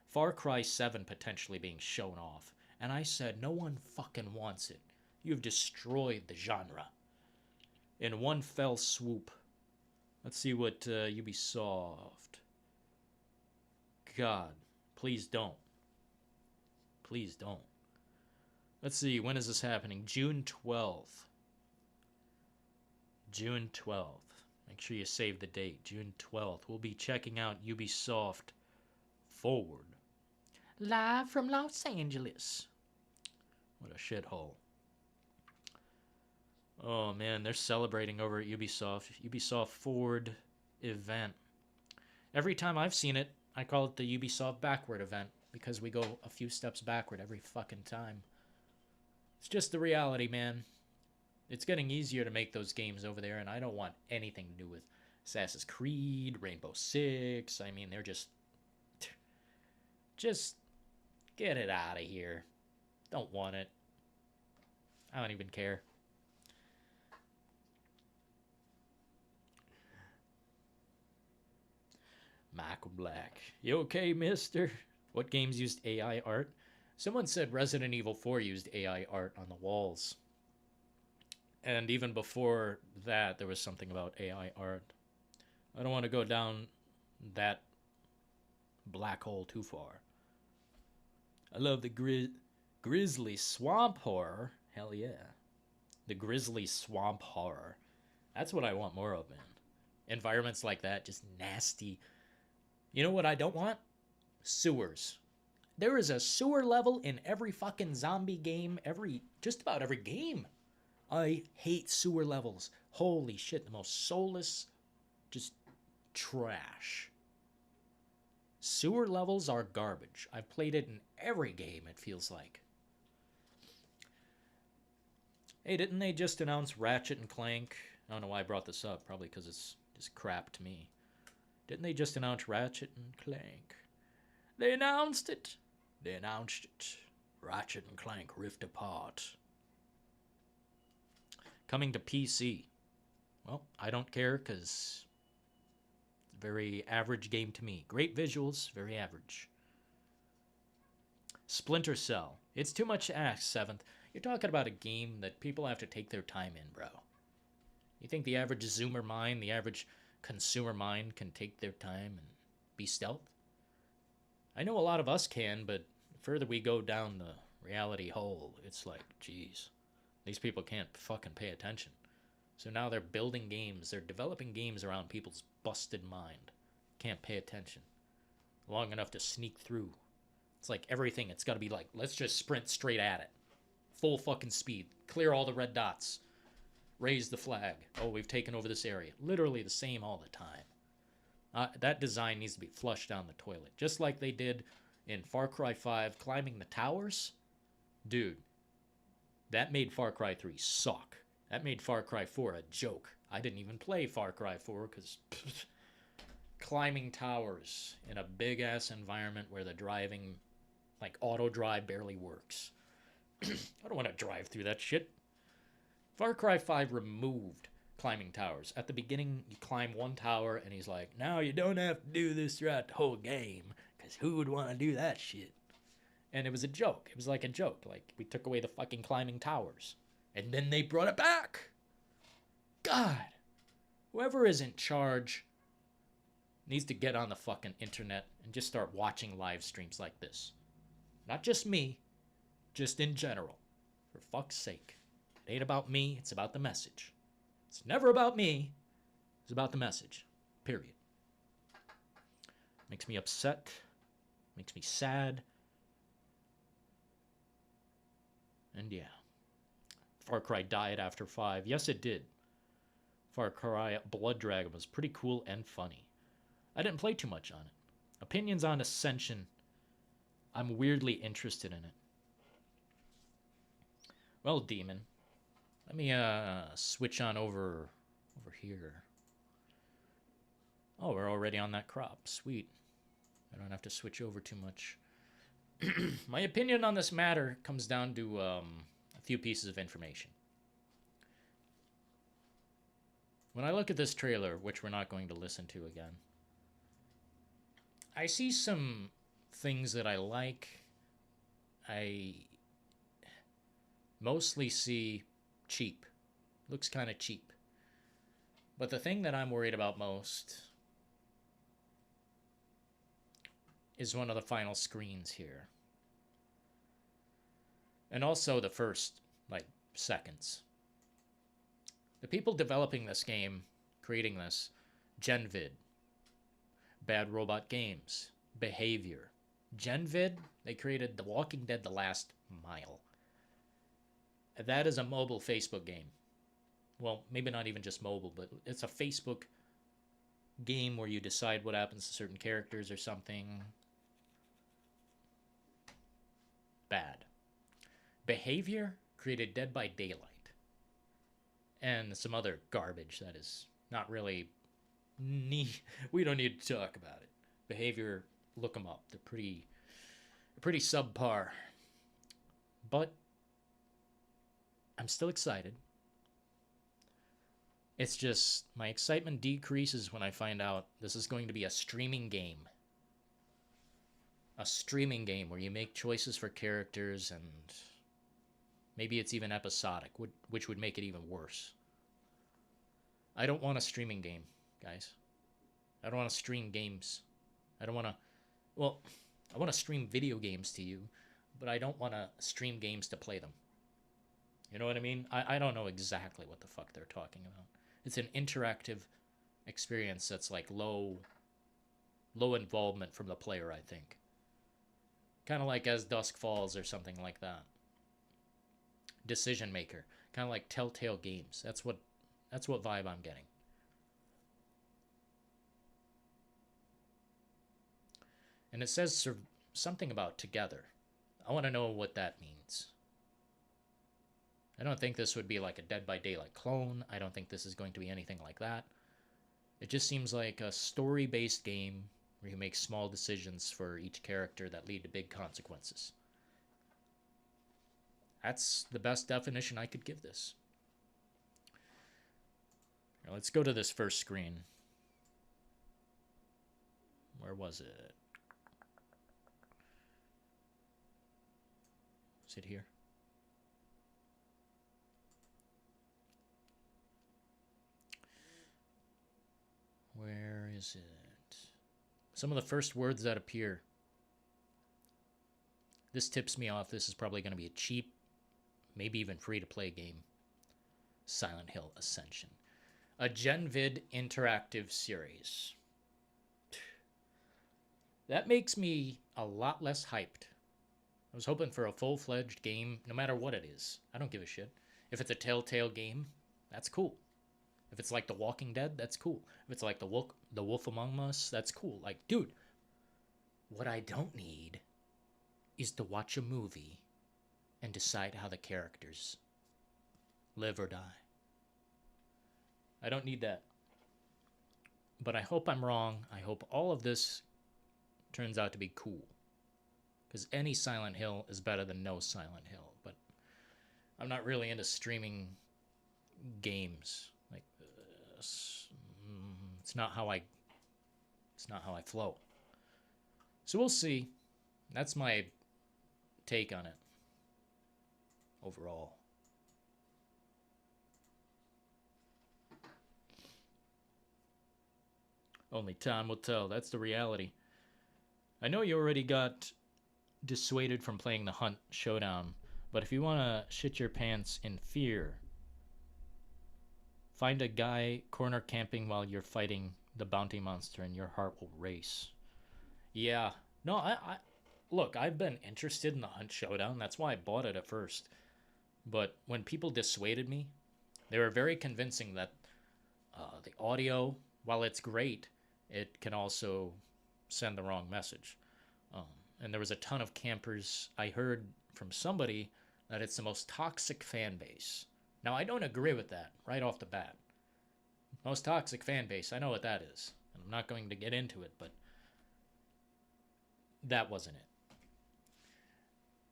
Far Cry 7 potentially being shown off. And I said, no one fucking wants it. You've destroyed the genre. In one fell swoop. Let's see what Ubisoft. God, please don't. Please don't. Let's see, when is this happening? June 12th. June 12th. Make sure you save the date. June 12th. We'll be checking out Ubisoft Forward. Live from Los Angeles. What a shithole. Oh man, they're celebrating over at Ubisoft. Ubisoft Forward event. Every time I've seen it, I call it the Ubisoft Backward event because we go a few steps backward every fucking time. It's just the reality, man. It's getting easier to make those games over there, and I don't want anything to do with Assassin's Creed, Rainbow Six. I mean, they're just get it out of here. Don't want it. I don't even care. Michael Black. You okay, mister? What games used AI art? Someone said Resident Evil 4 used AI art on the walls. And even before that, there was something about AI art. I don't want to go down that black hole too far. I love the Grizzly Swamp Horror. Hell yeah. The Grizzly Swamp Horror. That's what I want more of, man. Environments like that, just nasty. You know what I don't want? Sewers. There is a sewer level in every fucking zombie game, just about every game. I hate sewer levels. Holy shit, the most soulless, just trash. Sewer levels are garbage. I've played it in every game, it feels like. Hey, didn't they just announce Ratchet and Clank? I don't know why I brought this up, probably because it's just crap to me. Didn't they just announce Ratchet and Clank? They announced it. They announced it. Ratchet and Clank Rift Apart. Coming to PC. Well, I don't care because it's a very average game to me. Great visuals, very average. Splinter Cell. It's too much to ask, 7th. You're talking about a game that people have to take their time in, bro. You think the average Zoomer mind, the average consumer mind can take their time and be stealth? I know a lot of us can, but the further we go down the reality hole, it's like, geez, these people can't fucking pay attention. So now they're building games, they're developing games around people's busted mind. Can't pay attention long enough to sneak through. It's like everything, it's got to be like, let's just sprint straight at it. Full fucking speed. Clear all the red dots. Raise the flag. Oh, we've taken over this area. Literally the same all the time. That design needs to be flushed down the toilet. Just like they did in Far Cry 5, climbing the towers. Dude, that made Far Cry 3 suck. That made Far Cry 4 a joke. I didn't even play Far Cry 4 because climbing towers in a big-ass environment where the driving, like auto-drive, barely works. I don't want to drive through that shit. Far Cry 5 removed climbing towers. At the beginning, you climb one tower, and he's like, now you don't have to do this throughout the whole game, because who would want to do that shit? And it was a joke. It was like a joke. Like, we took away the fucking climbing towers. And then they brought it back. God. Whoever is in charge needs to get on the fucking internet and just start watching live streams like this. Not just me, just in general. For fuck's sake. It ain't about me, it's about the message. It's never about me, it's about the message. Period. Makes me upset. Makes me sad. And yeah. Far Cry died after 5. Yes, it did. Far Cry Blood Dragon was pretty cool and funny. I didn't play too much on it. Opinions on Ascension. I'm weirdly interested in it. Well, Demon. Let me switch on over here. Oh, we're already on that crop. Sweet. I don't have to switch over too much. My opinion on this matter comes down to a few pieces of information. When I look at this trailer, which we're not going to listen to again, I see some things that I like. I mostly see cheap. Looks kind of cheap. But the thing that I'm worried about most is one of the final screens here. And also the first, seconds. The people developing this game, creating this, Genvid, Bad Robot Games, Behavior. Genvid, they created The Walking Dead: The Last Mile. That is a mobile Facebook game. Well, maybe not even just mobile, but it's a Facebook game where you decide what happens to certain characters or something. Bad. Behavior created Dead by Daylight. And some other garbage that is not really... We don't need to talk about it. Behavior, look them up. They're pretty subpar. But I'm still excited. It's just my excitement decreases when I find out this is going to be a streaming game. A streaming game where you make choices for characters and maybe it's even episodic, which would make it even worse. I don't want a streaming game, guys. I don't want to stream games. I don't want to... Well, I want to stream video games to you, but I don't want to stream games to play them. You know what I mean? I don't know exactly what the fuck they're talking about. It's an interactive experience that's like low involvement from the player, I think. Kind of like As Dusk Falls or something like that. Decision Maker. Kind of like Telltale Games. That's what vibe I'm getting. And it says something about together. I want to know what that means. I don't think this would be like a Dead by Daylight clone. I don't think this is going to be anything like that. It just seems like a story-based game where you make small decisions for each character that lead to big consequences. That's the best definition I could give this. Now let's go to this first screen. Where was it? Is it here? Where is it? Some of the first words that appear. This tips me off. This is probably going to be a cheap, maybe even free-to-play game. Silent Hill Ascension. A Genvid interactive series. That makes me a lot less hyped. I was hoping for a full-fledged game, no matter what it is. I don't give a shit. If it's a Telltale game, that's cool. If it's like The Walking Dead, that's cool. If it's like The Wolf Among Us, that's cool. Like, dude, what I don't need is to watch a movie and decide how the characters live or die. I don't need that. But I hope I'm wrong. I hope all of this turns out to be cool. Because any Silent Hill is better than no Silent Hill. But I'm not really into streaming games. Like, it's not how I flow. So we'll see. That's my take on it overall. Only time will tell. That's the reality. I know you already got dissuaded from playing the Hunt Showdown, but if you want to shit your pants in fear, find a guy corner camping while you're fighting the bounty monster and your heart will race. Yeah, No, look, I've been interested in the Hunt Showdown. That's why I bought it at first. But when people dissuaded me, they were very convincing that the audio, while it's great, it can also send the wrong message. Um, and there was a ton of campers. I heard from somebody that it's the most toxic fan base. Now, I don't agree with that right off the bat. Most toxic fan base, I know what that is. And I'm not going to get into it, but that wasn't it.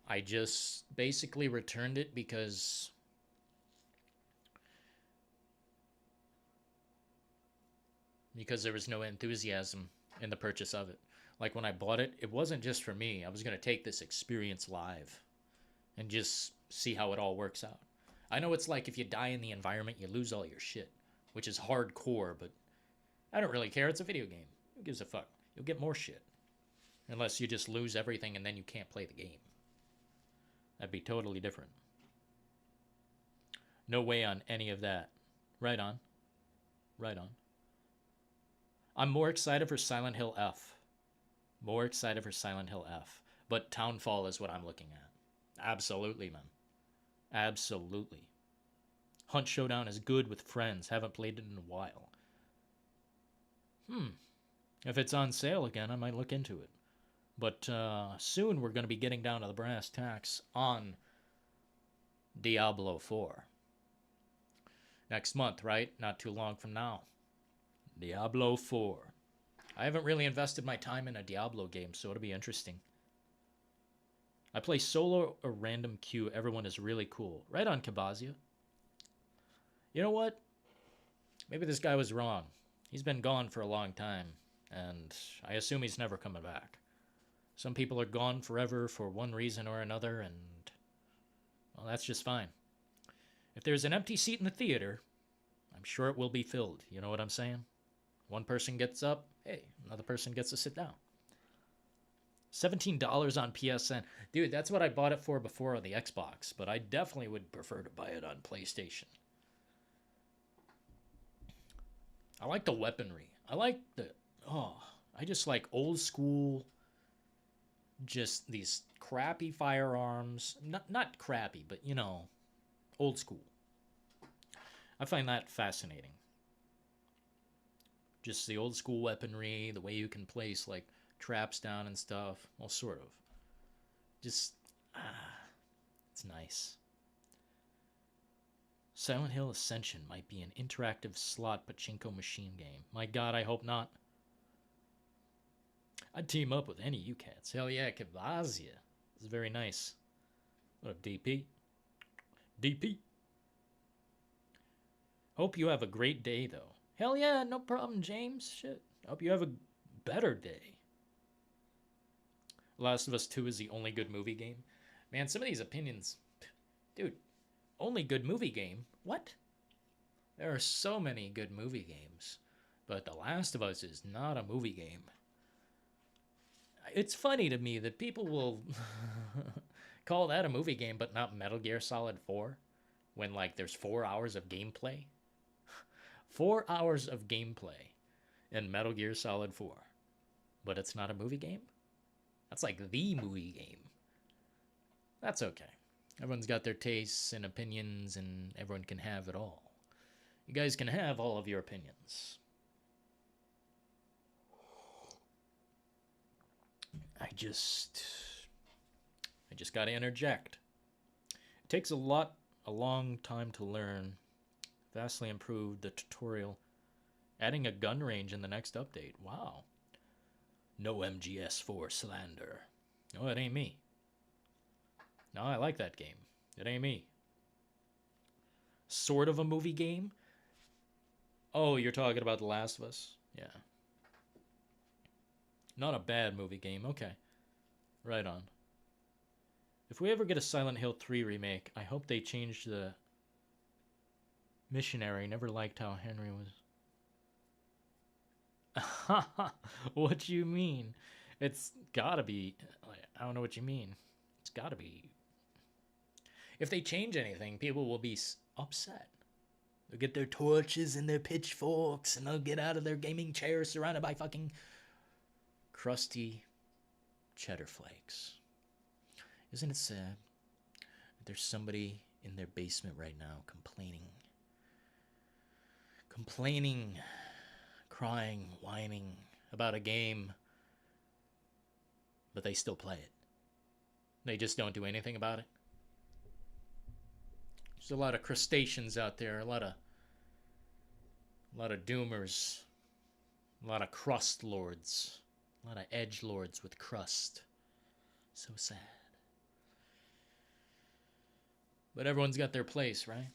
I just basically returned it because there was no enthusiasm in the purchase of it. Like when I bought it, it wasn't just for me. I was going to take this experience live and just see how it all works out. I know it's like if you die in the environment, you lose all your shit, which is hardcore, but I don't really care. It's a video game. Who gives a fuck? You'll get more shit. Unless you just lose everything and then you can't play the game. That'd be totally different. No way on any of that. Right on. Right on. I'm more excited for Silent Hill F. More excited for Silent Hill F. But Townfall is what I'm looking at. Absolutely, man. Absolutely. Hunt Showdown is good with friends. Haven't played it in a while. If it's on sale again, I might look into it. But soon we're going to be getting down to the brass tacks on Diablo 4. Next month, right? Not too long from now. Diablo 4. I haven't really invested my time in a Diablo game, so it'll be interesting. I play solo or random queue. Everyone is really cool. Right on, Kabazia. You know what? Maybe this guy was wrong. He's been gone for a long time, and I assume he's never coming back. Some people are gone forever for one reason or another, and, well, that's just fine. If there's an empty seat in the theater, I'm sure it will be filled. You know what I'm saying? One person gets up, hey, another person gets to sit down. $17 on PSN. Dude, that's what I bought it for before on the Xbox, but I definitely would prefer to buy it on PlayStation. I like the weaponry. I just like old school, just these crappy firearms. Not crappy, but, you know, old school. I find that fascinating. Just the old school weaponry, the way you can place, like, traps down and stuff. Well, sort of. Just, it's nice. Silent Hill Ascension might be an interactive slot pachinko machine game. My god, I hope not. I'd team up with any you cats. Hell yeah, Kavazia. It's very nice. What up, DP? DP. Hope you have a great day, though. Hell yeah, no problem, James. Shit. Hope you have a better day. Last of Us 2 is the only good movie game. Man, some of these opinions... Dude, only good movie game? What? There are so many good movie games. But The Last of Us is not a movie game. It's funny to me that people will call that a movie game, but not Metal Gear Solid 4. When, like, there's 4 hours of gameplay. 4 hours of gameplay in Metal Gear Solid 4. But it's not a movie game? That's like the movie game. That's okay. Everyone's got their tastes and opinions, and everyone can have it all. You guys can have all of your opinions. I just gotta interject. It takes a long time to learn. Vastly improved the tutorial. Adding a gun range in the next update. Wow. No MGS4 slander. No, it ain't me. No, I like that game. It ain't me. Sort of a movie game? Oh, you're talking about The Last of Us? Yeah. Not a bad movie game. Okay. Right on. If we ever get a Silent Hill 3 remake, I hope they change the missionary. Never liked how Henry was... What you mean? It's gotta be... I don't know what you mean. It's gotta be... If they change anything, people will be upset. They'll get their torches and their pitchforks, and they'll get out of their gaming chairs surrounded by fucking crusty cheddar flakes. Isn't it sad? There's somebody in their basement right now complaining, crying, whining about a game, but they still play it. They just don't do anything about it. There's a lot of crustaceans out there, a lot of doomers, a lot of crust lords, a lot of edge lords with crust. So sad. But everyone's got their place, right?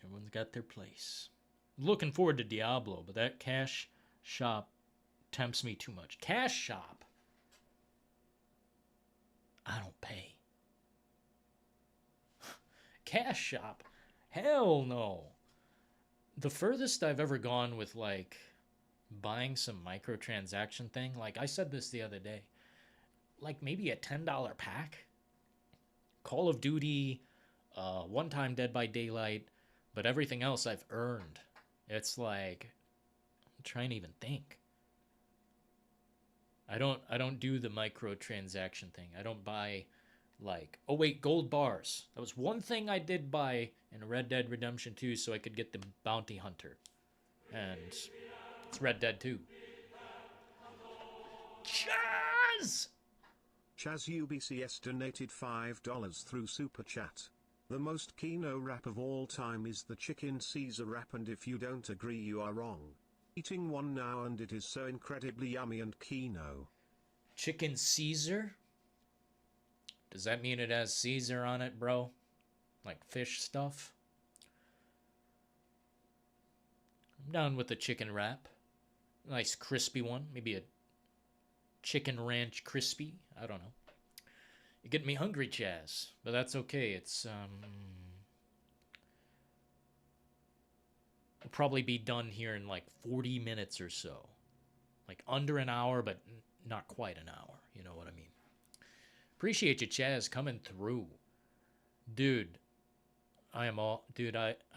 Everyone's got their place. Looking forward to Diablo, but that cash shop tempts me too much. Cash shop? I don't pay. Cash shop? Hell no. The furthest I've ever gone with, like, buying some microtransaction thing, like I said this the other day, like maybe a $10 pack. Call of Duty, one time Dead by Daylight, but everything else I've earned. It's like, I'm trying to even think. I don't do the microtransaction thing. I don't buy, like, oh wait, gold bars. That was one thing I did buy in Red Dead Redemption 2 so I could get the bounty hunter. And it's Red Dead 2. Chaz! Chaz UBCS donated $5 through Super Chat. The most Kino rap of all time is the Chicken Caesar rap, and if you don't agree you are wrong. Eating one now and it is so incredibly yummy and Kino. Chicken Caesar? Does that mean it has Caesar on it, bro? Like fish stuff? I'm down with the chicken wrap. Nice crispy one. Maybe a chicken ranch crispy. I don't know. You're getting me hungry, Chaz. But that's okay. It's, we'll probably be done here in like 40 minutes or so. Like under an hour, but not quite an hour. You know what I mean? Appreciate you, Chaz, coming through. Dude, I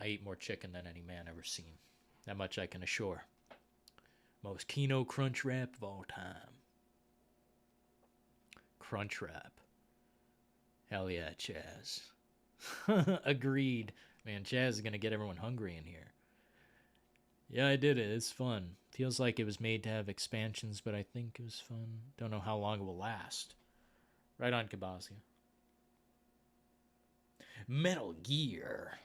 eat more chicken than any man ever seen. That much I can assure. Most Kino crunch wrap of all time. Crunch wrap. Hell yeah, Chaz. Agreed. Man, Chaz is going to get everyone hungry in here. Yeah, I did it. It's fun. Feels like it was made to have expansions, but I think it was fun. Don't know how long it will last. Right on, Kabazia. Metal Gear.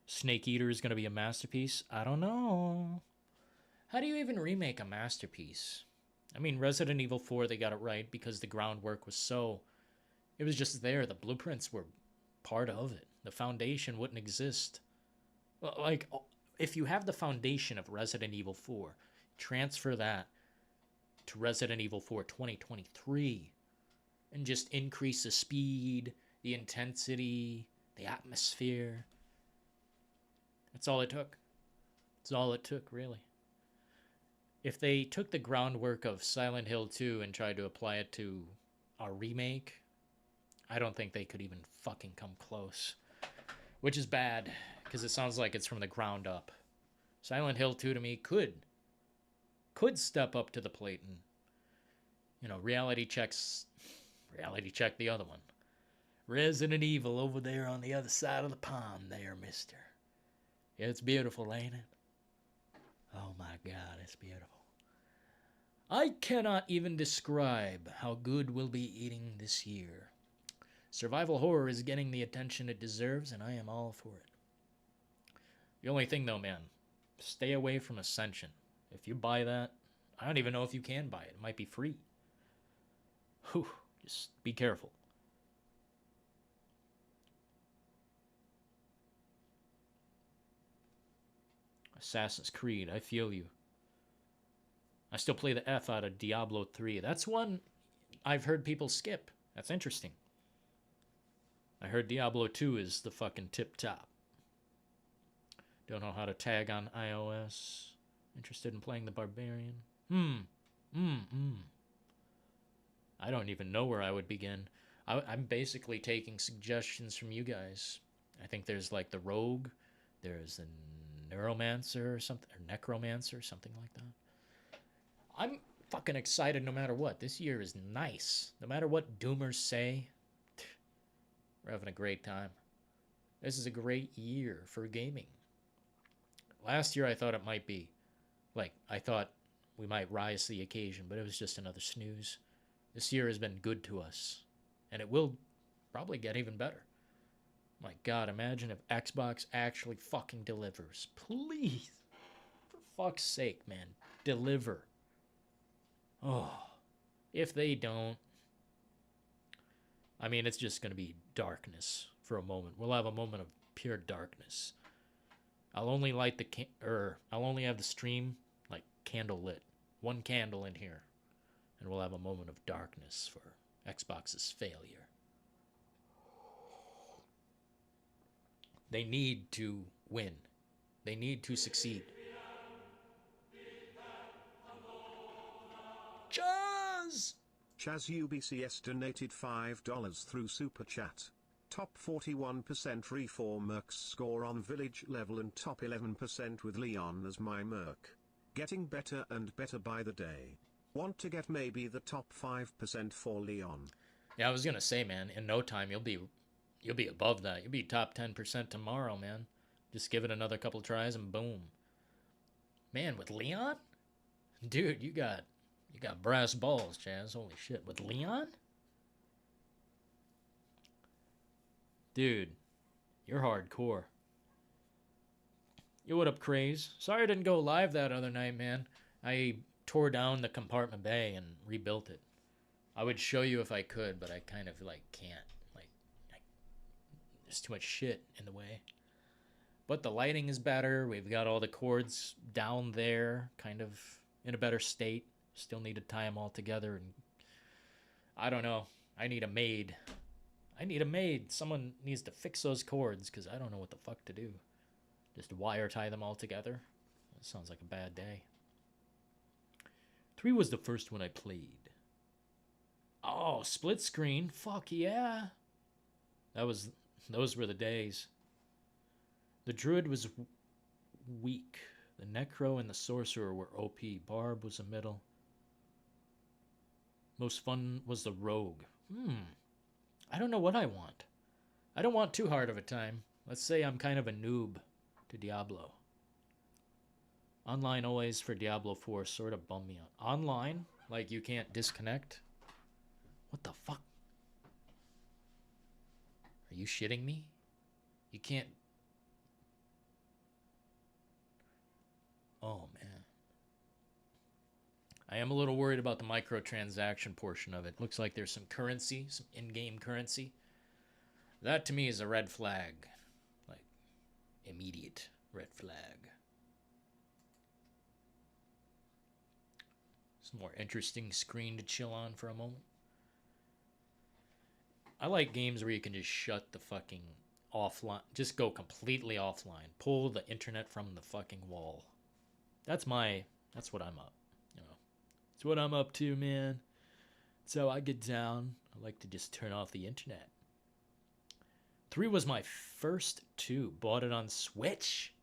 Snake Eater is going to be a masterpiece? I don't know. How do you even remake a masterpiece? I mean, Resident Evil 4, they got it right because the groundwork was so... It was just there. The blueprints were part of it. The foundation wouldn't exist. Like, if you have the foundation of Resident Evil 4, transfer that to Resident Evil 4 2023 and just increase the speed, the intensity, the atmosphere. That's all it took. That's all it took, really. If they took the groundwork of Silent Hill 2 and tried to apply it to a remake, I don't think they could even fucking come close. Which is bad, because it sounds like it's from the ground up. Silent Hill 2 to me could step up to the plate and, you know, reality check the other one. Resident Evil over there on the other side of the pond there, mister. Yeah, it's beautiful, ain't it? Oh my God, it's beautiful. I cannot even describe how good we'll be eating this year. Survival horror is getting the attention it deserves, and I am all for it. The only thing, though, man, stay away from Ascension. If you buy that, I don't even know if you can buy it. It might be free. Whew, just be careful. Assassin's Creed, I feel you. I still play the F out of Diablo 3. That's one I've heard people skip. That's interesting. I heard Diablo 2 is the fucking tip-top. Don't know how to tag on iOS. Interested in playing the Barbarian? I don't even know where I would begin. I'm basically taking suggestions from you guys. I think there's like the Rogue. There's the Neuromancer or something, or Necromancer, something like that. I'm fucking excited no matter what. This year is nice. No matter what doomers say, we're having a great time. This is a great year for gaming. Last year I thought it might be. I thought we might rise to the occasion, but it was just another snooze. This year has been good to us, and it will probably get even better. My God, imagine if Xbox actually fucking delivers. Please. For fuck's sake, man. Deliver. Oh. If they don't, I mean, it's just going to be darkness for a moment. We'll have a moment of pure darkness. I'll only light I'll only have the stream like candle lit. One candle in here. And we'll have a moment of darkness for Xbox's failure. They need to win. They need to succeed. Chaz! Chaz UBCS donated $5 through Super Chat. Top 41% Reform Mercs score on village level and top 11% with Leon as my Merc. Getting better and better by the day. Want to get maybe the top 5% for Leon. Yeah, I was gonna say, man, in no time you'll be above that. You'll be top 10% tomorrow, man. Just give it another couple tries and boom. Man, with Leon? Dude, you got brass balls, Chaz. Holy shit. With Leon? Dude, you're hardcore. Yo, what up, Craze? Sorry I didn't go live that other night, man. I tore down the compartment bay and rebuilt it. I would show you if I could, but I kind of can't. There's too much shit in the way. But the lighting is better. We've got all the cords down there, kind of in a better state. Still need to tie them all together, and I don't know. I need a maid. Someone needs to fix those cords, because I don't know what the fuck to do. Just wire tie them all together? That sounds like a bad day. 3 was the first one I played. Oh, split screen. Fuck yeah. Those were the days. The druid was weak. The necro and the sorcerer were OP. Barb was the middle. Most fun was the rogue. I don't know what I want. I don't want too hard of a time. Let's say I'm kind of a noob to Diablo. Online always for Diablo 4 sort of bummed me out. Online? Like you can't disconnect? What the fuck? Are you shitting me? You can't... Oh, man. I am a little worried about the microtransaction portion of it. Looks like there's some currency, some in-game currency. That to me is a red flag. Like, immediate red flag. Some more interesting screen to chill on for a moment. I like games where you can just shut the fucking offline, just go completely offline. Pull the internet from the fucking wall. That's what I'm up. It's what I'm up to, man. So I get down. I like to just turn off the internet. 3 was my first 2. Bought it on Switch.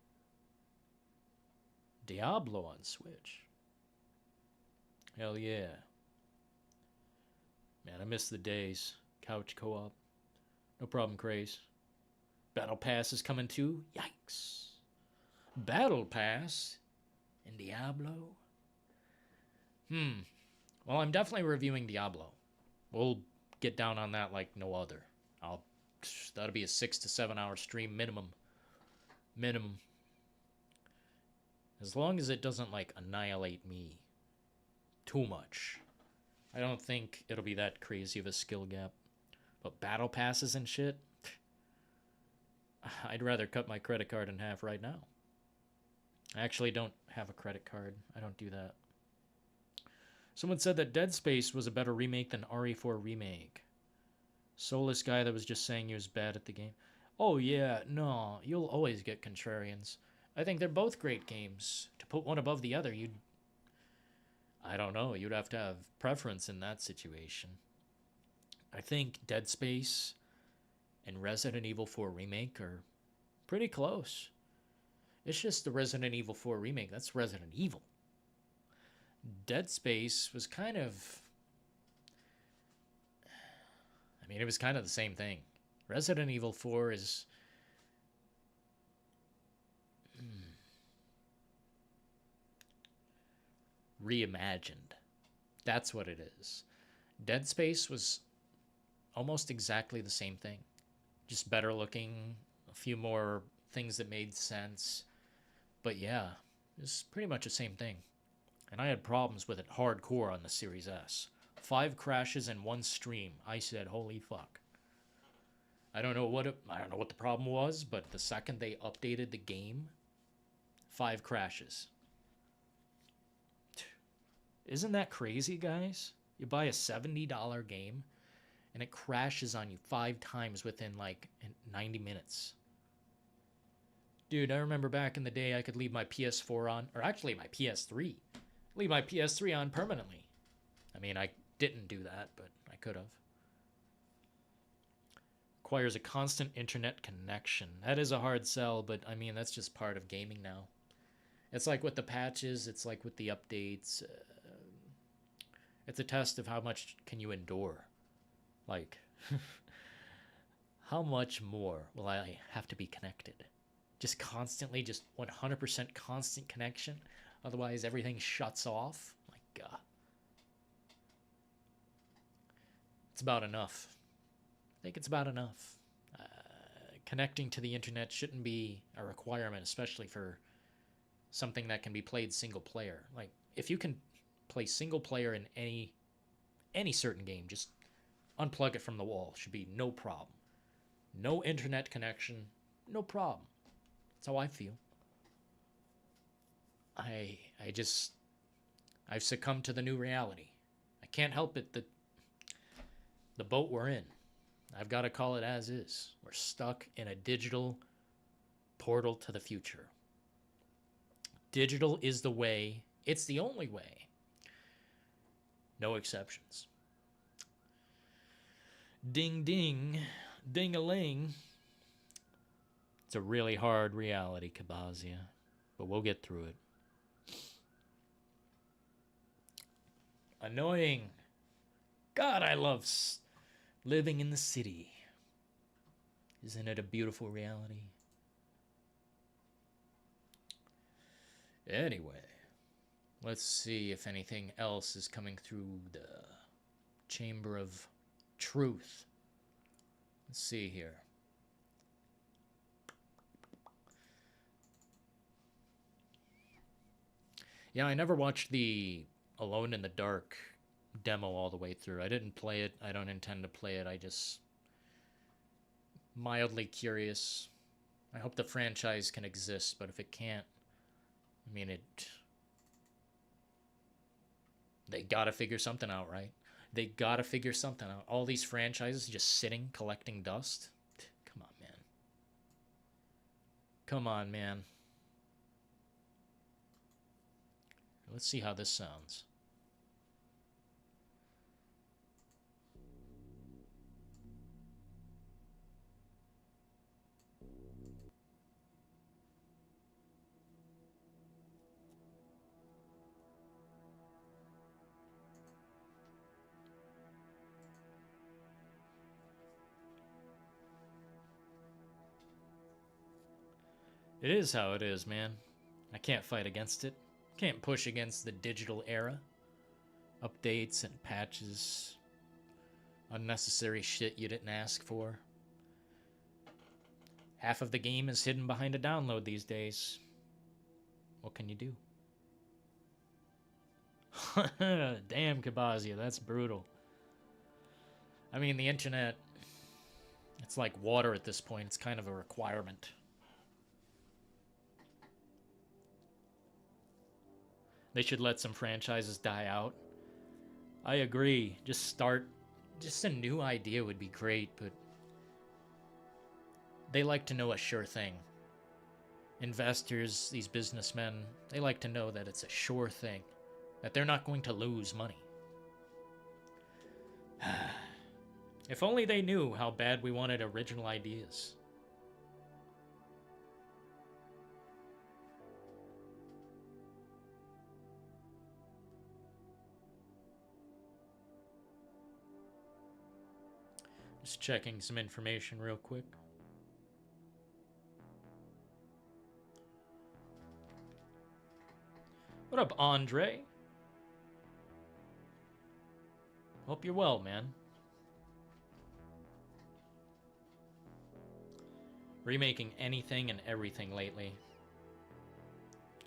Diablo on Switch. Hell yeah. Man, I miss the days. Couch co-op. No problem, Craze. Battle Pass is coming too? Yikes. Battle Pass? In Diablo? Well, I'm definitely reviewing Diablo. We'll get down on that like no other. That'll be a 6 to 7 hour stream minimum. As long as it doesn't annihilate me too much. I don't think it'll be that crazy of a skill gap. But battle passes and shit, I'd rather cut my credit card in half right now. I actually don't have a credit card. I don't do that. Someone said that Dead Space was a better remake than RE4 Remake. Soulless guy that was just saying he was bad at the game. Oh yeah, no, you'll always get contrarians. I think they're both great games. To put one above the other, I don't know, you'd have to have preference in that situation. I think Dead Space and Resident Evil 4 Remake are pretty close. It's just the Resident Evil 4 Remake, that's Resident Evil. Dead Space was kind of... I mean, it was kind of the same thing. Resident Evil 4 is... reimagined. That's what it is. Dead Space was almost exactly the same thing. Just better looking, a few more things that made sense. But yeah, it's pretty much the same thing. And I had problems with it hardcore on the Series S. 5 crashes in one stream. I said, holy fuck. I don't know what the problem was, but the second they updated the game, 5 crashes. Isn't that crazy, guys? You buy a $70 game and it crashes on you 5 times within like 90 minutes. Dude, I remember back in the day I could leave my PS4 on, or actually my PS3. Leave my PS3 on permanently. I mean, I didn't do that, but I could have. Requires a constant internet connection. That is a hard sell, but I mean, that's just part of gaming now. It's like with the patches, it's like with the updates. It's a test of how much can you endure. Like, how much more will I have to be connected? Just constantly, just 100% constant connection? Otherwise, everything shuts off? My God. It's about enough. I think it's about enough. Connecting to the internet shouldn't be a requirement, especially for something that can be played single player. Like, if you can play single player in any certain game, just unplug it from the wall. Should be no problem. No internet connection, no problem. That's how I feel. I've succumbed to the new reality. I can't help it that the boat we're in. I've got to call it as is. We're stuck in a digital portal to the future. Digital is the way. It's the only way. No exceptions. Ding ding, ding-a-ling. It's a really hard reality, Kabazia, but we'll get through it. Annoying. God, I love living in the city. Isn't it a beautiful reality? Anyway, let's see if anything else is coming through the chamber of truth. Let's see here. Yeah, I never watched the Alone in the Dark demo all the way through. I didn't play it. I don't intend to play it. I just mildly curious. I hope the franchise can exist, but if it can't, I mean, they gotta figure something out, right? They gotta figure something out. All these franchises just sitting, collecting dust. Come on, man. Come on, man. Let's see how this sounds. It is how it is, man. I can't fight against it. Can't push against the digital era. Updates and patches. Unnecessary shit you didn't ask for. Half of the game is hidden behind a download these days. What can you do? Damn, Kabazia, that's brutal. I mean, the internet, it's like water at this point. It's kind of a requirement. They should let some franchises die out. I agree. Just a new idea would be great, but they like to know a sure thing. Investors, these businessmen, they like to know that it's a sure thing, that they're not going to lose money. If only they knew how bad we wanted original ideas. Just checking some information real quick. What up, Andre? Hope you're well, man. Remaking anything and everything lately.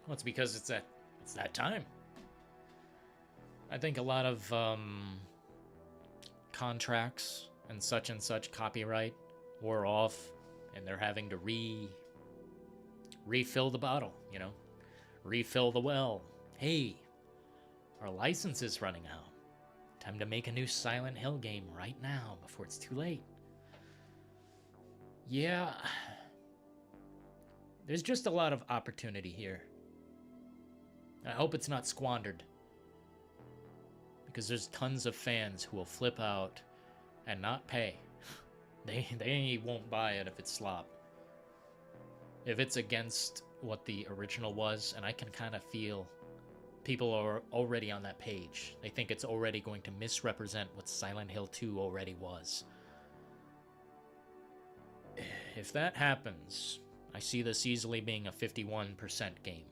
Well, it's because it's that time. I think a lot of contracts and such copyright wore off, and they're having to refill the bottle, you know, refill the well. Hey, our license is running out. Time to make a new Silent Hill game right now before it's too late. Yeah, there's just a lot of opportunity here. I hope it's not squandered, because there's tons of fans who will flip out and not pay. They won't buy it if it's slop. If it's against what the original was, and I can kind of feel people are already on that page. They think it's already going to misrepresent what Silent Hill 2 already was. If that happens, I see this easily being a 51% game.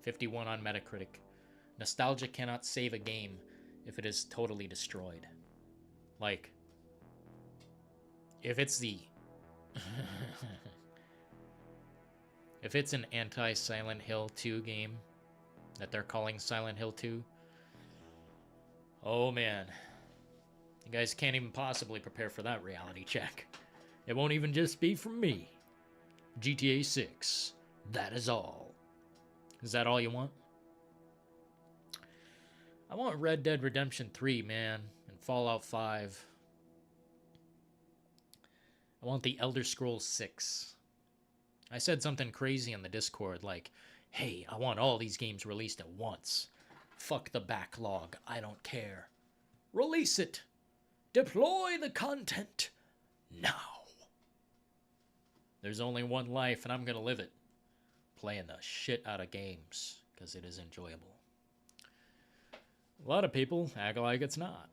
51 on Metacritic. Nostalgia cannot save a game if it is totally destroyed. Like, if it's the... if it's an anti-Silent Hill 2 game that they're calling Silent Hill 2, oh man. You guys can't even possibly prepare for that reality check. It won't even just be from me. GTA 6. That is all. Is that all you want? I want Red Dead Redemption 3, man, and Fallout 5. I want the Elder Scrolls 6. I said something crazy in the Discord like, hey, I want all these games released at once. Fuck the backlog. I don't care. Release it. Deploy the content. Now. There's only one life, and I'm gonna live it. Playing the shit out of games, because it is enjoyable. A lot of people act like it's not.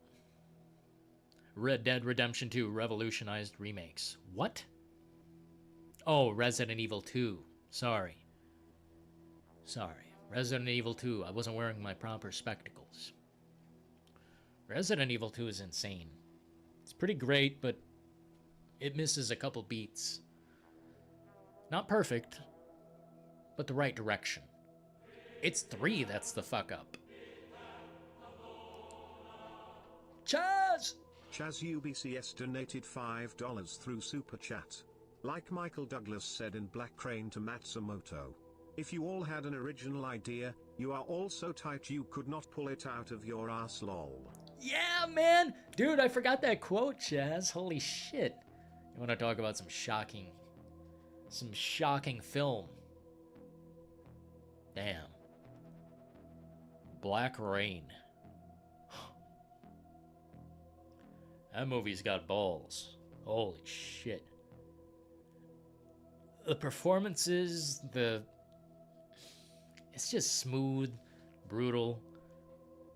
Red Dead Redemption 2 revolutionized remakes. What? Oh, Resident Evil 2. Sorry. Resident Evil 2. I wasn't wearing my proper spectacles. Resident Evil 2 is insane. It's pretty great, but it misses a couple beats. Not perfect, but the right direction. It's 3 that's the fuck up. Chaz! Chaz UBCS donated $5 through Super Chat. Like Michael Douglas said in Black Crane to Matsumoto, if you all had an original idea, you are all so tight you could not pull it out of your ass lol. Yeah, man! Dude, I forgot that quote, Chaz. Holy shit. You want to talk about some shocking film. Damn. Black Rain. That movie's got balls. Holy shit. The performances, it's just smooth, brutal,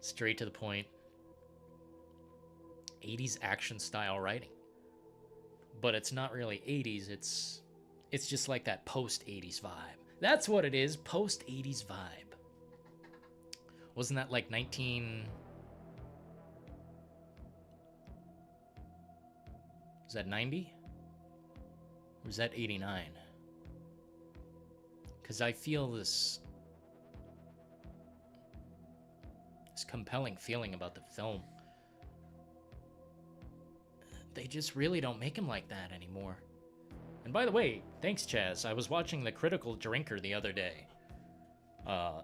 straight to the point. 80s action style writing. But it's not really 80s, it's just like that post-80s vibe. That's what it is, post-80s vibe. Wasn't that like 19... Was that 90? Or was that 89? Because I feel this compelling feeling about the film. They just really don't make him like that anymore. And by the way, thanks Chaz, I was watching The Critical Drinker the other day.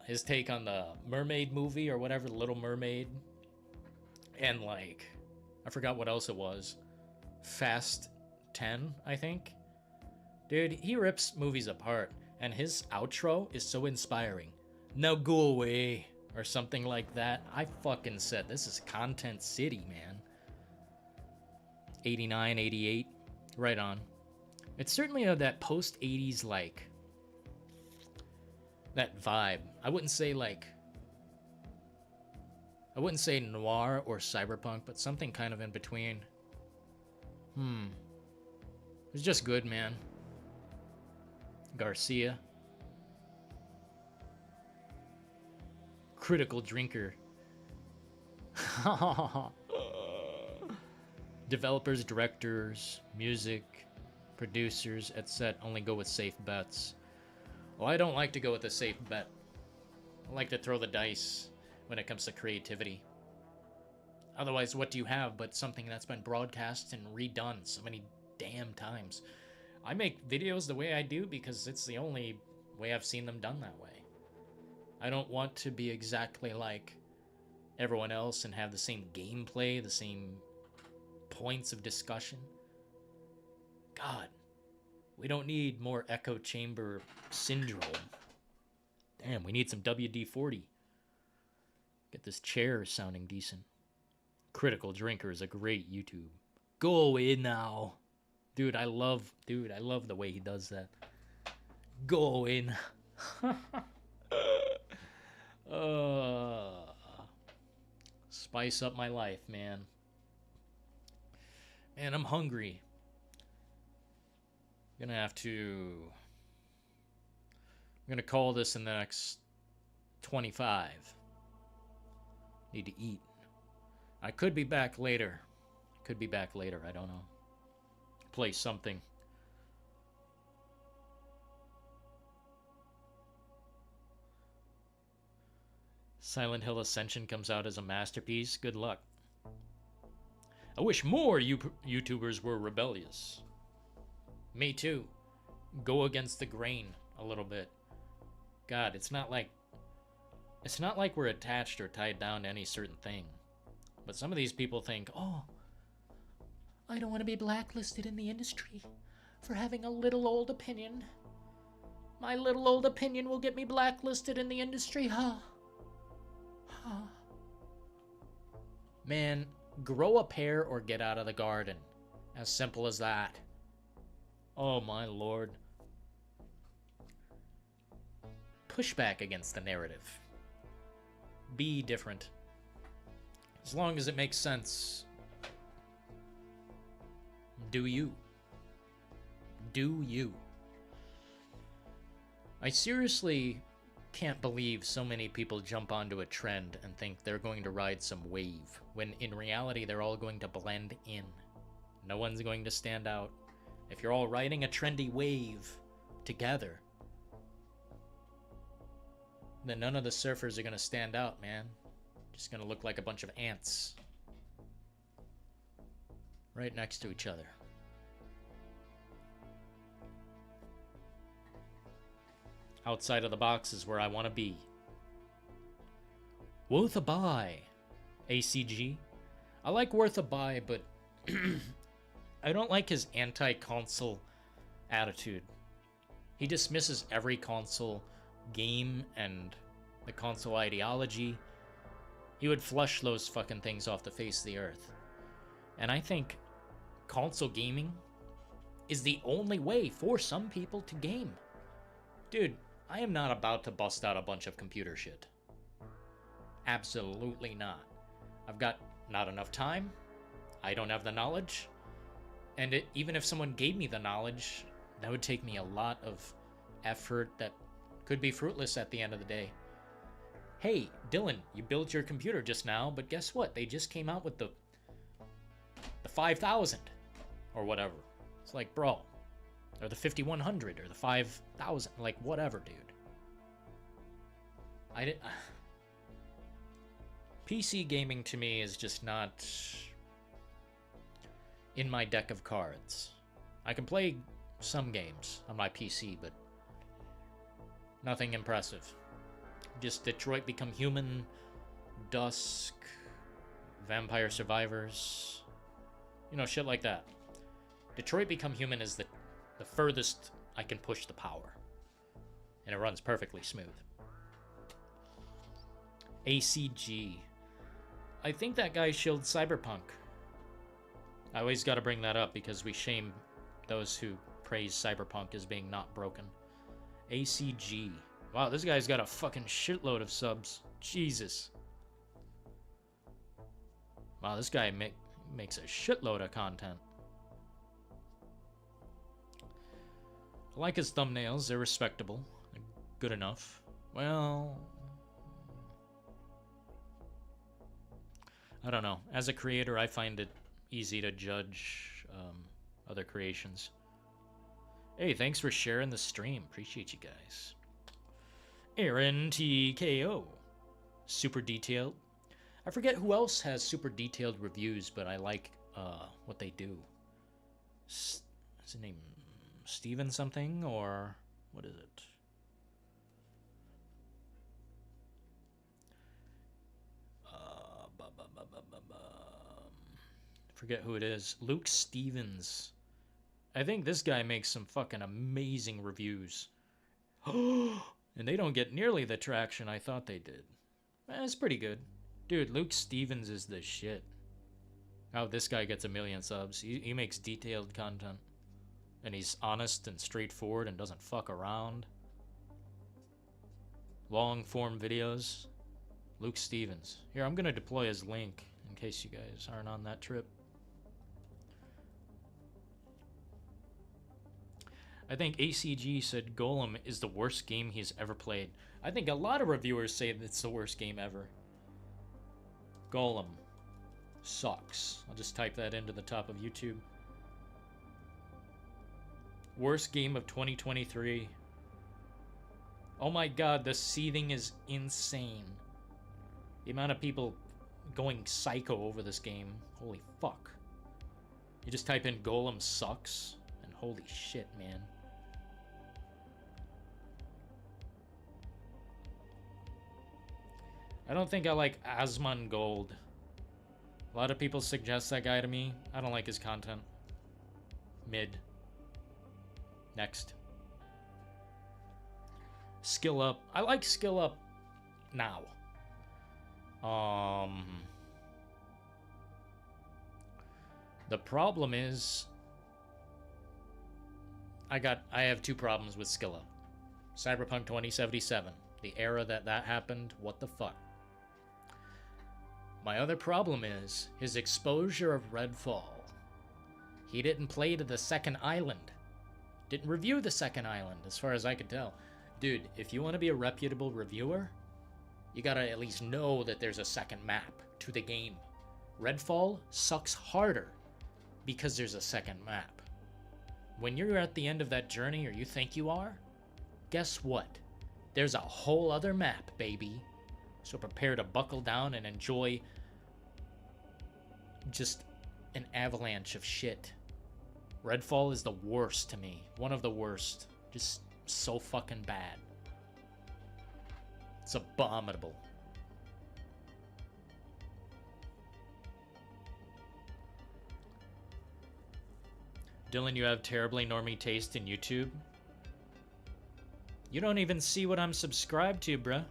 His take on the Mermaid movie or whatever, The Little Mermaid. And like, I forgot what else it was. Fast 10, I think. Dude, he rips movies apart, and his outro is so inspiring. Now go away, or something like that. I fucking said, this is Content City, man. 89, 88, right on. It's certainly that post-80s, like, that vibe. I wouldn't say noir or cyberpunk, but something kind of in between. It's just good, man. Garcia. Critical drinker. Developers, directors, music, producers, etc. only go with safe bets. Well, I don't like to go with a safe bet. I like to throw the dice when it comes to creativity. Otherwise, what do you have but something that's been broadcast and redone so many damn times? I make videos the way I do because it's the only way I've seen them done that way. I don't want to be exactly like everyone else and have the same gameplay, the same points of discussion. God, we don't need more echo chamber syndrome. Damn, we need some WD-40. Get this chair sounding decent. Critical Drinker is a great YouTube. Go away now. Dude, I love the way he does that. Go in. Spice up my life, man. Man, I'm hungry. I'm gonna call this in the next 25. Need to eat. I could be back later. I don't know. Play something. Silent Hill Ascension comes out as a masterpiece. Good luck. I wish more YouTubers were rebellious. Me too. Go against the grain a little bit. God, it's not like we're attached or tied down to any certain thing. But some of these people think, oh, I don't want to be blacklisted in the industry for having a little old opinion. My little old opinion will get me blacklisted in the industry, huh? Man, grow a pair or get out of the garden. As simple as that. Oh my lord. Push back against the narrative. Be different. As long as it makes sense. Do you. Do you. I seriously can't believe so many people jump onto a trend and think they're going to ride some wave, when in reality they're all going to blend in. No one's going to stand out. If you're all riding a trendy wave together, then none of the surfers are going to stand out, man. Just going to look like a bunch of ants. Right next to each other. Outside of the box is where I want to be. Worth a buy. ACG. I like Worth a buy, but I don't like his anti-console attitude. He dismisses every console game and the console ideology. He would flush those fucking things off the face of the earth. And I think console gaming is the only way for some people to game. Dude, I am not about to bust out a bunch of computer shit. Absolutely not. I've got not enough time. I don't have the knowledge. And even if someone gave me the knowledge, that would take me a lot of effort that could be fruitless at the end of the day. Hey, Dylan, you built your computer just now, but guess what? They just came out with the 5000 or whatever. It's like, bro, or the 5100 or the 5000, like whatever, dude. PC gaming to me is just not in my deck of cards. I can play some games on my PC, but nothing impressive. Just Detroit Become Human, Dusk, Vampire Survivors, you know, shit like that. Detroit Become Human is the furthest I can push the power, and it runs perfectly smooth. ACG. I think that guy shilled Cyberpunk. I always got to bring that up because we shame those who praise Cyberpunk as being not broken. ACG. Wow, this guy's got a fucking shitload of subs. Jesus. Wow, this guy makes a shitload of content. I like his thumbnails. They're respectable. They're good enough. Well, I don't know. As a creator, I find it easy to judge other creations. Hey, thanks for sharing the stream. Appreciate you guys. Aaron TKO. Super detailed. I forget who else has super detailed reviews, but I like what they do. Is his name Steven something, or what is it? Forget who it is. Luke Stevens. I think this guy makes some fucking amazing reviews. And they don't get nearly the traction I thought they did. It's pretty good. Dude, Luke Stevens is the shit. Oh, this guy gets 1 million subs. He makes detailed content. And he's honest and straightforward and doesn't fuck around. Long form videos. Luke Stevens. Here, I'm gonna deploy his link in case you guys aren't on that trip. I think ACG said Golem is the worst game he's ever played. I think a lot of reviewers say that it's the worst game ever. Golem sucks. I'll just type that into the top of YouTube. Worst game of 2023. Oh my god, the seething is insane. The amount of people going psycho over this game. Holy fuck. You just type in Golem sucks, and holy shit, man. I don't think I like Asmongold. A lot of people suggest that guy to me. I don't like his content. Mid. Next. Skill Up. I like Skill Up now. The problem is I have 2 problems with Skill Up. Cyberpunk 2077. The era that happened, what the fuck? My other problem is his exposure of Redfall. He didn't play to the second island. Didn't review the second island, as far as I could tell. Dude, if you want to be a reputable reviewer, you gotta at least know that there's a second map to the game. Redfall sucks harder because there's a second map. When you're at the end of that journey, or you think you are, guess what? There's a whole other map, baby. So prepare to buckle down and enjoy just an avalanche of shit. Redfall is the worst to me. One of the worst. Just so fucking bad. It's abominable. Dylan, you have terribly normie taste in YouTube. You don't even see what I'm subscribed to, bruh.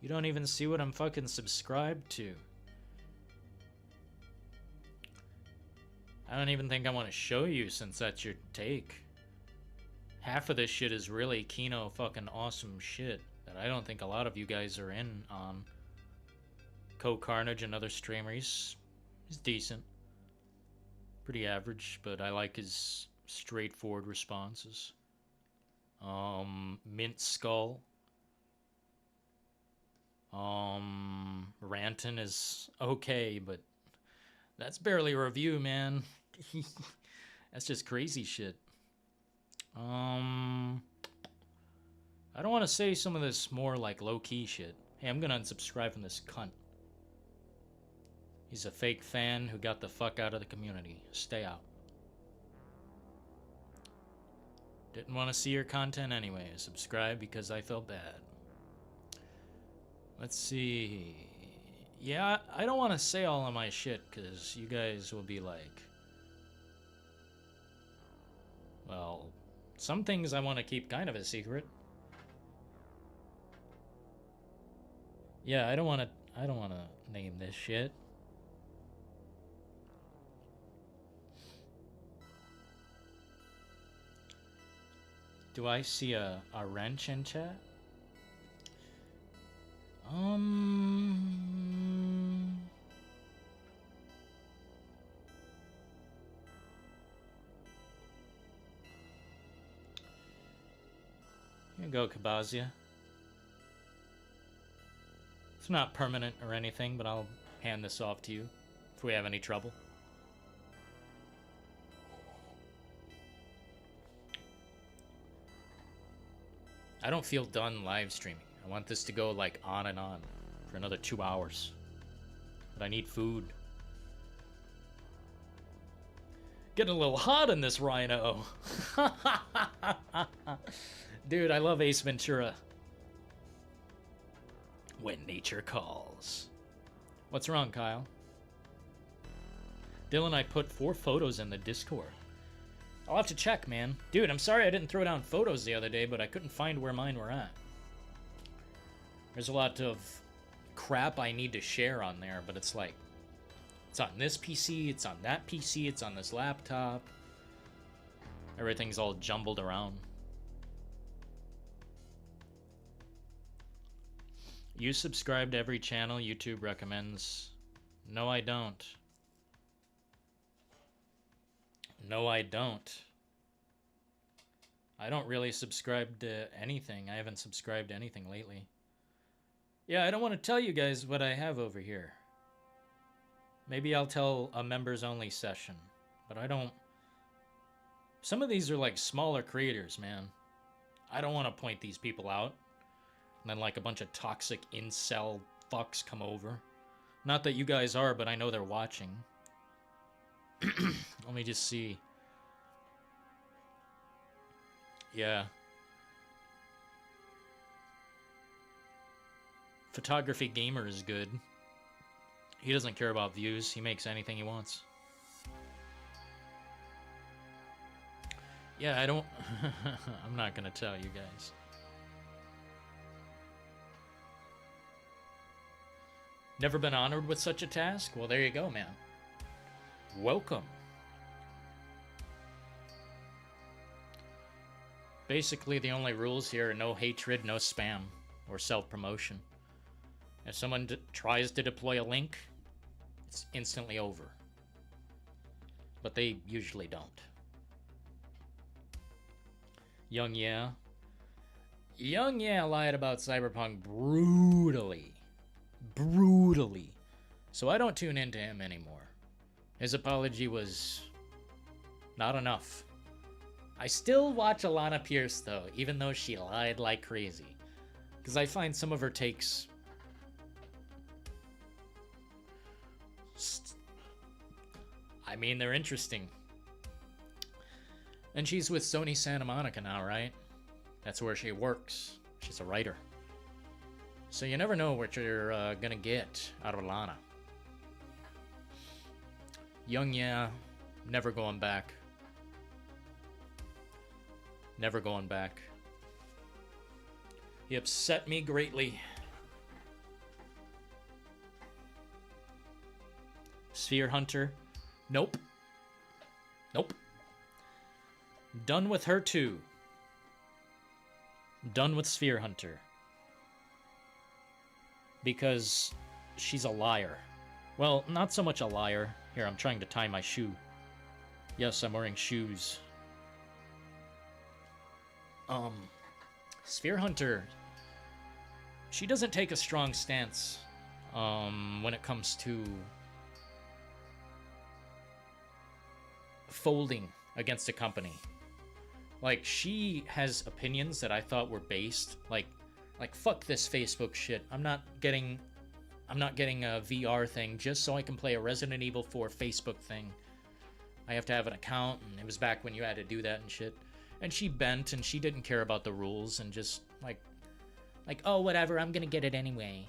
You don't even see what I'm fucking subscribed to. I don't even think I want to show you, since that's your take. Half of this shit is really Kino fucking awesome shit that I don't think a lot of you guys are in on. Co-Carnage, another streamer, he's decent. Pretty average, but I like his straightforward responses. Mint Skull. Ranton is okay, but that's barely a review, man. That's just crazy shit. I don't want to say some of this more like low-key shit. Hey, I'm gonna unsubscribe from this cunt. He's a fake fan who got the fuck out of the community. Stay out. Didn't want to see your content anyway. Subscribe because I felt bad. Let's see. Yeah, I don't want to say all of my shit because you guys will be like, well, some things I want to keep kind of a secret. Yeah, I don't want to name this shit. Do I see a wrench in chat? Here you go, Kabazia. It's not permanent or anything, but I'll hand this off to you if we have any trouble. I don't feel done live streaming. I want this to go like on and on for another 2 hours. But I need food. Getting a little hot in this rhino. Dude, I love Ace Ventura. When nature calls. What's wrong, Kyle? Dylan, I put 4 photos in the Discord. I'll have to check, man. Dude, I'm sorry I didn't throw down photos the other day, but I couldn't find where mine were at. There's a lot of crap I need to share on there, but it's like, it's on this PC, it's on that PC, it's on this laptop. Everything's all jumbled around. You subscribe to every channel YouTube recommends. No, I don't. No, I don't. I don't really subscribe to anything. I haven't subscribed to anything lately. Yeah, I don't want to tell you guys what I have over here. Maybe I'll tell a members only session, but I don't. Some of these are like smaller creators, man. I don't want to point these people out. And then like a bunch of toxic incel fucks come over. Not that you guys are, but I know they're watching. Let me just see. Yeah. Photography Gamer is good. He doesn't care about views. He makes anything he wants. Yeah, I don't... I'm not gonna tell you guys. Never been honored with such a task? Well, there you go, man. Welcome. Basically, the only rules here are no hatred, no spam, or self-promotion. If someone tries to deploy a link, it's instantly over. But they usually don't. Young Yeah. Young Yeah lied about Cyberpunk brutally. Brutally. So I don't tune into him anymore. His apology was not enough. I still watch Alana Pierce, though, even though she lied like crazy. Because I find some of her takes... I mean, they're interesting. And she's with Sony Santa Monica now, right? That's where she works. She's a writer. So you never know what you're gonna get out of Alana. Young Yeah, never going back. Never going back. He upset me greatly. Sphere Hunter. Nope. Nope. Done with her too. Done with Sphere Hunter. Because she's a liar. Well, not so much a liar. Here, I'm trying to tie my shoe. Yes, I'm wearing shoes. Sphere Hunter, she doesn't take a strong stance when it comes to folding against a company. Like, she has opinions that I thought were based, like fuck this Facebook shit. I'm not getting a VR thing just so I can play a Resident Evil 4 Facebook thing. I have to have an account, and it was back when you had to do that and shit. And she bent, and she didn't care about the rules, and just, like, oh, whatever, I'm gonna get it anyway.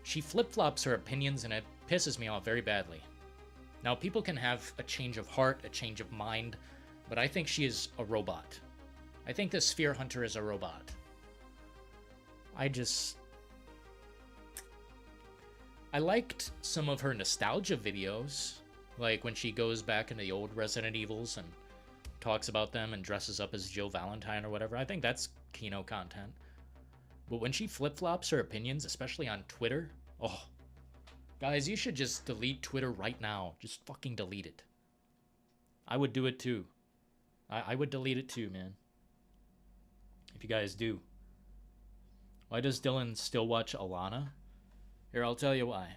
She flip-flops her opinions, and it pisses me off very badly. Now, people can have a change of heart, a change of mind, but I think she is a robot. I think the Sphere Hunter is a robot. I liked some of her nostalgia videos, like when she goes back into the old Resident Evils and talks about them and dresses up as Jill Valentine or whatever. I think that's Kino content. But when she flip-flops her opinions, especially on Twitter, oh, guys, you should just delete Twitter right now. Just fucking delete it. I would do it too. I would delete it too, man. if you guys do. Why does Dylan still watch Alana? Here, I'll tell you why.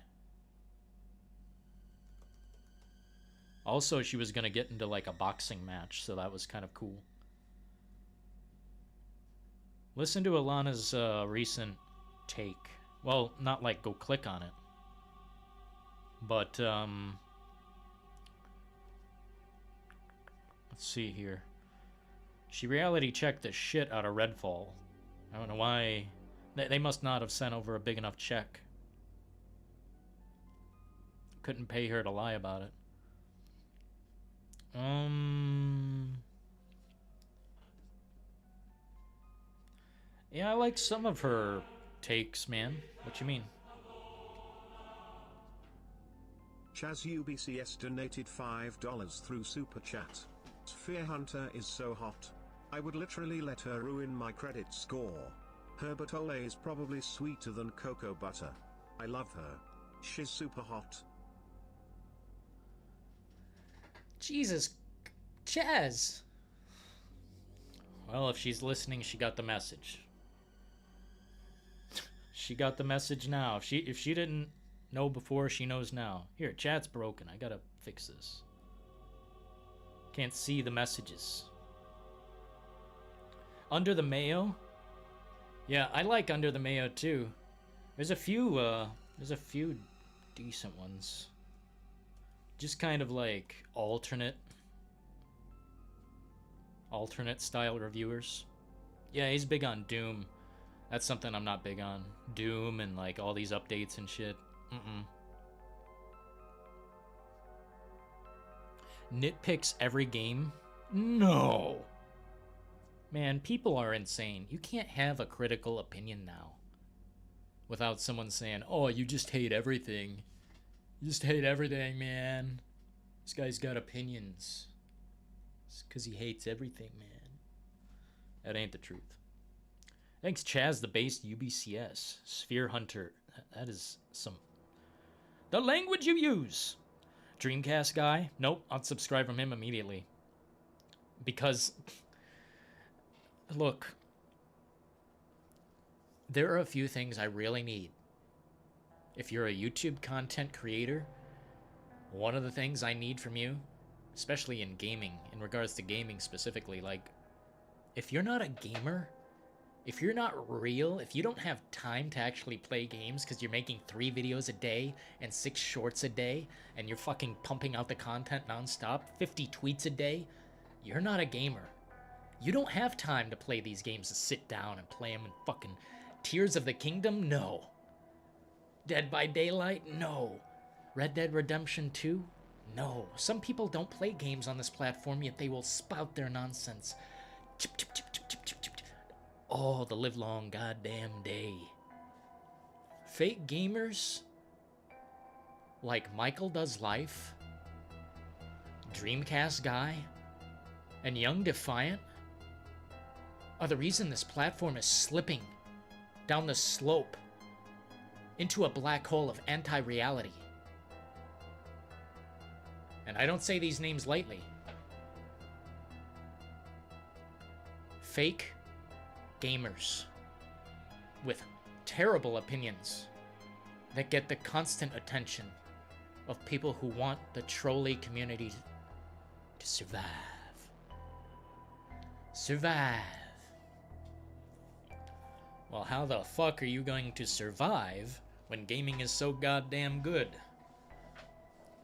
Also, she was going to get into like a boxing match, so that was kind of cool. Listen to Alana's recent take. Well, not like go click on it. But, let's see here. She reality checked the shit out of Redfall. I don't know why. They must not have sent over a big enough check. Couldn't pay her to lie about it. Yeah, I like some of her takes, man. What you mean? Chaz UBCS donated $5 through Super Chat. Sphere Hunter is so hot. I would literally let her ruin my credit score. Her Bertollet is probably sweeter than cocoa butter. I love her. She's super hot. Jesus, Chaz. Well, if she's listening, she got the message. She got the message now. If she didn't know before, she knows now. Here, chat's broken. I gotta fix this. Can't see the messages. Under the Mayo? Yeah, I like Under the Mayo too. There's a few decent ones. Just kind of like alternate style reviewers. Yeah, he's big on Doom. That's something I'm not big on. Doom and like all these updates and shit. Nitpicks every game? No. Man, people are insane. You can't have a critical opinion now without someone saying, "Oh, you just hate everything. You just hate everything, man. This guy's got opinions. It's because he hates everything, man." That ain't the truth. Thanks, Chaz, the base UBCS. Sphere Hunter. That is some... The language you use. Dreamcast guy? Nope, unsubscribe from him immediately. Because... Look. There are a few things I really need. If you're a YouTube content creator, one of the things I need from you, especially in gaming, in regards to gaming specifically, like, if you're not a gamer, if you're not real, if you don't have time to actually play games because you're making 3 videos a day and 6 shorts a day, and you're fucking pumping out the content nonstop, 50 tweets a day, you're not a gamer. You don't have time to play these games, to sit down and play them in fucking Tears of the Kingdom? No. Dead by Daylight? No. Red Dead Redemption 2? No. Some people don't play games on this platform, yet they will spout their nonsense. Chip, chip, chip, chip, chip, chip, chip. Oh, the livelong goddamn day. Fake gamers like Michael Does Life, Dreamcast Guy, and Young Defiant are the reason this platform is slipping down the slope into a black hole of anti-reality. And I don't say these names lightly. Fake gamers with terrible opinions that get the constant attention of people who want the trolley community to survive. Survive. Well, how the fuck are you going to survive when gaming is so goddamn good?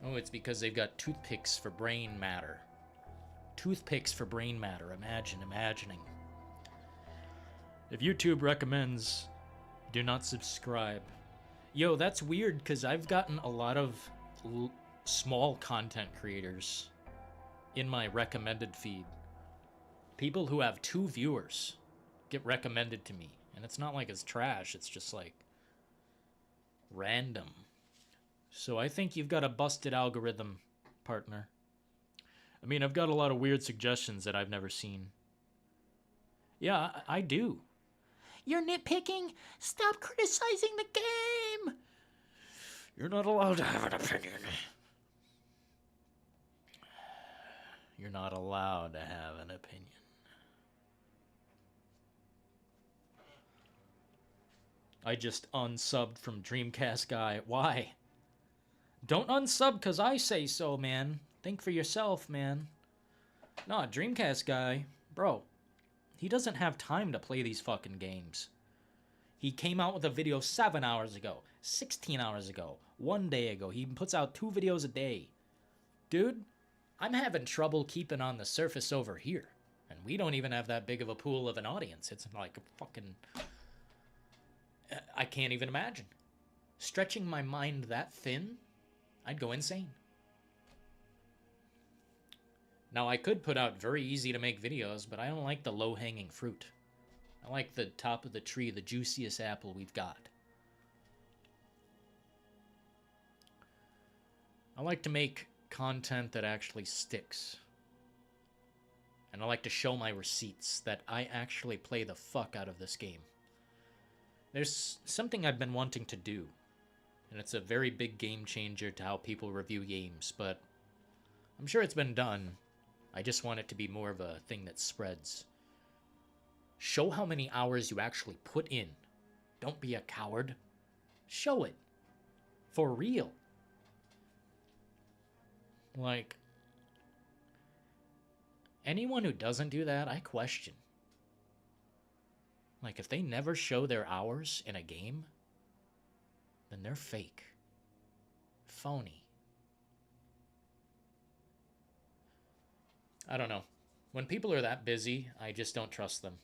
Oh, it's because they've got toothpicks for brain matter. Toothpicks for brain matter. Imagining. If YouTube recommends, do not subscribe. Yo, that's weird, because I've gotten a lot of small content creators in my recommended feed. People who have 2 viewers get recommended to me. And it's not like it's trash, it's just like random. So I think you've got a busted algorithm, partner. I mean, I've got a lot of weird suggestions that I've never seen. Yeah, I do. You're nitpicking? Stop criticizing the game! You're not allowed to have an opinion. You're not allowed to have an opinion. I just unsubbed from Dreamcast Guy. Why? Don't unsub because I say so, man. Think for yourself, man. Nah, Dreamcast Guy, bro, he doesn't have time to play these fucking games. He came out with a video 7 hours ago, 16 hours ago, 1 day ago. He puts out 2 videos a day. Dude, I'm having trouble keeping on the surface over here. And we don't even have that big of a pool of an audience. It's like a fucking... I can't even imagine. Stretching my mind that thin, I'd go insane. Now, I could put out very easy to make videos, but I don't like the low-hanging fruit. I like the top of the tree, the juiciest apple we've got. I like to make content that actually sticks. And I like to show my receipts that I actually play the fuck out of this game. There's something I've been wanting to do, and it's a very big game changer to how people review games, but I'm sure it's been done. I just want it to be more of a thing that spreads. Show how many hours you actually put in. Don't be a coward. Show it. For real. Like, anyone who doesn't do that, I question. Like, if they never show their hours in a game, then they're fake. Phony. I don't know. When people are that busy, I just don't trust them.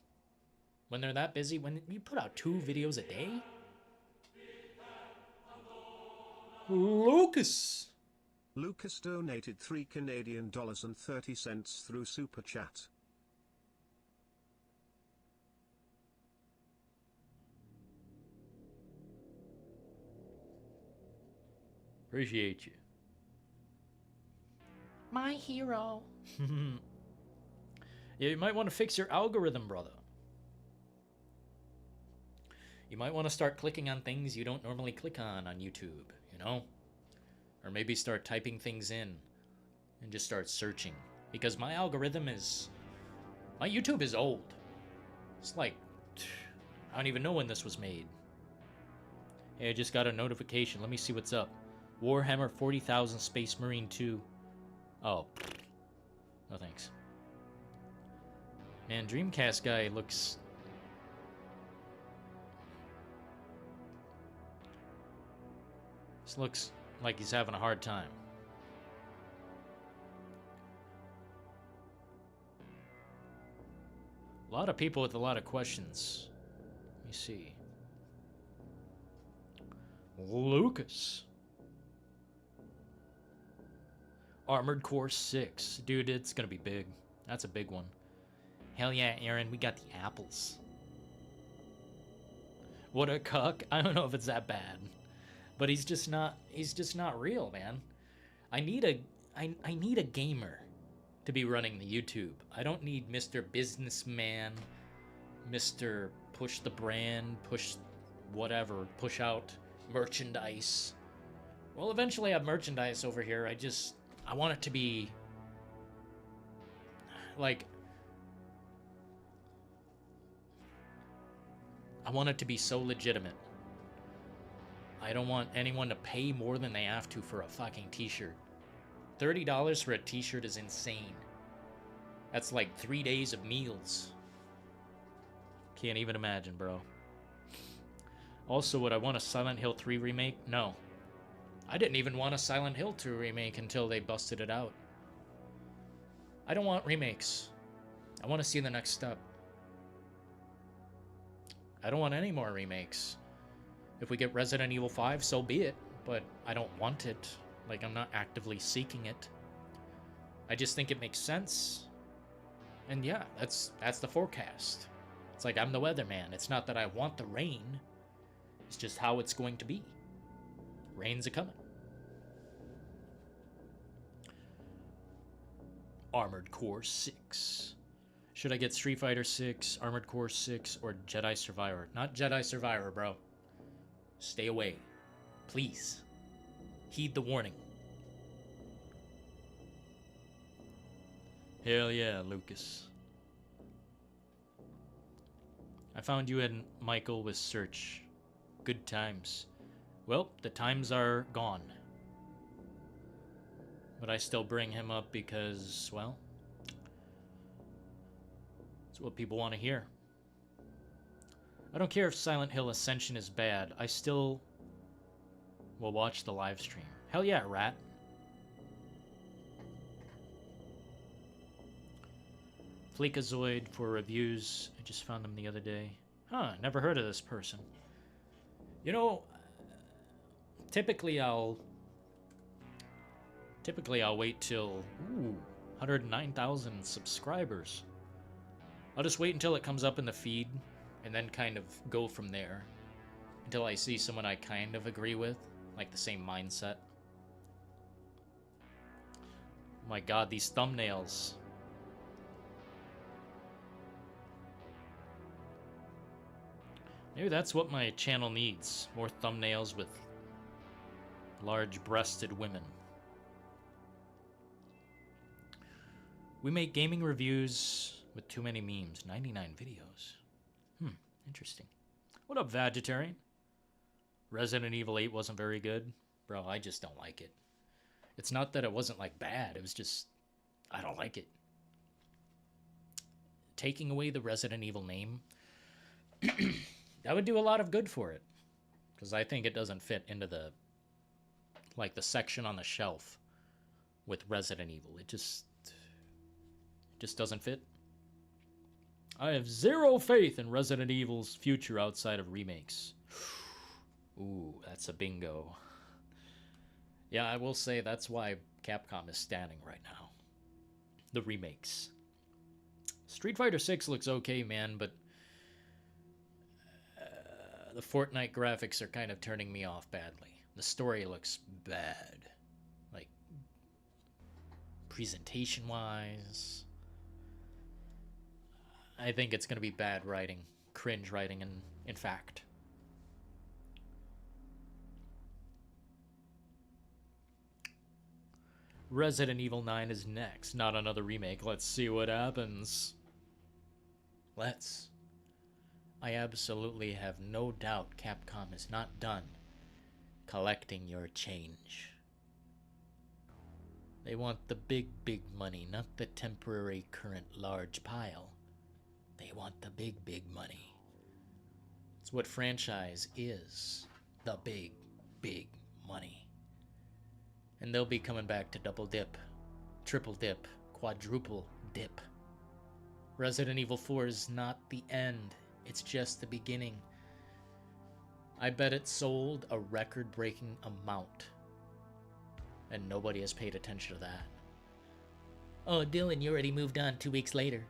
When they're that busy, when you put out 2 videos a day? Lucas! Lucas donated 3 Canadian dollars and 30 cents through Super Chat. Appreciate you. My hero. Yeah, you might want to fix your algorithm, brother. You might want to start clicking on things you don't normally click on YouTube, you know? Or maybe start typing things in and just start searching. Because my algorithm is... My YouTube is old. It's like... I don't even know when this was made. Hey, I just got a notification. Let me see what's up. Warhammer 40,000 Space Marine 2. Oh. No thanks. Man, Dreamcast Guy looks... This looks like he's having a hard time. A lot of people with a lot of questions. Let me see. Lucas. Armored Core 6. Dude, it's gonna be big. That's a big one. Hell yeah, Aaron, we got the apples. What a cuck. I don't know if it's that bad. But he's just not real, man. I need a gamer to be running the YouTube. I don't need Mr. Businessman, Mr. Push the brand, push whatever, push out merchandise. We'll eventually have merchandise over here. I want it to be like, I want it to be so legitimate. I don't want anyone to pay more than they have to for a fucking t-shirt. $30 for a t-shirt is insane. That's like 3 days of meals. Can't even imagine, bro. Also, would I want a Silent Hill 3 remake? No. I didn't even want a Silent Hill 2 remake until they busted it out. I don't want remakes. I want to see the next step. I don't want any more remakes. If we get Resident Evil 5, so be it. But I don't want it. Like, I'm not actively seeking it. I just think it makes sense. And yeah, that's the forecast. It's like I'm the weatherman. It's not that I want the rain. It's just how it's going to be. Rain's a-coming. Armored Core 6. Should I get Street Fighter 6, Armored Core 6, or Jedi Survivor? Not Jedi Survivor, bro. Stay away. Please. Heed the warning. Hell yeah, Lucas. I found you and Michael with search. Good times. Well, the times are gone. But I still bring him up because, well, it's what people want to hear. I don't care if Silent Hill Ascension is bad. I still will watch the live stream. Hell yeah, rat. Fleekazoid for reviews. I just found him the other day. Huh, never heard of this person. You know, typically I'll wait till 109,000 subscribers. I'll just wait until it comes up in the feed and then kind of go from there until I see someone I kind of agree with, like the same mindset. Oh my god, these thumbnails. Maybe that's what my channel needs. More thumbnails with large-breasted women. We make gaming reviews with too many memes. 99 videos. Interesting. What up, Vegetarian? Resident Evil 8 wasn't very good. Bro, I just don't like it. It's not that it wasn't, like, bad. It was just, I don't like it. Taking away the Resident Evil name, that would do a lot of good for it. Because I think it doesn't fit into the, like, the section on the shelf with Resident Evil. It just doesn't fit. I have zero faith in Resident Evil's future outside of remakes. Ooh, that's a bingo. Yeah, I will say that's why Capcom is standing right now. The remakes. Street Fighter 6 looks okay, man, but the Fortnite graphics are kind of turning me off badly. The story looks bad. Like, presentation-wise. I think it's going to be bad writing. Cringe writing, in fact. Resident Evil 9 is next. Not another remake. Let's see what happens. Let's. I absolutely have no doubt Capcom is not done collecting your change. They want the big, big money, not the temporary current large pile. They want the big, big money. It's what franchise is. The big, big money. And they'll be coming back to double dip, triple dip, quadruple dip. Resident Evil 4 is not the end. It's just the beginning. I bet it sold a record-breaking amount. And nobody has paid attention to that. Oh, Dylan, you already moved on 2 weeks later.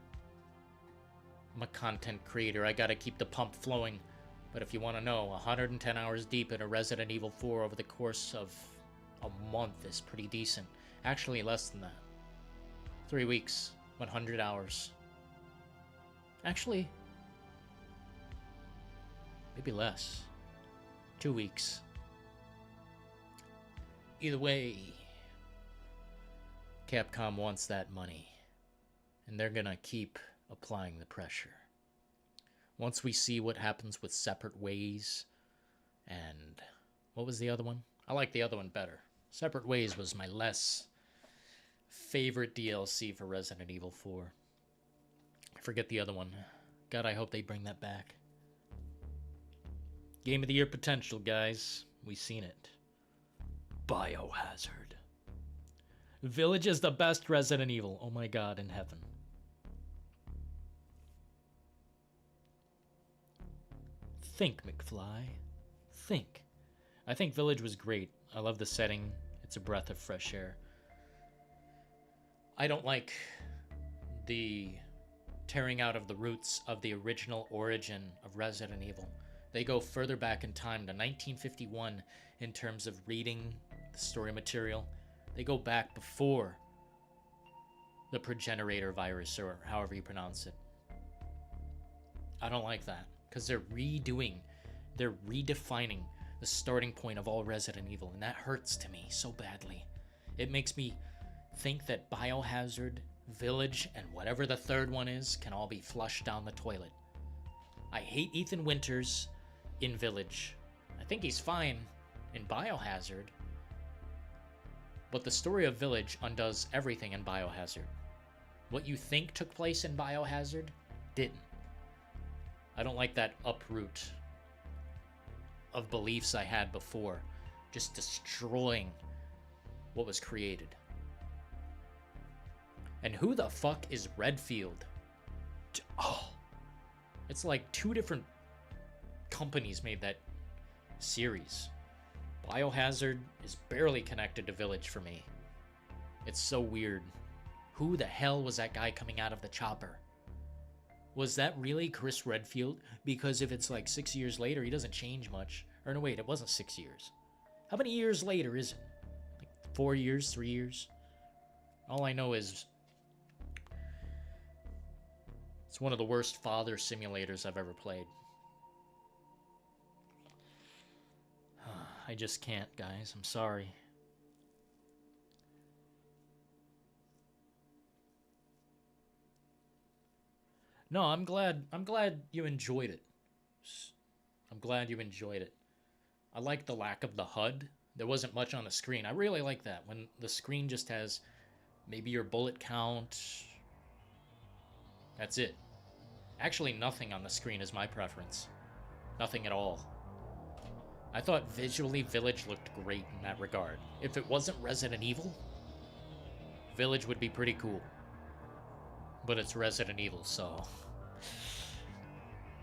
I'm a content creator. I gotta keep the pump flowing. But if you want to know, 110 hours deep in a Resident Evil 4 over the course of a month is pretty decent. Actually, less than that. 3 weeks, 100 hours. Actually, maybe less. 2 weeks. Either way, Capcom wants that money. And they're gonna keep applying the pressure. Once we see what happens with Separate Ways and what was the other one? I like the other one better. Separate Ways was my less favorite DLC for Resident Evil 4. I forget the other one. God, I hope they bring that back. Game of the Year potential, guys. We've seen it. Biohazard. Village is the best Resident Evil. Oh my god, in heaven. Think, McFly. Think. I think Village was great. I love the setting. It's a breath of fresh air. I don't like the tearing out of the roots of the original origin of Resident Evil. They go further back in time to 1951 in terms of reading the story material. They go back before the progenitor virus, or however you pronounce it. I don't like that, because they're redefining the starting point of all Resident Evil, and that hurts to me so badly. It makes me think that Biohazard, Village, and whatever the third one is can all be flushed down the toilet. I hate Ethan Winters in Village. I think he's fine in Biohazard, but the story of Village undoes everything in Biohazard. What you think took place in Biohazard didn't. I don't like that uproot of beliefs I had before, just destroying what was created. And who the fuck is Redfield? Oh, it's like 2 different companies made that series. Biohazard is barely connected to Village for me. It's so weird. Who the hell was that guy coming out of the chopper? Was that really Chris Redfield? Because if it's like 6 years later, he doesn't change much. Or no, wait, it wasn't 6 years. How many years later is it? Like 4 years, 3 years? All I know is it's one of the worst father simulators I've ever played. I just can't, guys. I'm sorry. No, I'm glad you enjoyed it. I'm glad you enjoyed it. I like the lack of the HUD. There wasn't much on the screen. I really like that when the screen just has maybe your bullet count. That's it. Actually, nothing on the screen is my preference. Nothing at all. I thought visually Village looked great in that regard. If it wasn't Resident Evil, Village would be pretty cool. But it's Resident Evil, so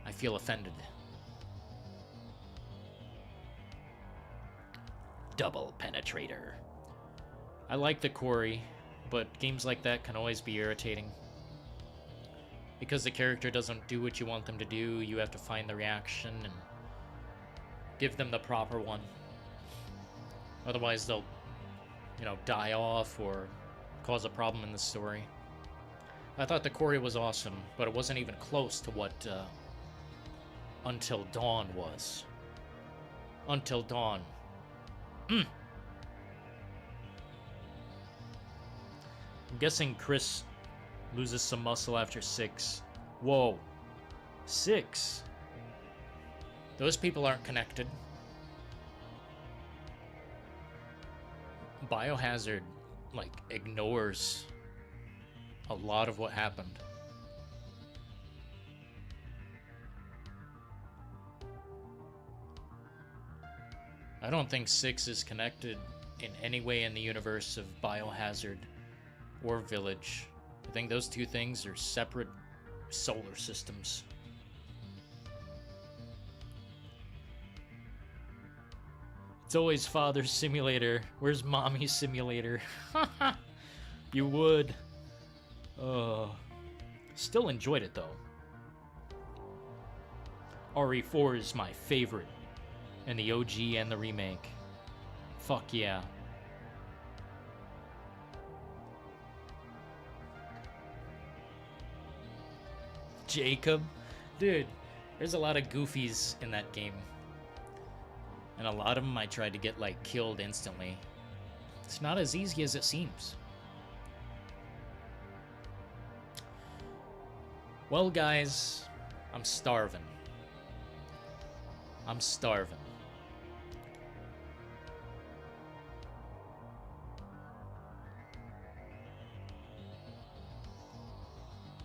I feel offended. Double penetrator. I like the Quarry, but games like that can always be irritating. Because the character doesn't do what you want them to do, you have to find the reaction and give them the proper one. Otherwise they'll, die off or cause a problem in the story. I thought the Quarry was awesome, but it wasn't even close to what Until Dawn was. Until Dawn. I'm guessing Chris loses some muscle after 6. Whoa. 6? Those people aren't connected. Biohazard, ignores a lot of what happened. I don't think 6 is connected in any way in the universe of Biohazard or Village. I think those 2 things are separate solar systems. It's always Father's Simulator. Where's Mommy's Simulator? You would. Still enjoyed it, though. RE4 is my favorite. And the OG and the remake. Fuck yeah. Jacob? Dude, there's a lot of goofies in that game. And a lot of them I tried to get, killed instantly. It's not as easy as it seems. Well, guys, I'm starving. I'm starving.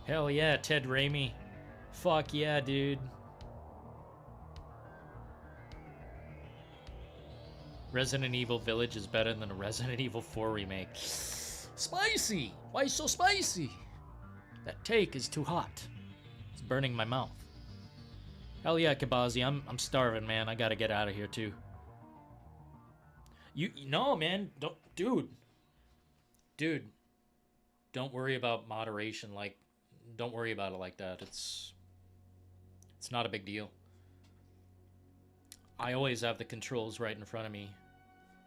Hell yeah, Ted Raimi. Fuck yeah, dude. Resident Evil Village is better than a Resident Evil 4 remake. Spicy! Why so spicy? That take is too hot. It's burning my mouth. Hell yeah, Kabazi, I'm starving, man. I gotta get out of here too. No, man, dude, don't worry about moderation. Don't worry about it like that. It's not a big deal. I always have the controls right in front of me.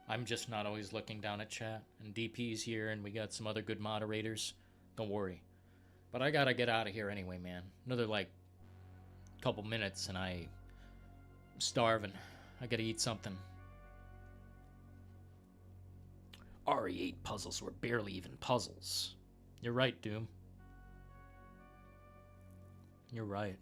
I'm just not always looking down at chat. And DP's here, and we got some other good moderators. Don't worry. But I gotta get out of here anyway, man. Another, couple minutes, and I'm starving. I gotta eat something. RE8 puzzles were barely even puzzles. You're right, Doom. You're right.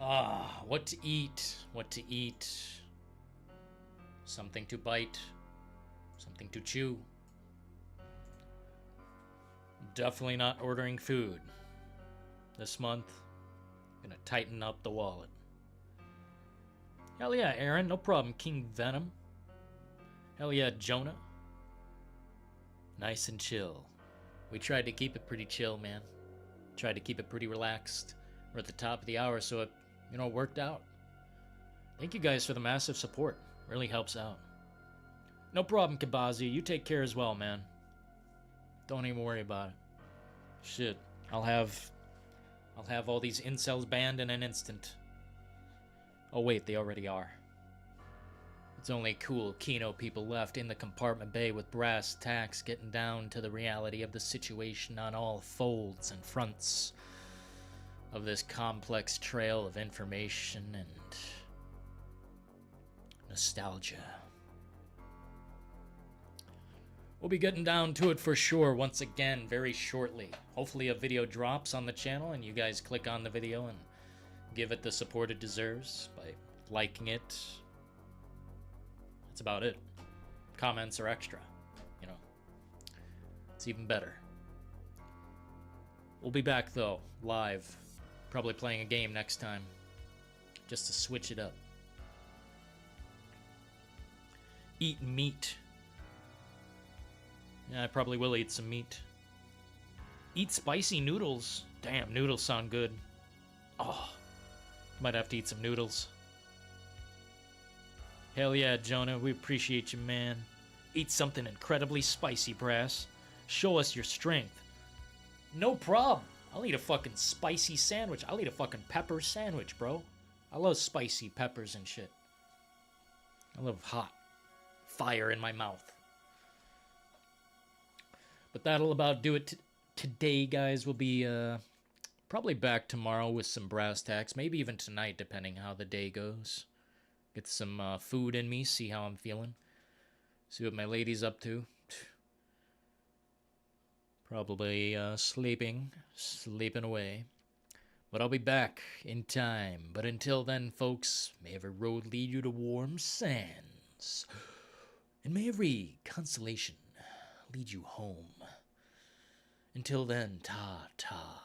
Ah, what to eat? What to eat? Something to bite. Something to chew. Definitely not ordering food. This month, gonna tighten up the wallet. Hell yeah, Aaron, no problem. King Venom. Hell yeah, Jonah. Nice and chill. We tried to keep it pretty chill, man. Tried to keep it pretty relaxed. We're at the top of the hour, so it, worked out. Thank you guys for the massive support. Really helps out. No problem, Kabazi. You take care as well, man. Don't even worry about it. Shit. I'll have all these incels banned in an instant. Oh wait, they already are. It's only cool Kino people left in the compartment bay with brass tacks getting down to the reality of the situation on all folds and fronts of this complex trail of information and nostalgia. We'll be getting down to it for sure once again very shortly. Hopefully a video drops on the channel and you guys click on the video and give it the support it deserves by liking it. That's about it. Comments are extra, It's even better. We'll be back though, live. Probably playing a game next time. Just to switch it up. Eat meat. Yeah, I probably will eat some meat. Eat spicy noodles. Damn, noodles sound good. Oh, might have to eat some noodles. Hell yeah, Jonah, we appreciate you, man. Eat something incredibly spicy, Brass. Show us your strength. No problem. I'll eat a fucking spicy sandwich. I'll eat a fucking pepper sandwich, bro. I love spicy peppers and shit. I love hot fire in my mouth. But that'll about do it today, guys. We'll be probably back tomorrow with some brass tacks. Maybe even tonight, depending how the day goes. Get some food in me, see how I'm feeling. See what my lady's up to. Probably sleeping away. But I'll be back in time. But until then, folks, may every road lead you to warm sands. And may every consolation lead you home. Until then, ta-ta.